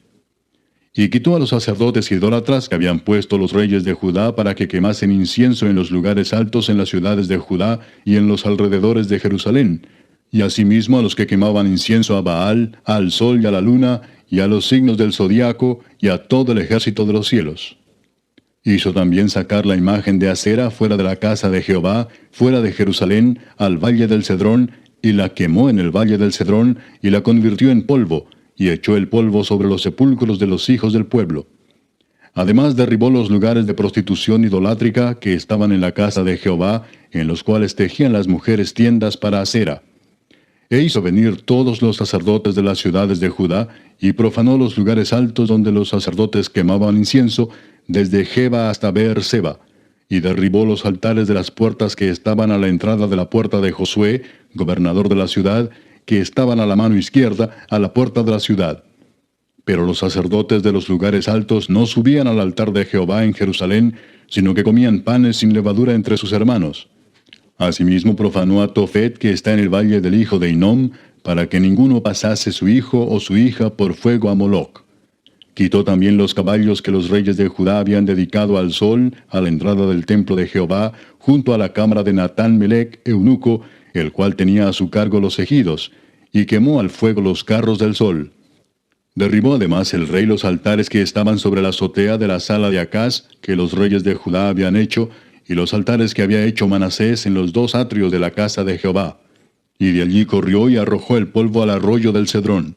[SPEAKER 1] Y quitó a los sacerdotes idólatras que habían puesto los reyes de Judá para que quemasen incienso en los lugares altos en las ciudades de Judá y en los alrededores de Jerusalén, y asimismo a los que quemaban incienso a Baal, al sol y a la luna, y a los signos del zodiaco, y a todo el ejército de los cielos. Hizo también sacar la imagen de Asera fuera de la casa de Jehová, fuera de Jerusalén, al valle del Cedrón, y la quemó en el valle del Cedrón, y la convirtió en polvo, y echó el polvo sobre los sepulcros de los hijos del pueblo. Además derribó los lugares de prostitución idolátrica que estaban en la casa de Jehová, en los cuales tejían las mujeres tiendas para Asera. E hizo venir todos los sacerdotes de las ciudades de Judá, y profanó los lugares altos donde los sacerdotes quemaban incienso, desde Geba hasta Beer-seba, y derribó los altares de las puertas que estaban a la entrada de la puerta de Josué, gobernador de la ciudad, que estaban a la mano izquierda, a la puerta de la ciudad. Pero los sacerdotes de los lugares altos no subían al altar de Jehová en Jerusalén, sino que comían panes sin levadura entre sus hermanos. Asimismo profanó a Tofet, que está en el valle del hijo de Hinnom, para que ninguno pasase su hijo o su hija por fuego a Moloc. Quitó también los caballos que los reyes de Judá habían dedicado al sol, a la entrada del templo de Jehová, junto a la cámara de Natán Melec, eunuco, el cual tenía a su cargo los ejidos, y quemó al fuego los carros del sol. Derribó además el rey los altares que estaban sobre la azotea de la sala de Acaz, que los reyes de Judá habían hecho, y los altares que había hecho Manasés en los dos atrios de la casa de Jehová. Y de allí corrió y arrojó el polvo al arroyo del Cedrón.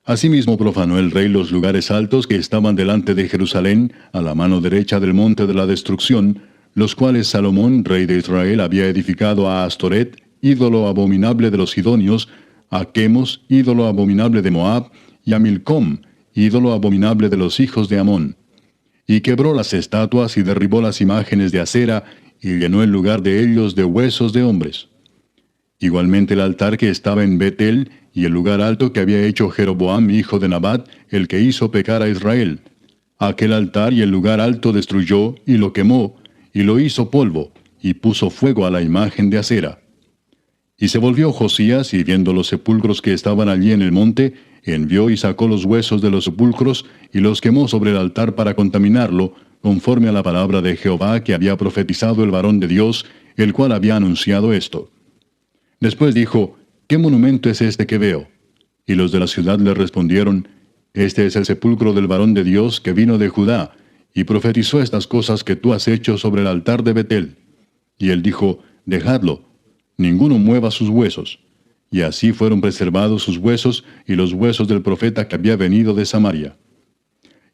[SPEAKER 1] Asimismo profanó el rey los lugares altos que estaban delante de Jerusalén, a la mano derecha del monte de la destrucción, los cuales Salomón, rey de Israel, había edificado a Astoret, ídolo abominable de los sidonios, a Quemos, ídolo abominable de Moab, y a Milcom, ídolo abominable de los hijos de Amón. Y quebró las estatuas y derribó las imágenes de Asera, y llenó el lugar de ellos de huesos de hombres. Igualmente el altar que estaba en Betel, y el lugar alto que había hecho Jeroboam, hijo de Nabat, el que hizo pecar a Israel. Aquel altar y el lugar alto destruyó, y lo quemó, y lo hizo polvo, y puso fuego a la imagen de Asera. Y se volvió Josías, y viendo los sepulcros que estaban allí en el monte, envió y sacó los huesos de los sepulcros, y los quemó sobre el altar para contaminarlo, conforme a la palabra de Jehová que había profetizado el varón de Dios, el cual había anunciado esto. Después dijo, ¿qué monumento es este que veo? Y los de la ciudad le respondieron, este es el sepulcro del varón de Dios que vino de Judá, y profetizó estas cosas que tú has hecho sobre el altar de Betel. Y él dijo, dejadlo, ninguno mueva sus huesos. Y así fueron preservados sus huesos y los huesos del profeta que había venido de Samaria.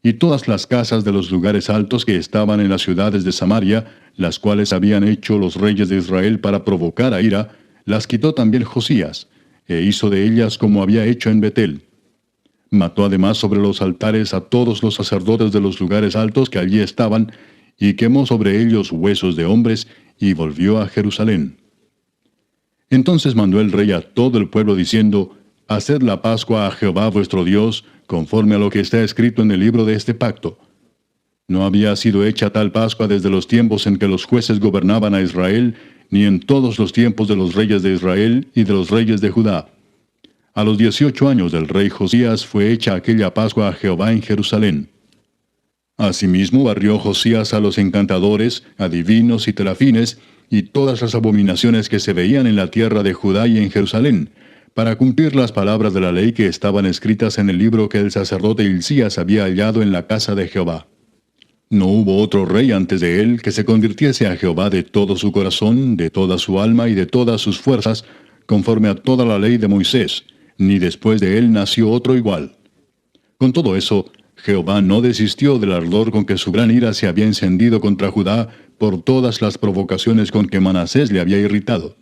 [SPEAKER 1] Y todas las casas de los lugares altos que estaban en las ciudades de Samaria, las cuales habían hecho los reyes de Israel para provocar a ira, las quitó también Josías, e hizo de ellas como había hecho en Betel. Mató además sobre los altares a todos los sacerdotes de los lugares altos que allí estaban, y quemó sobre ellos huesos de hombres, y volvió a Jerusalén. Entonces mandó el rey a todo el pueblo diciendo, haced la Pascua a Jehová vuestro Dios, conforme a lo que está escrito en el libro de este pacto. No había sido hecha tal Pascua desde los tiempos en que los jueces gobernaban a Israel, ni en todos los tiempos de los reyes de Israel y de los reyes de Judá. A los 18 años del rey Josías fue hecha aquella Pascua a Jehová en Jerusalén. Asimismo barrió Josías a los encantadores, adivinos y terafines, y todas las abominaciones que se veían en la tierra de Judá y en Jerusalén, para cumplir las palabras de la ley que estaban escritas en el libro que el sacerdote Hilcías había hallado en la casa de Jehová. No hubo otro rey antes de él que se convirtiese a Jehová de todo su corazón, de toda su alma y de todas sus fuerzas, conforme a toda la ley de Moisés, ni después de él nació otro igual. Con todo eso, Jehová no desistió del ardor con que su gran ira se había encendido contra Judá por todas las provocaciones con que Manasés le había irritado.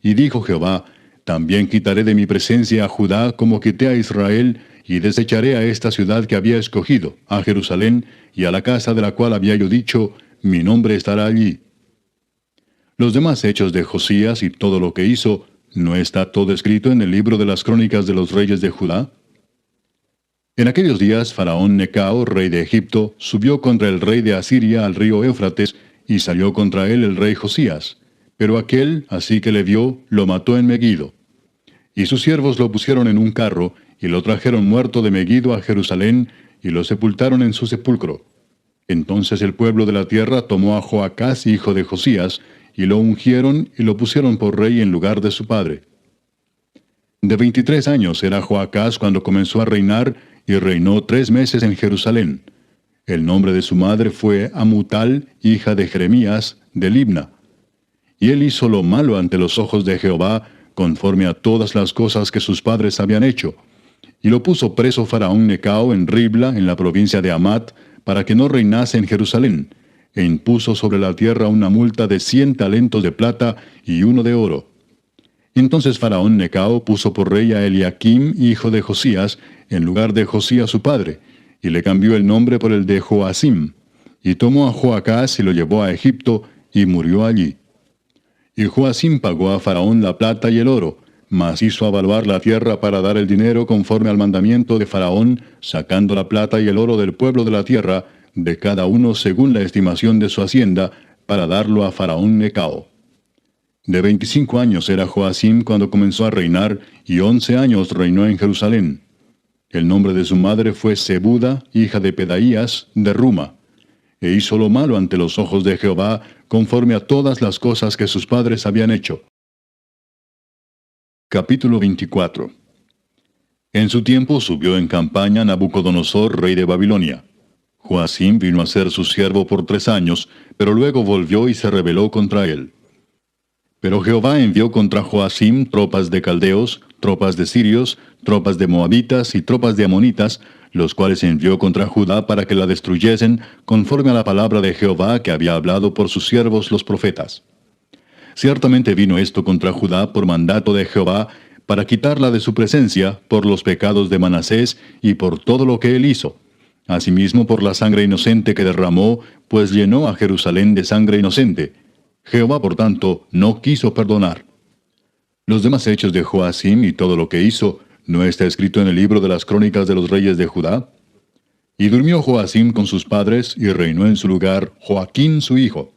[SPEAKER 1] Y dijo Jehová: también quitaré de mi presencia a Judá como quité a Israel, y desecharé a esta ciudad que había escogido, a Jerusalén, y a la casa de la cual había yo dicho: mi nombre estará allí. Los demás hechos de Josías y todo lo que hizo, ¿no está todo escrito en el libro de las crónicas de los reyes de Judá? En aquellos días Faraón Necao, rey de Egipto, subió contra el rey de Asiria al río Éufrates, y salió contra él el rey Josías. Pero aquél, así que le vio, lo mató en Megido. Y sus siervos lo pusieron en un carro, y lo trajeron muerto de Megido a Jerusalén, y lo sepultaron en su sepulcro. Entonces el pueblo de la tierra tomó a Joacás, hijo de Josías, y lo ungieron y lo pusieron por rey en lugar de su padre. De 23 años era Joacás cuando comenzó a reinar, y reinó 3 meses en Jerusalén. El nombre de su madre fue Amutal, hija de Jeremías, de Libna. Y él hizo lo malo ante los ojos de Jehová, conforme a todas las cosas que sus padres habían hecho. Y lo puso preso Faraón Necao en Ribla, en la provincia de Amat, para que no reinase en Jerusalén, e impuso sobre la tierra una multa de 100 talentos de plata y 1 de oro. Entonces Faraón Necao puso por rey a Eliakim, hijo de Josías, en lugar de Josías su padre, y le cambió el nombre por el de Joacim, y tomó a Joacás y lo llevó a Egipto, y murió allí. Y Joacim pagó a Faraón la plata y el oro, mas hizo avaluar la tierra para dar el dinero conforme al mandamiento de Faraón, sacando la plata y el oro del pueblo de la tierra, de cada uno según la estimación de su hacienda, para darlo a Faraón Necao. De 25 años era Joacim cuando comenzó a reinar, y 11 años reinó en Jerusalén. El nombre de su madre fue Zebuda, hija de Pedaías, de Ruma. E hizo lo malo ante los ojos de Jehová, conforme a todas las cosas que sus padres habían hecho. Capítulo 24. En su tiempo subió en campaña Nabucodonosor, rey de Babilonia. Joacim vino a ser su siervo por 3 años, pero luego volvió y se rebeló contra él. Pero Jehová envió contra Joacim tropas de caldeos, tropas de sirios, tropas de moabitas y tropas de amonitas, los cuales envió contra Judá para que la destruyesen, conforme a la palabra de Jehová que había hablado por sus siervos los profetas. Ciertamente vino esto contra Judá por mandato de Jehová, para quitarla de su presencia por los pecados de Manasés y por todo lo que él hizo. Asimismo por la sangre inocente que derramó, pues llenó a Jerusalén de sangre inocente. Jehová, por tanto, no quiso perdonar. Los demás hechos de Joacim y todo lo que hizo, ¿no está escrito en el libro de las crónicas de los reyes de Judá? Y durmió Joacim con sus padres, y reinó en su lugar Joaquín su hijo.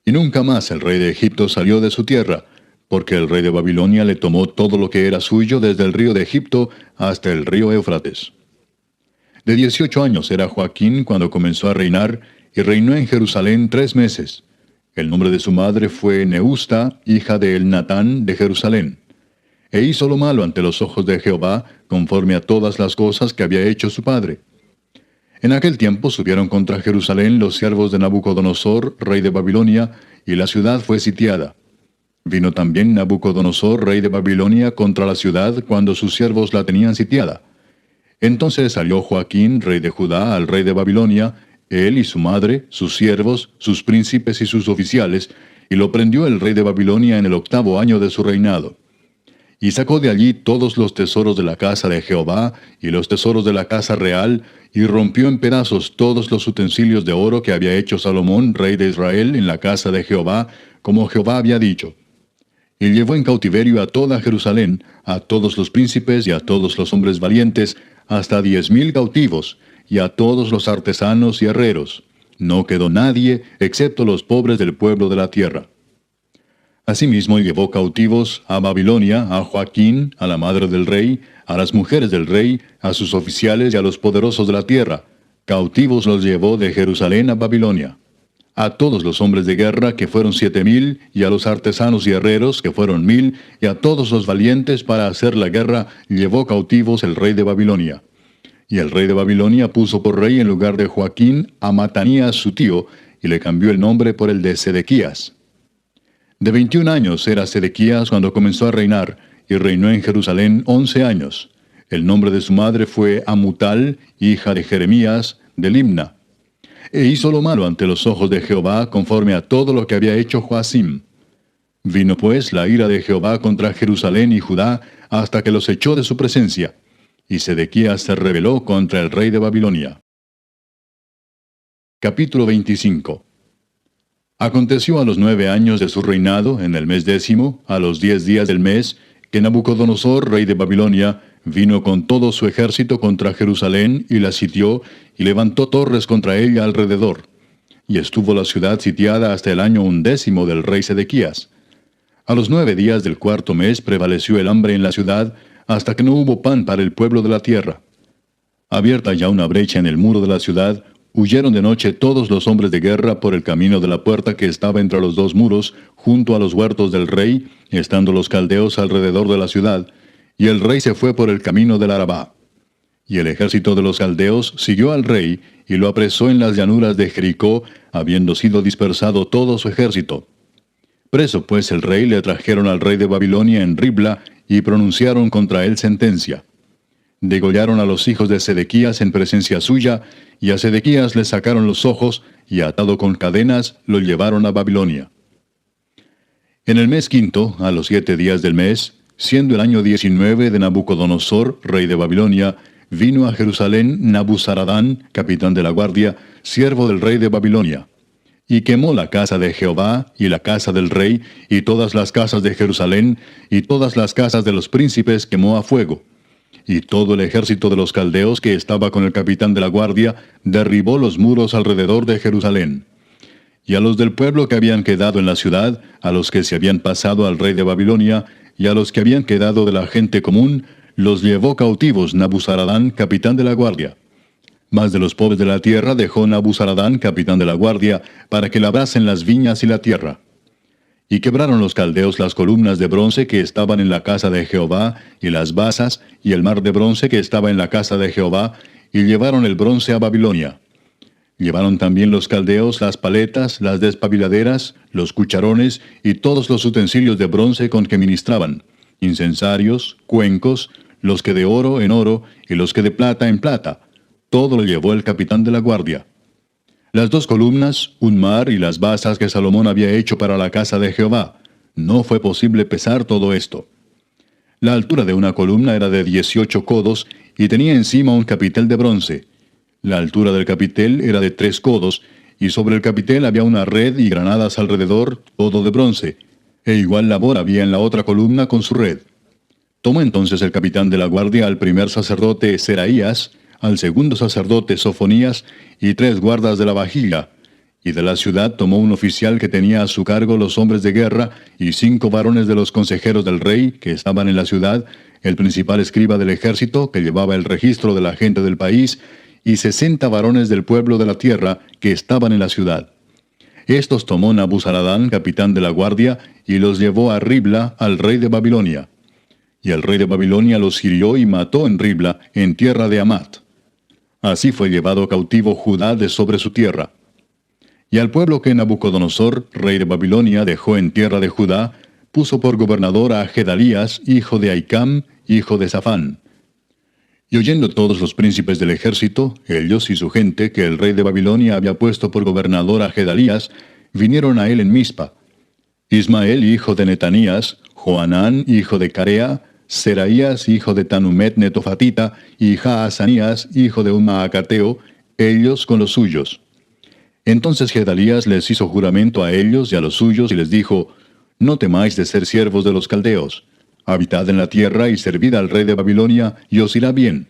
[SPEAKER 1] Y nunca más el rey de Egipto salió de su tierra, porque el rey de Babilonia le tomó todo lo que era suyo desde el río de Egipto hasta el río Éufrates. De 18 años era Joaquín cuando comenzó a reinar, y reinó en Jerusalén 3 meses. El nombre de su madre fue Neusta, hija de Elnatán de Jerusalén. E hizo lo malo ante los ojos de Jehová, conforme a todas las cosas que había hecho su padre. En aquel tiempo subieron contra Jerusalén los siervos de Nabucodonosor, rey de Babilonia, y la ciudad fue sitiada. Vino también Nabucodonosor, rey de Babilonia, contra la ciudad cuando sus siervos la tenían sitiada. Entonces salió Joaquín, rey de Judá, al rey de Babilonia, él y su madre, sus siervos, sus príncipes y sus oficiales, y lo prendió el rey de Babilonia en el 8º año de su reinado. Y sacó de allí todos los tesoros de la casa de Jehová, y los tesoros de la casa real, y rompió en pedazos todos los utensilios de oro que había hecho Salomón, rey de Israel, en la casa de Jehová, como Jehová había dicho. Y llevó en cautiverio a toda Jerusalén, a todos los príncipes y a todos los hombres valientes, hasta 10,000 cautivos, y a todos los artesanos y herreros. No quedó nadie, excepto los pobres del pueblo de la tierra. Asimismo llevó cautivos a Babilonia, a Joaquín, a la madre del rey, a las mujeres del rey, a sus oficiales y a los poderosos de la tierra. Cautivos los llevó de Jerusalén a Babilonia. A todos los hombres de guerra, que fueron 7,000, y a los artesanos y herreros, que fueron 1,000, y a todos los valientes para hacer la guerra, llevó cautivos el rey de Babilonia. Y el rey de Babilonia puso por rey en lugar de Joaquín a Matanías su tío, y le cambió el nombre por el de Sedequías. De 21 años era Sedequías cuando comenzó a reinar, y reinó en Jerusalén 11 años. El nombre de su madre fue Amutal, hija de Jeremías, de Limna. E hizo lo malo ante los ojos de Jehová, conforme a todo lo que había hecho Joacim. Vino pues la ira de Jehová contra Jerusalén y Judá, hasta que los echó de su presencia. Y Sedequías se rebeló contra el rey de Babilonia. Capítulo 25. Aconteció a los 9 años de su reinado, en el mes 10, a los 10 días del mes, que Nabucodonosor, rey de Babilonia, vino con todo su ejército contra Jerusalén, y la sitió, y levantó torres contra ella alrededor. Y estuvo la ciudad sitiada hasta el año 11 del rey Sedequías. A los 9 días del 4 mes prevaleció el hambre en la ciudad, hasta que no hubo pan para el pueblo de la tierra. Abierta ya una brecha en el muro de la ciudad, huyeron de noche todos los hombres de guerra por el camino de la puerta que estaba entre los dos muros, junto a los huertos del rey, estando los caldeos alrededor de la ciudad, y el rey se fue por el camino del Arabá. Y el ejército de los caldeos siguió al rey, y lo apresó en las llanuras de Jericó, habiendo sido dispersado todo su ejército. Preso pues el rey le trajeron al rey de Babilonia en Ribla, y pronunciaron contra él sentencia. Degollaron a los hijos de Sedequías en presencia suya, y a Sedequías le sacaron los ojos, y atado con cadenas, lo llevaron a Babilonia. En el mes 5, a los 7 días del mes, siendo el año 19 de Nabucodonosor, rey de Babilonia, vino a Jerusalén Nabuzaradán, capitán de la guardia, siervo del rey de Babilonia. Y quemó la casa de Jehová, y la casa del rey, y todas las casas de Jerusalén, y todas las casas de los príncipes quemó a fuego. Y todo el ejército de los caldeos que estaba con el capitán de la guardia, derribó los muros alrededor de Jerusalén. Y a los del pueblo que habían quedado en la ciudad, a los que se habían pasado al rey de Babilonia, y a los que habían quedado de la gente común, los llevó cautivos Nabuzaradán, capitán de la guardia. Mas de los pobres de la tierra dejó Nabuzaradán, capitán de la guardia, para que labrasen las viñas y la tierra. Y quebraron los caldeos las columnas de bronce que estaban en la casa de Jehová, y las basas, y el mar de bronce que estaba en la casa de Jehová, y llevaron el bronce a Babilonia. Llevaron también los caldeos las paletas, las despabiladeras, los cucharones, y todos los utensilios de bronce con que ministraban, incensarios, cuencos, los que de oro en oro, y los que de plata en plata. Todo lo llevó el capitán de la guardia. Las 2 columnas, un mar y las basas que Salomón había hecho para la casa de Jehová. No fue posible pesar todo esto. La altura de una columna era de 18 codos, y tenía encima un capitel de bronce. La altura del capitel era de 3 codos, y sobre el capitel había una red y granadas alrededor, todo de bronce, e igual labor había en la otra columna con su red. Tomó entonces el capitán de la guardia al primer sacerdote Seraías, al segundo sacerdote Sofonías, y 3 guardas de la vajilla. Y de la ciudad tomó un oficial que tenía a su cargo los hombres de guerra, y 5 varones de los consejeros del rey, que estaban en la ciudad, el principal escriba del ejército, que llevaba el registro de la gente del país, y 60 varones del pueblo de la tierra, que estaban en la ciudad. Estos tomó Nabuzaradán, capitán de la guardia, y los llevó a Ribla, al rey de Babilonia. Y el rey de Babilonia los hirió y mató en Ribla, en tierra de Amat. Así fue llevado cautivo Judá de sobre su tierra. Y al pueblo que Nabucodonosor, rey de Babilonia, dejó en tierra de Judá, puso por gobernador a Gedalías, hijo de Ahicam, hijo de Safán. Y oyendo todos los príncipes del ejército, ellos y su gente, que el rey de Babilonia había puesto por gobernador a Gedalías, vinieron a él en Mizpa. Ismael, hijo de Netanías, Joanán, hijo de Carea, Seraías, hijo de Tanumet Netofatita, y Jaazanías, hijo de un Maacateo, ellos con los suyos. Entonces Gedalías les hizo juramento a ellos y a los suyos, y les dijo: No temáis de ser siervos de los caldeos. Habitad en la tierra y servid al rey de Babilonia, y os irá bien.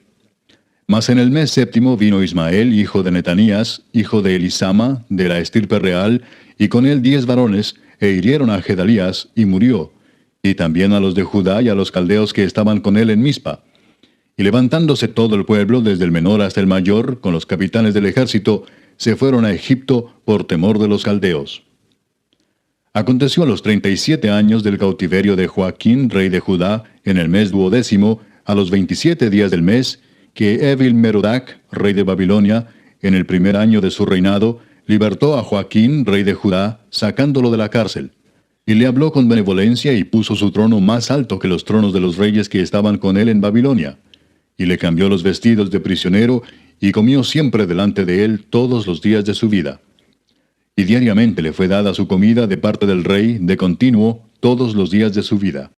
[SPEAKER 1] Mas en el mes 7 vino Ismael, hijo de Netanías, hijo de Elisama, de la estirpe real, y con él 10 varones, e hirieron a Gedalías, y murió, y también a los de Judá y a los caldeos que estaban con él en Mizpa. Y levantándose todo el pueblo, desde el menor hasta el mayor, con los capitanes del ejército, se fueron a Egipto por temor de los caldeos. Aconteció a los 37 años del cautiverio de Joaquín, rey de Judá, en el mes 12, a los 27 días del mes, que Evil-Merodach, rey de Babilonia, en el primer año de su reinado, libertó a Joaquín, rey de Judá, sacándolo de la cárcel. Y le habló con benevolencia y puso su trono más alto que los tronos de los reyes que estaban con él en Babilonia. Y le cambió los vestidos de prisionero, y comió siempre delante de él todos los días de su vida. Y diariamente le fue dada su comida de parte del rey, de continuo, todos los días de su vida.